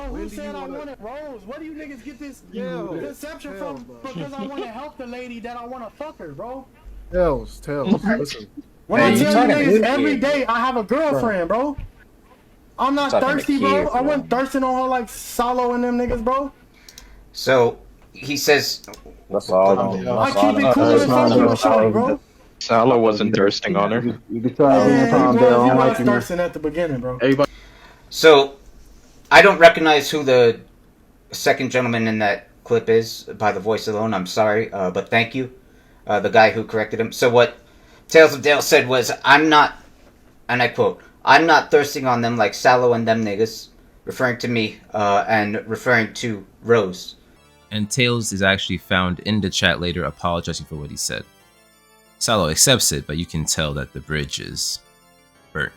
who said I wanted Rose? What do you niggas get this conception from? Because I want to help the lady that I want to fuck her, bro. Tails. Listen. When I tell you niggas every day I have a girlfriend, bro. I'm not thirsty, bro. I wasn't thirsting on her like Salo and them niggas, bro. So he says, That's all. I keep it cool and fucking with shorty, bro. Salo wasn't thirsting on her. You can try being calm down. I don't like you, man. Thirsting at the beginning, bro. Everybody. So I don't recognize who the second gentleman in that clip is by the voice alone. I'm sorry, but thank you, the guy who corrected him. So what Tales of Dale said was, I'm not, and I quote, I'm not thirsting on them like Salo and them niggas, referring to me, and referring to Rose. And Tails is actually found in the chat later apologizing for what he said. Salo accepts it, but you can tell that the bridge is burnt.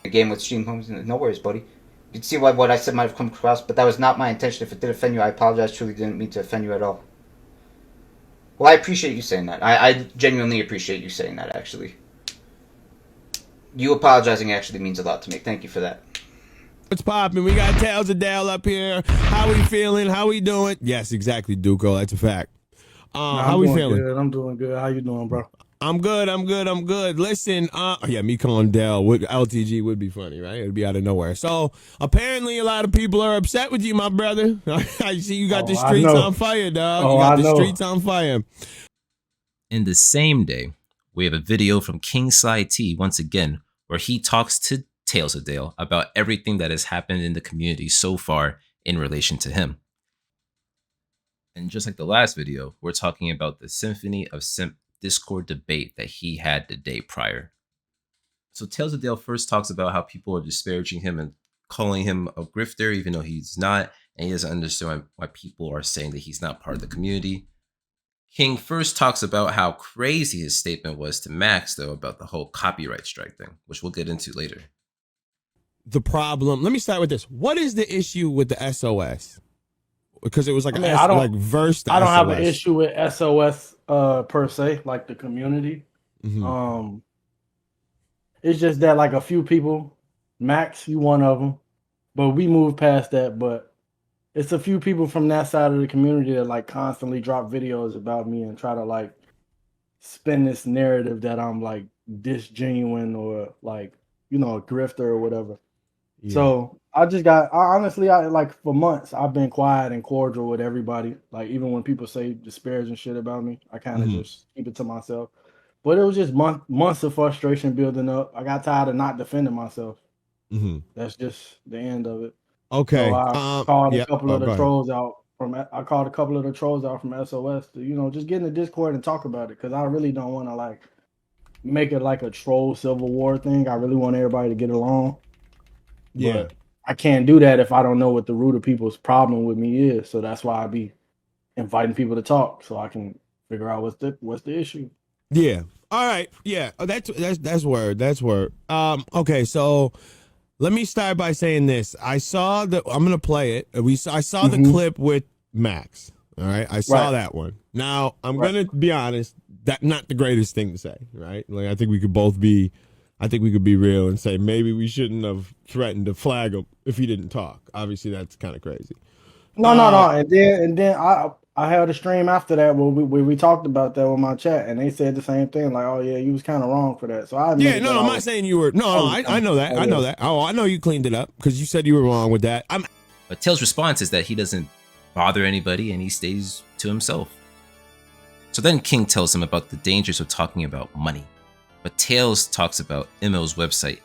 The game with Stream Homes, no worries, buddy. You can see why what I said might have come across, but that was not my intention. If it did offend you, I apologize. Truly didn't mean to offend you at all. Well, I appreciate you saying that. I genuinely appreciate you saying that, actually. You apologizing actually means a lot to me. Thank you for that. What's poppin'? We got Tales of Dale up here. How we feeling? How we doing? Yes, exactly, Duco. That's a fact. How we feeling? Good. I'm doing good. How you doing, bro? I'm good. Listen, yeah, me calling Dale with LTG would be funny, right? It'd be out of nowhere. So apparently a lot of people are upset with you, my brother. I see you got the streets on fire, dog. You got the streets on fire. In the same day, we have a video from King Sly T once again, where he talks to Tales of Dale about everything that has happened in the community so far in relation to him. And just like the last video, we're talking about the Symphony of Simp Discord debate that he had the day prior. So Tales of Dale first talks about how people are disparaging him and calling him a grifter, even though he's not, and he doesn't understand why people are saying that he's not part of the community. King first talks about how crazy his statement was to Max, though, about the whole copyright strike thing, which we'll get into later. The problem, let me start with this. What is the issue with the SOS? Because it was like I don't have an issue with SOS per se, like the community. Mm-hmm. It's just that like a few people, Max, you one of them, but we moved past that. But it's a few people from that side of the community that like constantly drop videos about me and try to like spin this narrative that I'm like disgenuine or like, you know, a grifter or whatever. Yeah. So I like for months I've been quiet and cordial with everybody. Like even when people say disparaging shit about me, I kind of just keep it to myself. But it was just months of frustration building up. I got tired of not defending myself. That's just the end of it. So Okay. I called a Yeah. couple Oh, of the go ahead. trolls out from SOS to, you know, just get in the Discord and talk about it because I really don't want to like make it like a troll civil war thing. I really want everybody to get along. Yeah. But I can't do that if I don't know what the root of people's problem with me is. So that's why I be inviting people to talk so I can figure out what's the issue. Yeah. All right. Yeah. Oh, that's word. That's word. Okay. So let me start by saying this. I'm gonna play it. I saw the clip with Max. All right. I saw that one. Now I'm gonna be honest. That's not the greatest thing to say. Right. Like I think we could be real and say maybe we shouldn't have threatened to flag him if he didn't talk. Obviously, that's kind of crazy. No. And then I held a stream after that where we talked about that with my chat, and they said the same thing. Like, oh yeah, you was kind of wrong for that. So I admit I'm not saying you were. I know that. I know that. Oh, I know you cleaned it up because you said you were wrong with that. But Tails' response is that he doesn't bother anybody and he stays to himself. So then King tells him about the dangers of talking about money. But Tails talks about Immo's website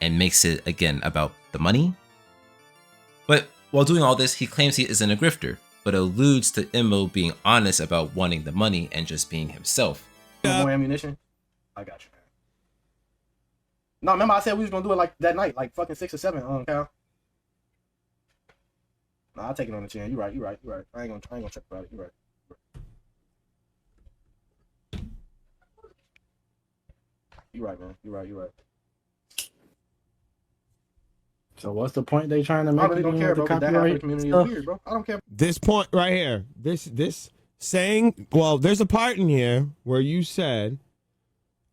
and makes it again about the money. But while doing all this, he claims he isn't a grifter, but alludes to Immo being honest about wanting the money and just being himself. More ammunition? I got you, man. No, remember I said we was gonna do it like that night, like fucking 6 or 7, Cal. Nah, I'll take it on the chin. You right. I ain't gonna check about it. You right. You right, man. You right. So what's the point they trying to make? I really don't care, bro. That half of the community is weird, bro. I don't care. This point right here, this saying, well, there's a part in here where you said,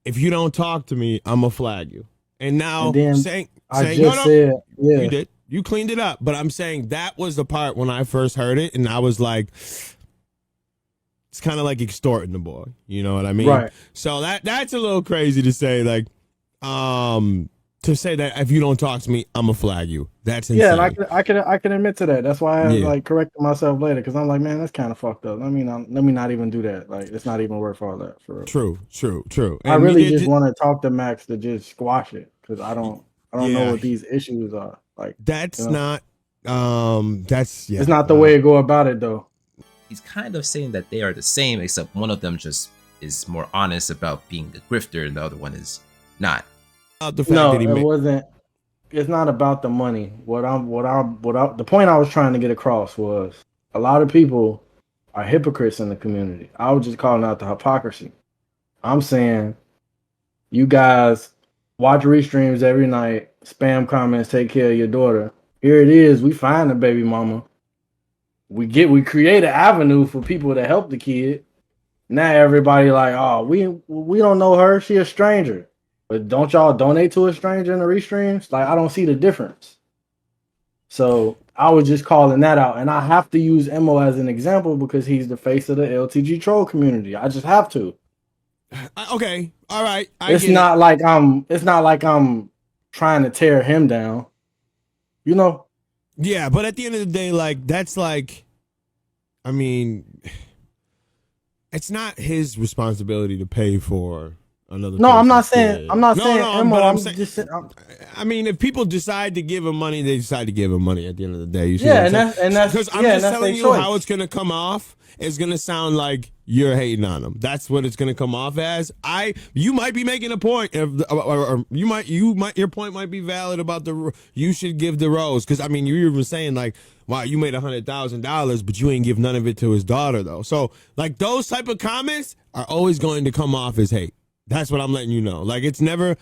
if you don't talk to me, I'm gonna flag you. And now saying said, yeah, you did. You cleaned it up. But I'm saying that was the part when I first heard it, and I was like, it's kind of like extorting the boy. You know what I mean? Right. So that's a little crazy to say, like, to say that if you don't talk to me, I'm gonna flag you. That's insane. Yeah, and I can admit to that. That's why I like corrected myself later because I'm like, man, that's kind of fucked up. Let me not even do that. Like, it's not even worth all that for real. True. And I really just want to talk to Max to just squash it because I don't know what these issues are. Like, that's not. It's not the way to go about it though. He's kind of saying that they are the same, except one of them just is more honest about being a grifter, and the other one is not. The fact it wasn't. It's not about the money. The point I was trying to get across was a lot of people are hypocrites in the community. I was just calling out the hypocrisy. I'm saying you guys watch restreams every night, spam comments, take care of your daughter. Here it is. We find the baby mama. We create an avenue for people to help the kid. Now everybody like, oh, we don't know her. She a stranger. But don't y'all donate to a stranger in the restreams? Like, I don't see the difference. So I was just calling that out. And I have to use Emo as an example because he's the face of the LTG troll community. I just have to. Okay. All right. It's not like I'm trying to tear him down. You know? Yeah, but at the end of the day, like, that's like, I mean, it's not his responsibility to pay for another. No, I'm not saying Emo. I mean, if people decide to give him money, they decide to give him money at the end of the day. You see that's because I'm just telling you how it's gonna come off. It's gonna sound like you're hating on him. That's what it's gonna come off as. You might be making a point, or your point might be valid about you should give the rose, because I mean you were saying like, wow, you made $100,000, but you ain't give none of it to his daughter though. So like those type of comments are always going to come off as hate. That's what I'm letting you know. Like, it's never,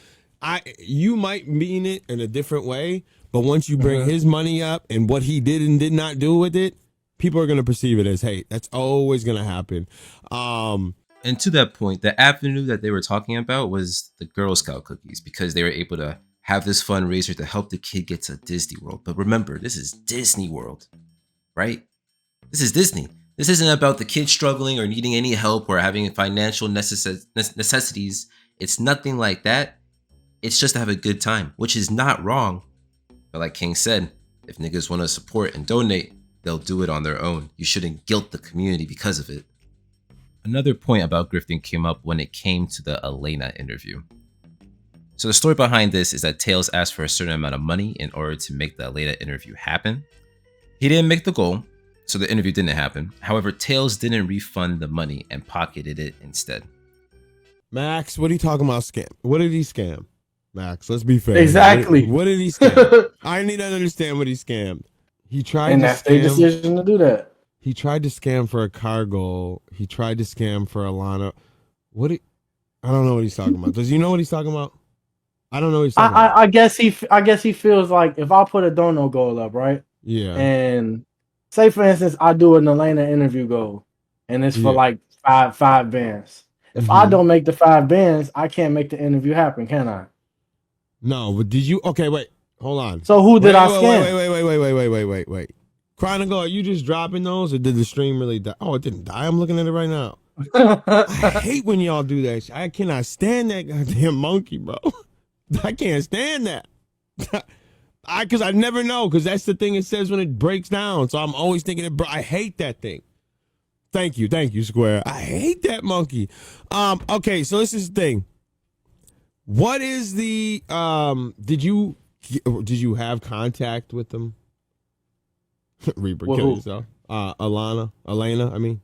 you might mean it in a different way, but once you bring his money up and what he did and did not do with it, people are going to perceive it as hate. That's always going to happen. And to that point, the avenue that they were talking about was the Girl Scout cookies, because they were able to have this fundraiser to help the kid get to Disney World. But remember, this is Disney World, right? This is Disney. This isn't about the kid struggling or needing any help or having financial necessities. It's nothing like that. It's just to have a good time, which is not wrong. But like King said, if niggas want to support and donate, they'll do it on their own. You shouldn't guilt the community because of it. Another point about grifting came up when it came to the Elena interview. So the story behind this is that Tails asked for a certain amount of money in order to make the Elena interview happen. He didn't make the goal, so the interview didn't happen. However, Tails didn't refund the money and pocketed it instead. Max, what are you talking about? Scam? What did he scam? Max, let's be fair. Exactly. What did he scam? I need to understand what he scammed. He tried And to that's scam. their decision to do that. He tried to scam for a cargo. He tried to scam for Alana. I don't know what he's talking about. Does you know what he's talking about? I don't know what he's talking about. I guess he feels like if I put a dono goal up, right? Yeah. And say for instance I do an Elena interview goal and it's for like five bands. If I don't make the 5 bands, I can't make the interview happen, can I? No, but did you? Okay, wait, hold on. So who did I scam? Wait. Chronicle, are you just dropping those, or did the stream really die? Oh, it didn't die. I'm looking at it right now. I hate when y'all do that. I cannot stand that goddamn monkey, bro. I can't stand that. Because I never know, because that's the thing it says when it breaks down. So I'm always thinking, I hate that thing. Thank you, Square. I hate that monkey. Okay, so this is the thing. What is the did you have contact with them? Reaper, kill yourself. Elena, I mean.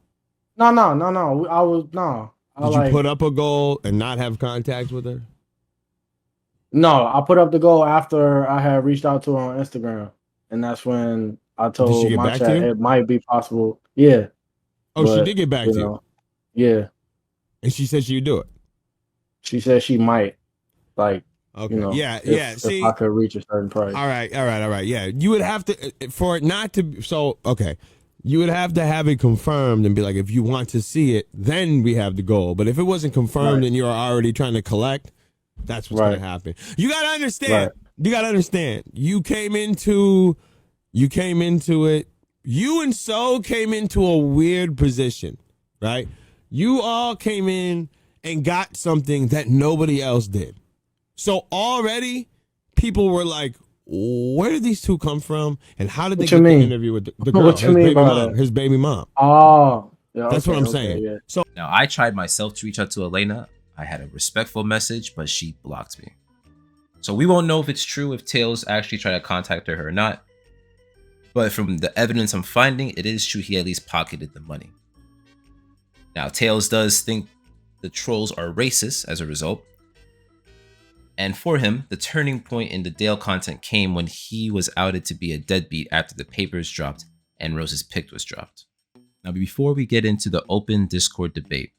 No. Did you put up a goal and not have contact with her? No, I put up the goal after I had reached out to her on Instagram, and that's when I told my chat it might be possible. Yeah. Oh, she did get back to you. Yeah. And she said she'd do it. She said she might. Like, okay. If I could reach a certain price. All right. Yeah. You would have to, for it not to, so, okay. You would have to have it confirmed and be like, if you want to see it, then we have the goal. But if it wasn't confirmed and you're already trying to collect, that's what's going to happen. You got to understand. You got to understand. You came into it. You and So came into a weird position, right? You all came in and got something that nobody else did. So already people were like, where did these two come from? And how did they get the interview with the girl, his baby mom? Oh, yeah, that's what I'm saying. Yeah. So now I tried myself to reach out to Elena. I had a respectful message, but she blocked me. So we won't know if it's true, if Tails actually tried to contact her or not. But from the evidence I'm finding, it is true he at least pocketed the money. Now, Tails does think the trolls are racist as a result. And for him, the turning point in the Dale content came when he was outed to be a deadbeat after the papers dropped and Rose's pic was dropped. Now, before we get into the open Discord debate,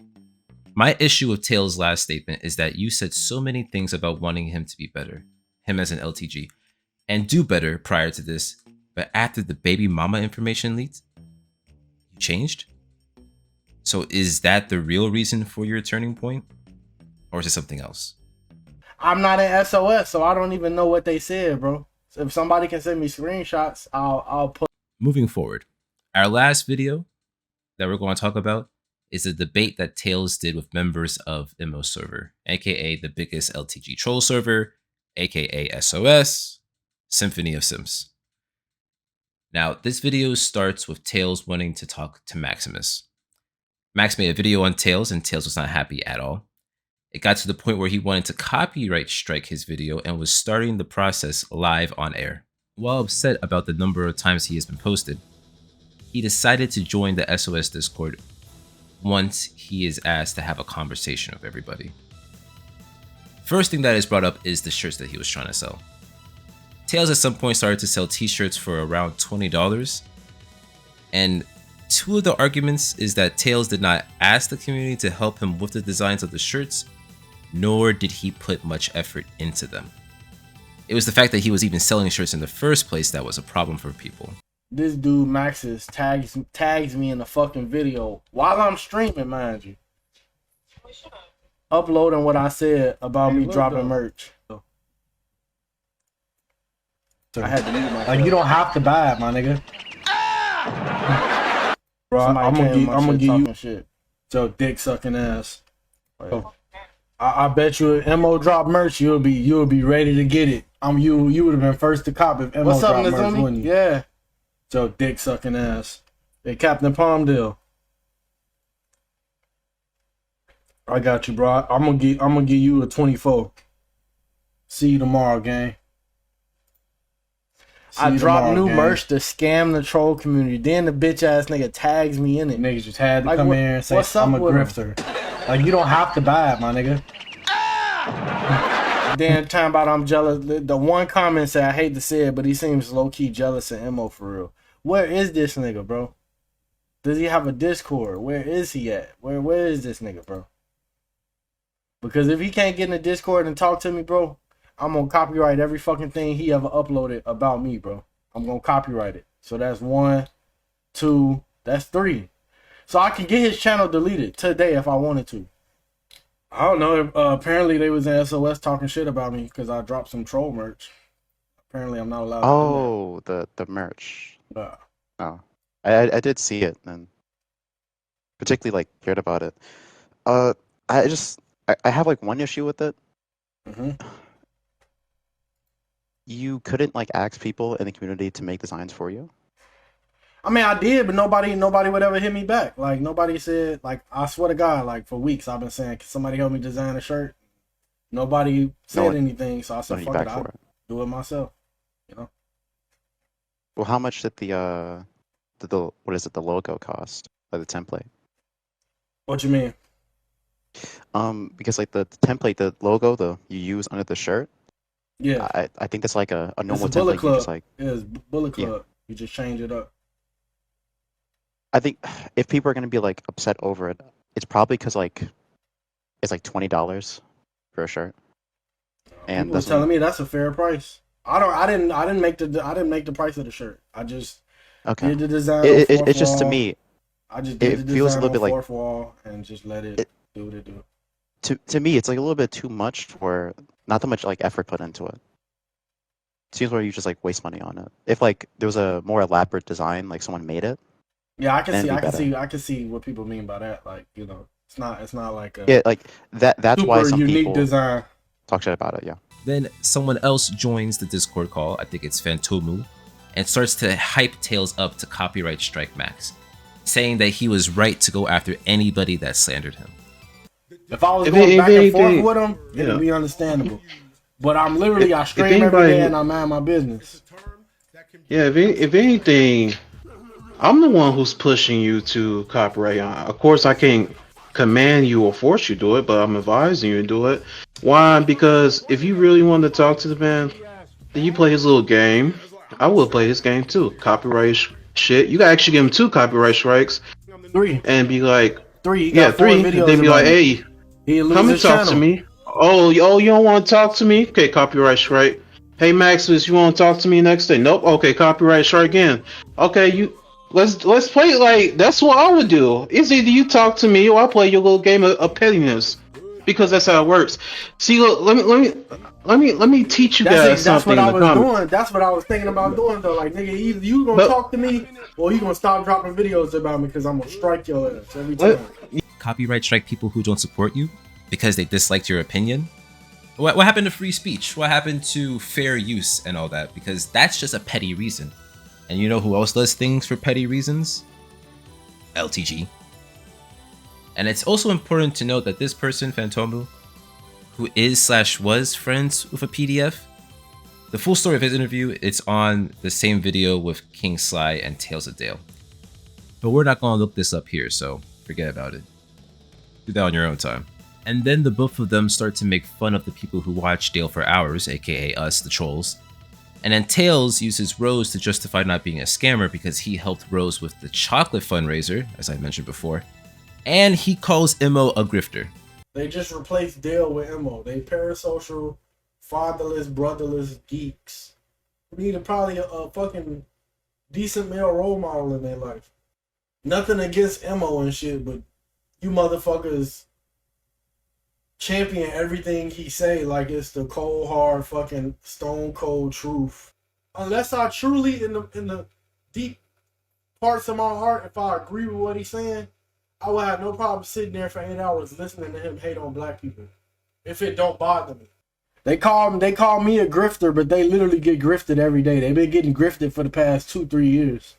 my issue with Tails' last statement is that you said so many things about wanting him to be better, him as an LTG, and do better prior to this, but after the baby mama information leaked, you changed? So is that the real reason for your turning point? Or is it something else? I'm not in SOS, so I don't even know what they said, bro. So if somebody can send me screenshots, I'll put. Moving forward, our last video that we're going to talk about is a debate that Tails did with members of Immo server, aka the biggest LTG troll server, aka SOS, Symphony of Sims. Now, this video starts with Tails wanting to talk to Maximus. Max made a video on Tails, and Tails was not happy at all. It got to the point where he wanted to copyright strike his video and was starting the process live on air. While upset about the number of times he has been posted, he decided to join the SOS Discord once he is asked to have a conversation with everybody. First thing that is brought up is the shirts that he was trying to sell. Tails at some point started to sell t-shirts for around $20, and two of the arguments is that Tails did not ask the community to help him with the designs of the shirts, nor did he put much effort into them. It was the fact that he was even selling shirts in the first place that was a problem for people. This dude Maxis tags me in the fucking video while I'm streaming, mind you. Uploading what I said about me dropping merch. I had to leave my. You don't have to buy it, my nigga. Bro, Somebody I'm came gonna on my give shit you talking shit. your dick sucking ass. Oh, yeah. So, I bet you if MO drop merch, you'll be ready to get it. You would have been first to cop if MO What's up, drop merch, Nizumi? wouldn't you? Yeah. Your dick sucking ass. Hey, Captain Palmdale. I got you, bro. I'm gonna give you a 24. See you tomorrow, gang. I dropped new merch to scam the troll community. Then the bitch ass nigga tags me in it. Niggas just had to Like, come what- here and say what's up I'm a with 'em? grifter. Like you don't have to buy it, my nigga. Then time about I'm jealous. The one comment said I hate to say it, but he seems low key jealous of Mo for real. Where is this nigga, bro? Does he have a Discord? Where is he at? Where is this nigga, bro? Because if he can't get in the Discord and talk to me, bro, I'm gonna copyright every fucking thing he ever uploaded about me, bro. I'm gonna copyright it. So that's 1, 2, that's 3. So I can get his channel deleted today if I wanted to. I don't know. Apparently they was in SOS talking shit about me because I dropped some troll merch. Apparently I'm not allowed to Oh, the merch. do that. Oh, I did see it and particularly like cared about it. I have like one issue with it. You couldn't like ask people in the community to make designs for you. I mean, I did, but nobody would ever hit me back. Like nobody said, like I swear to God, like for weeks I've been saying, can somebody help me design a shirt? Nobody said anything, so I said, fuck it, I'll do it myself. You know. Well, how much did the what is it, the logo cost, or the template? What you mean? Because like the template, the logo, you use under the shirt. Yeah. I think that's like a normal it's a Bullet template. Club. You just like It's Bullet Club. You just change it up. I think if people are gonna be like upset over it, it's probably because like it's like $20 for a shirt. And People were telling me that's a fair price. I didn't make the price of the shirt. I just did the design. It's just to me. I just did the feels a design little bit on like fourth wall and just let it do what it do. To me, it's like a little bit too much for not that much like effort put into it. Seems where you just like waste money on it. If like there was a more elaborate design, like someone made it. Yeah, I can see what people mean by that. Like, you know, it's not like a like that's why some unique people design. Talk shit about it. Yeah. Then someone else joins the Discord call, I think it's Fantomu, and starts to hype Tails up to copyright strike Max, saying that he was right to go after anybody that slandered him. If I was going back and forth with him, it'd be understandable. But I'm literally, I stream every day and I mind my business. Yeah, if anything, I'm the one who's pushing you to copyright. Of course, I can't command you or force you to do it, but I'm advising you to do it. Why? Because if you really want to talk to the man, then you play his little game. I will play his game too. Copyright shit. You gotta actually give him 2 copyright strikes. 3. And be like, 3. Yeah, 3. And then be like, hey, come and talk to me. Oh, you don't want to talk to me? Okay, copyright strike. Hey, Maximus, you want to talk to me next day? Nope. Okay, copyright strike again. Okay, let's play it like that's what I would do. It's either you talk to me or I play your little game of pettiness, because that's how it works. See, look, let me teach you guys something. That's what I was doing. That's what I was thinking about doing though. Like, nigga, either you gonna talk to me or you gonna stop dropping videos about me because I'm gonna strike your ass every time. Copyright strike people who don't support you because they disliked your opinion? What happened to free speech? What happened to fair use and all that? Because that's just a petty reason. And you know who else does things for petty reasons? LTG. And it's also important to note that this person, Fantomu, who is/was friends with a PDF, the full story of his interview, it's on the same video with King Sly and TalesofDale. But we're not going to look this up here, so forget about it. Do that on your own time. And then the both of them start to make fun of the people who watch Dale for hours, aka us, the trolls. And then Tails uses Rose to justify not being a scammer because he helped Rose with the chocolate fundraiser, as I mentioned before. And he calls Imo a grifter. They just replaced Dale with Imo. They parasocial, fatherless, brotherless geeks. We need probably a fucking decent male role model in their life. Nothing against Imo and shit, but you motherfuckers champion everything he say like it's the cold hard fucking stone cold truth. Unless I truly in the deep parts of my heart, if I agree with what he's saying, I would have no problem sitting there for 8 hours listening to him hate on black people. If it don't bother me. They call me a grifter, but they literally get grifted every day. They've been getting grifted for the past 2-3 years.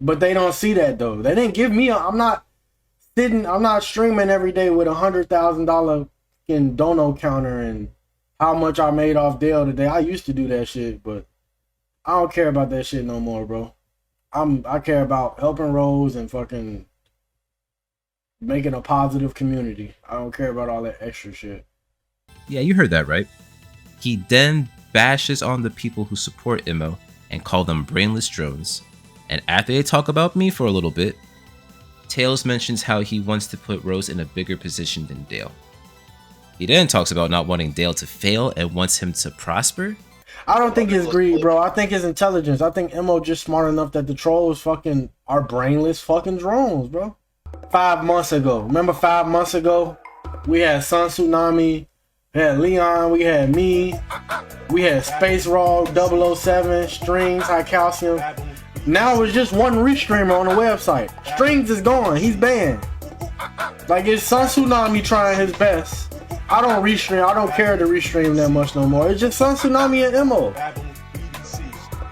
But they don't see that though. They didn't give me I'm not streaming every day with $100,000 in dono counter and how much I made off Dale today. I used to do that shit, but I don't care about that shit no more, bro. I care about helping Rose and fucking making a positive community. I don't care about all that extra shit. Yeah, you heard that right. He then bashes on the people who support Immo and call them brainless drones. And after they talk about me for a little bit, Tails mentions how he wants to put Rose in a bigger position than Dale. He then talks about not wanting Dale to fail and wants him to prosper. I don't think it's greed, bro. I think it's intelligence. I think Immo just smart enough that the trolls fucking are brainless fucking drones, bro. 5 months ago. Remember 5 months ago? We had Tsunami, we had Leon, we had me, we had Space Raw, 007, Strings, High Calcium. Now it's just one restreamer on the website. Strings is gone. He's banned. Like, it's Tsunami trying his best. I don't restream. I don't care to restream that much no more. It's just Tsunami and Immo.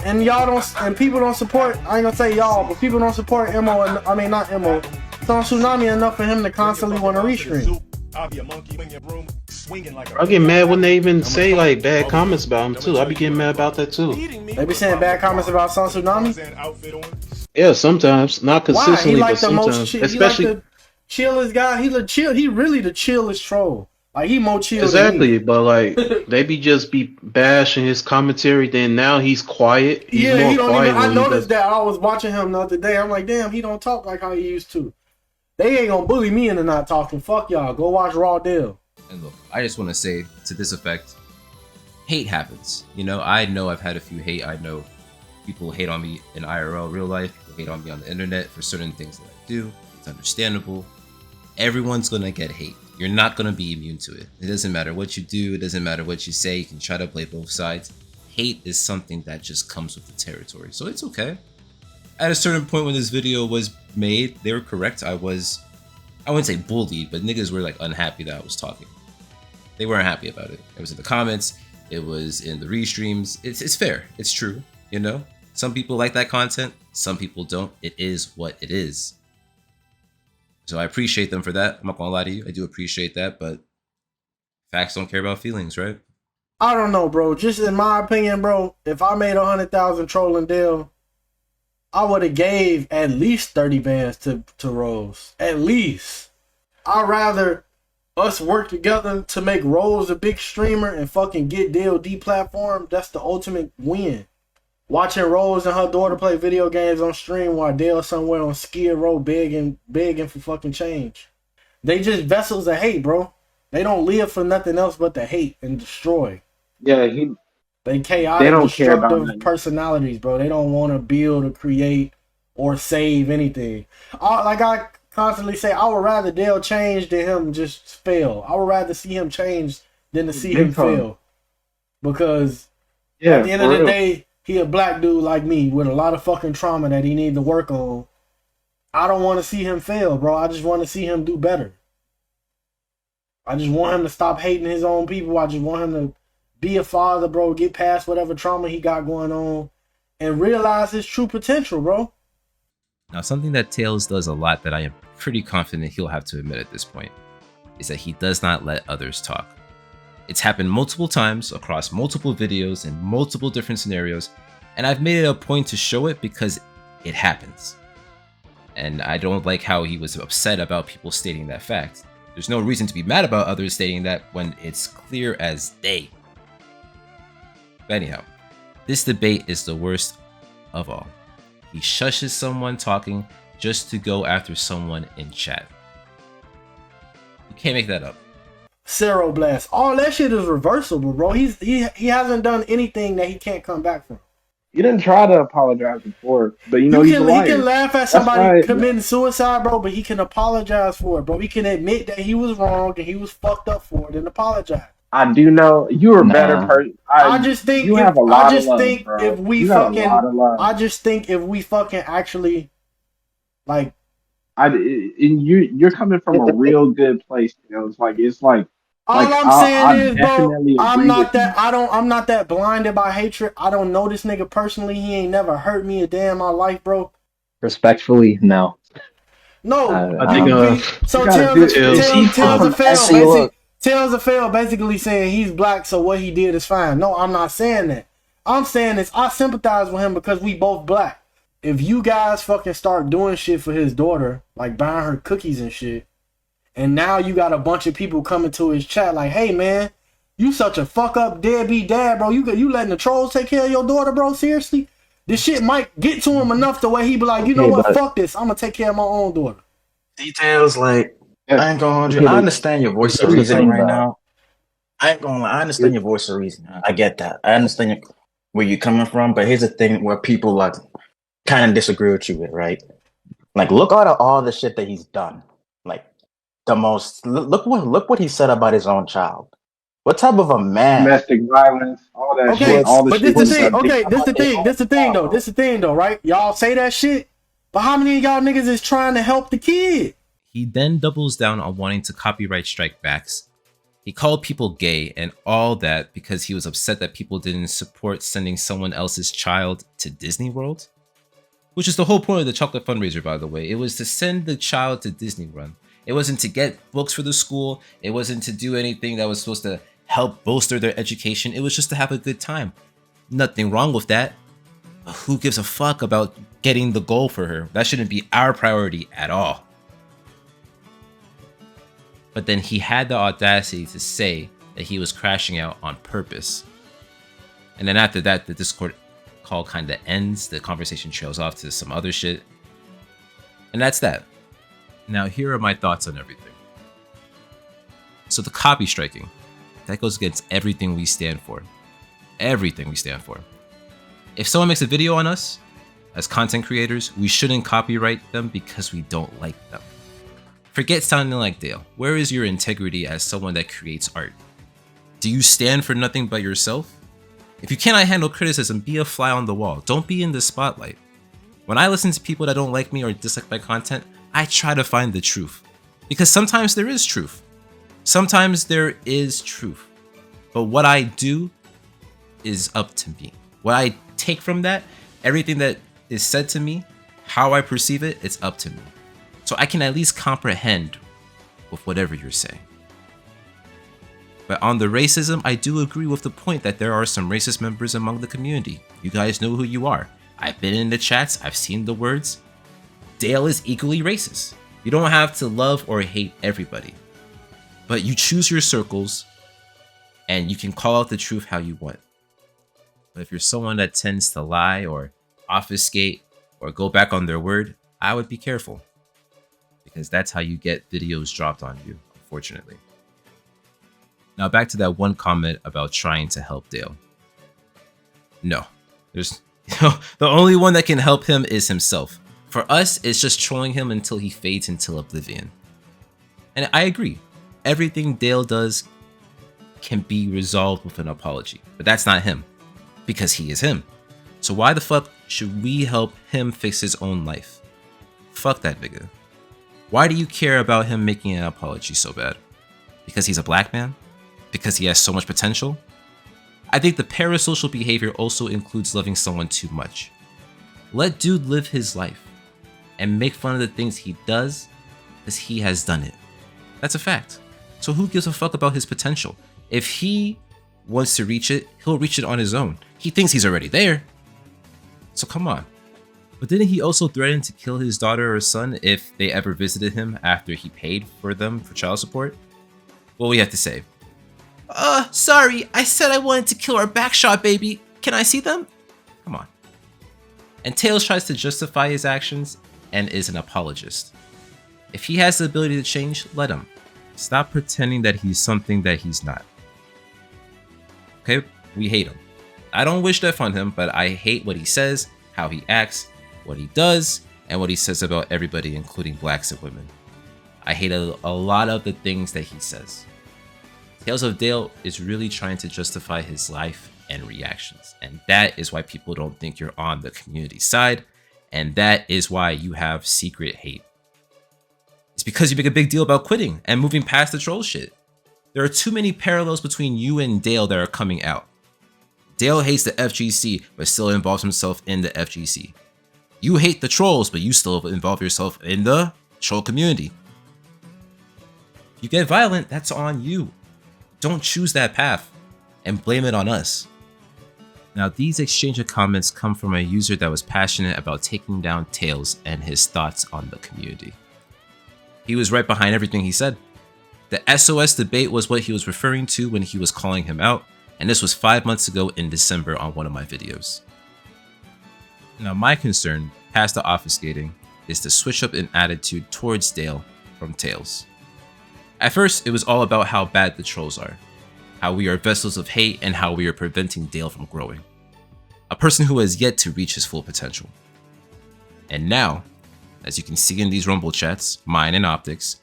And y'all don't, and people don't support, I ain't gonna say y'all, but people don't support Immo, and I mean not Immo, Tsunami enough for him to constantly want to restream. I get mad when they even say like bad comments about him too. I be getting mad about that too. They be saying bad comments about Tsunami? Yeah, sometimes. Not consistently, Why? He like but the sometimes. most Especially, he like the chillest guy. He's a chill. He really the chillest troll. Like, he more chill exactly, than me. but like they be bashing his commentary. Then now he's quiet. He's Yeah, more he don't quiet even. I when he noticed that. I was watching him the other day. I'm like, damn, he don't talk like how he used to. They ain't gonna bully me into not talking. Fuck y'all. Go watch Raw Deal. And look, I just want to say to this effect, hate happens. You know I've had a few hate. I know people hate on me in IRL, real life. People hate on me on the internet for certain things that I do. It's understandable. Everyone's gonna get hate. You're not gonna be immune to it. It doesn't matter what you do. It doesn't matter what you say. You can try to play both sides. Hate is something that just comes with the territory. So it's okay. At a certain point when this video was made, they were correct. I wouldn't say bullied, but niggas were like unhappy that I was talking. They weren't happy about it. It was in the comments. It was in the restreams. It's fair. It's true. You know, some people like that content. Some people don't. It is what it is. So I appreciate them for that. I'm not gonna lie to you. I do appreciate that, but facts don't care about feelings, right? I don't know, bro. Just in my opinion, bro, if I made 100,000 trolling deal, I would have gave at least 30 bands to Rose. At least. I'd rather us work together to make Rose a big streamer and fucking get Dale deplatformed. That's the ultimate win. Watching Rose and her daughter play video games on stream while Dale somewhere on Skid Row begging for fucking change. They just vessels of hate, bro. They don't live for nothing else but to hate and destroy. Yeah, They chaotic, They don't care about destructive nothing. personalities, bro. They don't want to build or create or save anything. Like I constantly say, I would rather Dale change than him just fail. I would rather see him change than to see him fail. Because at the end of the day, he a black dude like me with a lot of fucking trauma that he need to work on. I don't want to see him fail, bro. I just want to see him do better. I just want him to stop hating his own people. I just want him to be a father, bro. Get past whatever trauma he got going on and realize his true potential, bro. Now, something that Tails does a lot that I am pretty confident he'll have to admit at this point is that he does not let others talk. It's happened multiple times across multiple videos in multiple different scenarios, and I've made it a point to show it because it happens. And I don't like how he was upset about people stating that fact. There's no reason to be mad about others stating that when it's clear as day. But anyhow, this debate is the worst of all. He shushes someone talking just to go after someone in chat. You can't make that up. Cero Blast. All that shit is reversible, bro. He hasn't done anything that he can't come back from. He didn't try to apologize before, but he's a liar. He can laugh at somebody committing suicide, bro, but he can apologize for it, bro. He can admit that he was wrong and he was fucked up for it and apologize. I do know you're a better Nah. person. I just think You have a I lot of just love, think if bro. we You got a fucking lot of love. I just think if we fucking actually like And you're coming from a real good place. You know, all I'm saying I is, bro, definitely agree with you. I'm not that blinded by hatred. I don't know this nigga personally. He ain't never hurt me a day in my life, bro. Respectfully, no. No, I I think don't. You so gotta do. Tails. I'm Tails from. of fail See, basic look, Tails of fail basically saying he's black, so what he did is fine. No, I'm not saying that. I'm saying is I sympathize with him because we both black. If you guys fucking start doing shit for his daughter, like buying her cookies and shit, and now you got a bunch of people coming to his chat like, hey man, you such a fuck up deadbeat dad, bro. You letting the trolls take care of your daughter, bro? Seriously? This shit might get to him enough to where he be like, you know okay, what? but Fuck this. I'm gonna take care of my own daughter. Details like I ain't gonna hold you. okay, I but understand your voice of here's the reasoning thing, right though. now. I ain't gonna lie. I understand Here- your voice of reasoning. I get that. I understand where you're coming from. But here's the thing: where people like kind of disagree with you with, right? Like, look at all the shit that he's done. Like, look what he said about his own child. What type of a man? Domestic violence, all that shit, Okay, all the but shit this the he thing. said Okay, about his own child, bro. This the thing though, right? Y'all say that shit, but how many of y'all niggas is trying to help the kid? He then doubles down on wanting to copyright strike backs. He called people gay and all that because he was upset that people didn't support sending someone else's child to Disney World. Which is the whole point of the chocolate fundraiser, by the way. It was to send the child to Disney World. It wasn't to get books for the school. It wasn't to do anything that was supposed to help bolster their education. It was just to have a good time. Nothing wrong with that. But who gives a fuck about getting the goal for her? That shouldn't be our priority at all. But then he had the audacity to say that he was crashing out on purpose. And then after that, the Discord call kind of ends. The conversation trails off to some other shit. And that's that. Now, here are my thoughts on everything. So the copy striking, that goes against everything we stand for. Everything we stand for. If someone makes a video on us, as content creators, we shouldn't copyright them because we don't like them. Forget sounding like Dale. Where is your integrity as someone that creates art? Do you stand for nothing but yourself? If you cannot handle criticism, be a fly on the wall. Don't be in the spotlight. When I listen to people that don't like me or dislike my content, I try to find the truth. Because sometimes there is truth. Sometimes there is truth. But what I do is up to me. What I take from that, everything that is said to me, how I perceive it, it's up to me. So I can at least comprehend with whatever you're saying. But on the racism, I do agree with the point that there are some racist members among the community. You guys know who you are. I've been in the chats, I've seen the words. Dale is equally racist. You don't have to love or hate everybody. But you choose your circles, and you can call out the truth how you want. But if you're someone that tends to lie or obfuscate or go back on their word, I would be careful. Because that's how you get videos dropped on you, unfortunately. Now back to that one comment about trying to help Dale. No, there's the only one that can help him is himself. For us, it's just trolling him until he fades into oblivion. And I agree, everything Dale does can be resolved with an apology, but that's not him, because he is him. So why the fuck should we help him fix his own life? Fuck that nigga. Why do you care about him making an apology so bad? Because he's a black man? Because he has so much potential? I think the parasocial behavior also includes loving someone too much. Let dude live his life and make fun of the things he does because he has done it. That's a fact. So who gives a fuck about his potential? If he wants to reach it, he'll reach it on his own. He thinks he's already there. So come on. But didn't he also threaten to kill his daughter or son if they ever visited him after he paid for them for child support? What we have to say? Sorry, I said I wanted to kill our backshot baby. Can I see them? Come on. And Tails tries to justify his actions and is an apologist. If he has the ability to change, let him. Stop pretending that he's something that he's not. Okay? We hate him. I don't wish death on him, but I hate what he says, how he acts, what he does, and what he says about everybody, including blacks and women. I hate a lot of the things that he says. Tales of Dale is really trying to justify his life and reactions. And that is why people don't think you're on the community side. And that is why you have secret hate. It's because you make a big deal about quitting and moving past the troll shit. There are too many parallels between you and Dale that are coming out. Dale hates the FGC, but still involves himself in the FGC. You hate the trolls, but you still involve yourself in the troll community. If you get violent, that's on you. Don't choose that path and blame it on us. Now, these exchange of comments come from a user that was passionate about taking down Tails and his thoughts on the community. He was right behind everything he said. The SOS debate was what he was referring to when he was calling him out, and this was 5 months ago in December on one of my videos. Now, my concern, past the obfuscating, is the switch up in attitude towards Dale from Tails. At first, it was all about how bad the trolls are, how we are vessels of hate, and how we are preventing Dale from growing. A person who has yet to reach his full potential. And now, as you can see in these Rumble chats, mine and Optics,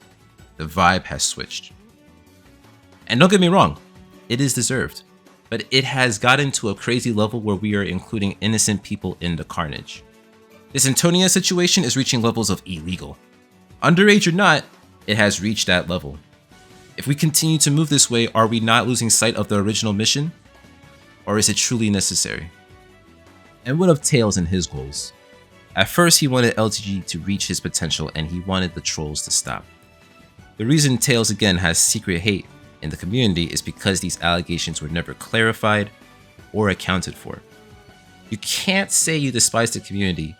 the vibe has switched. And don't get me wrong, it is deserved, but it has gotten to a crazy level where we are including innocent people in the carnage. This Antonia situation is reaching levels of illegal. Underage or not, it has reached that level. If we continue to move this way, are we not losing sight of the original mission? Or is it truly necessary? And what of Tails and his goals? At first, he wanted LTG to reach his potential and he wanted the trolls to stop. The reason Tails again has secret hate in the community is because these allegations were never clarified or accounted for. You can't say you despise the community,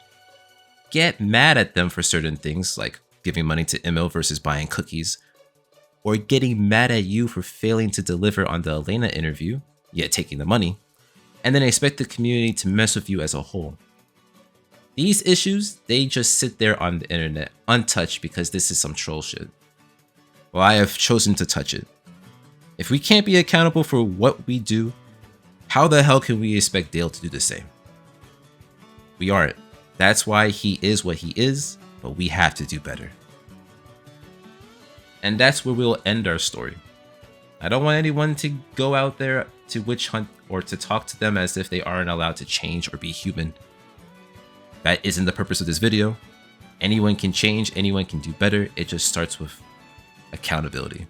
get mad at them for certain things like giving money to Imo versus buying cookies, or getting mad at you for failing to deliver on the Elena interview, yet taking the money, and then expect the community to mess with you as a whole. These issues, they just sit there on the internet, untouched because this is some troll shit. Well, I have chosen to touch it. If we can't be accountable for what we do, how the hell can we expect Dale to do the same? We aren't. That's why he is what he is, but we have to do better. And that's where we'll end our story. I don't want anyone to go out there to witch hunt or to talk to them as if they aren't allowed to change or be human. That isn't the purpose of this video. Anyone can change, anyone can do better. It just starts with accountability.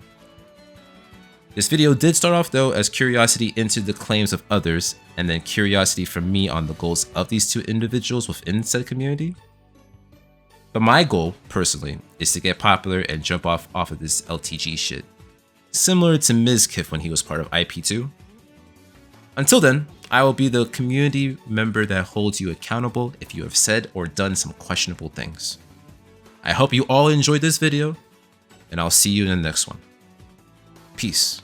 This video did start off though as curiosity into the claims of others, and then curiosity from me on the goals of these two individuals within said community. But my goal, personally, is to get popular and jump off of this LTG shit. Similar to Mizkif when he was part of IP2. Until then, I will be the community member that holds you accountable if you have said or done some questionable things. I hope you all enjoyed this video, and I'll see you in the next one. Peace.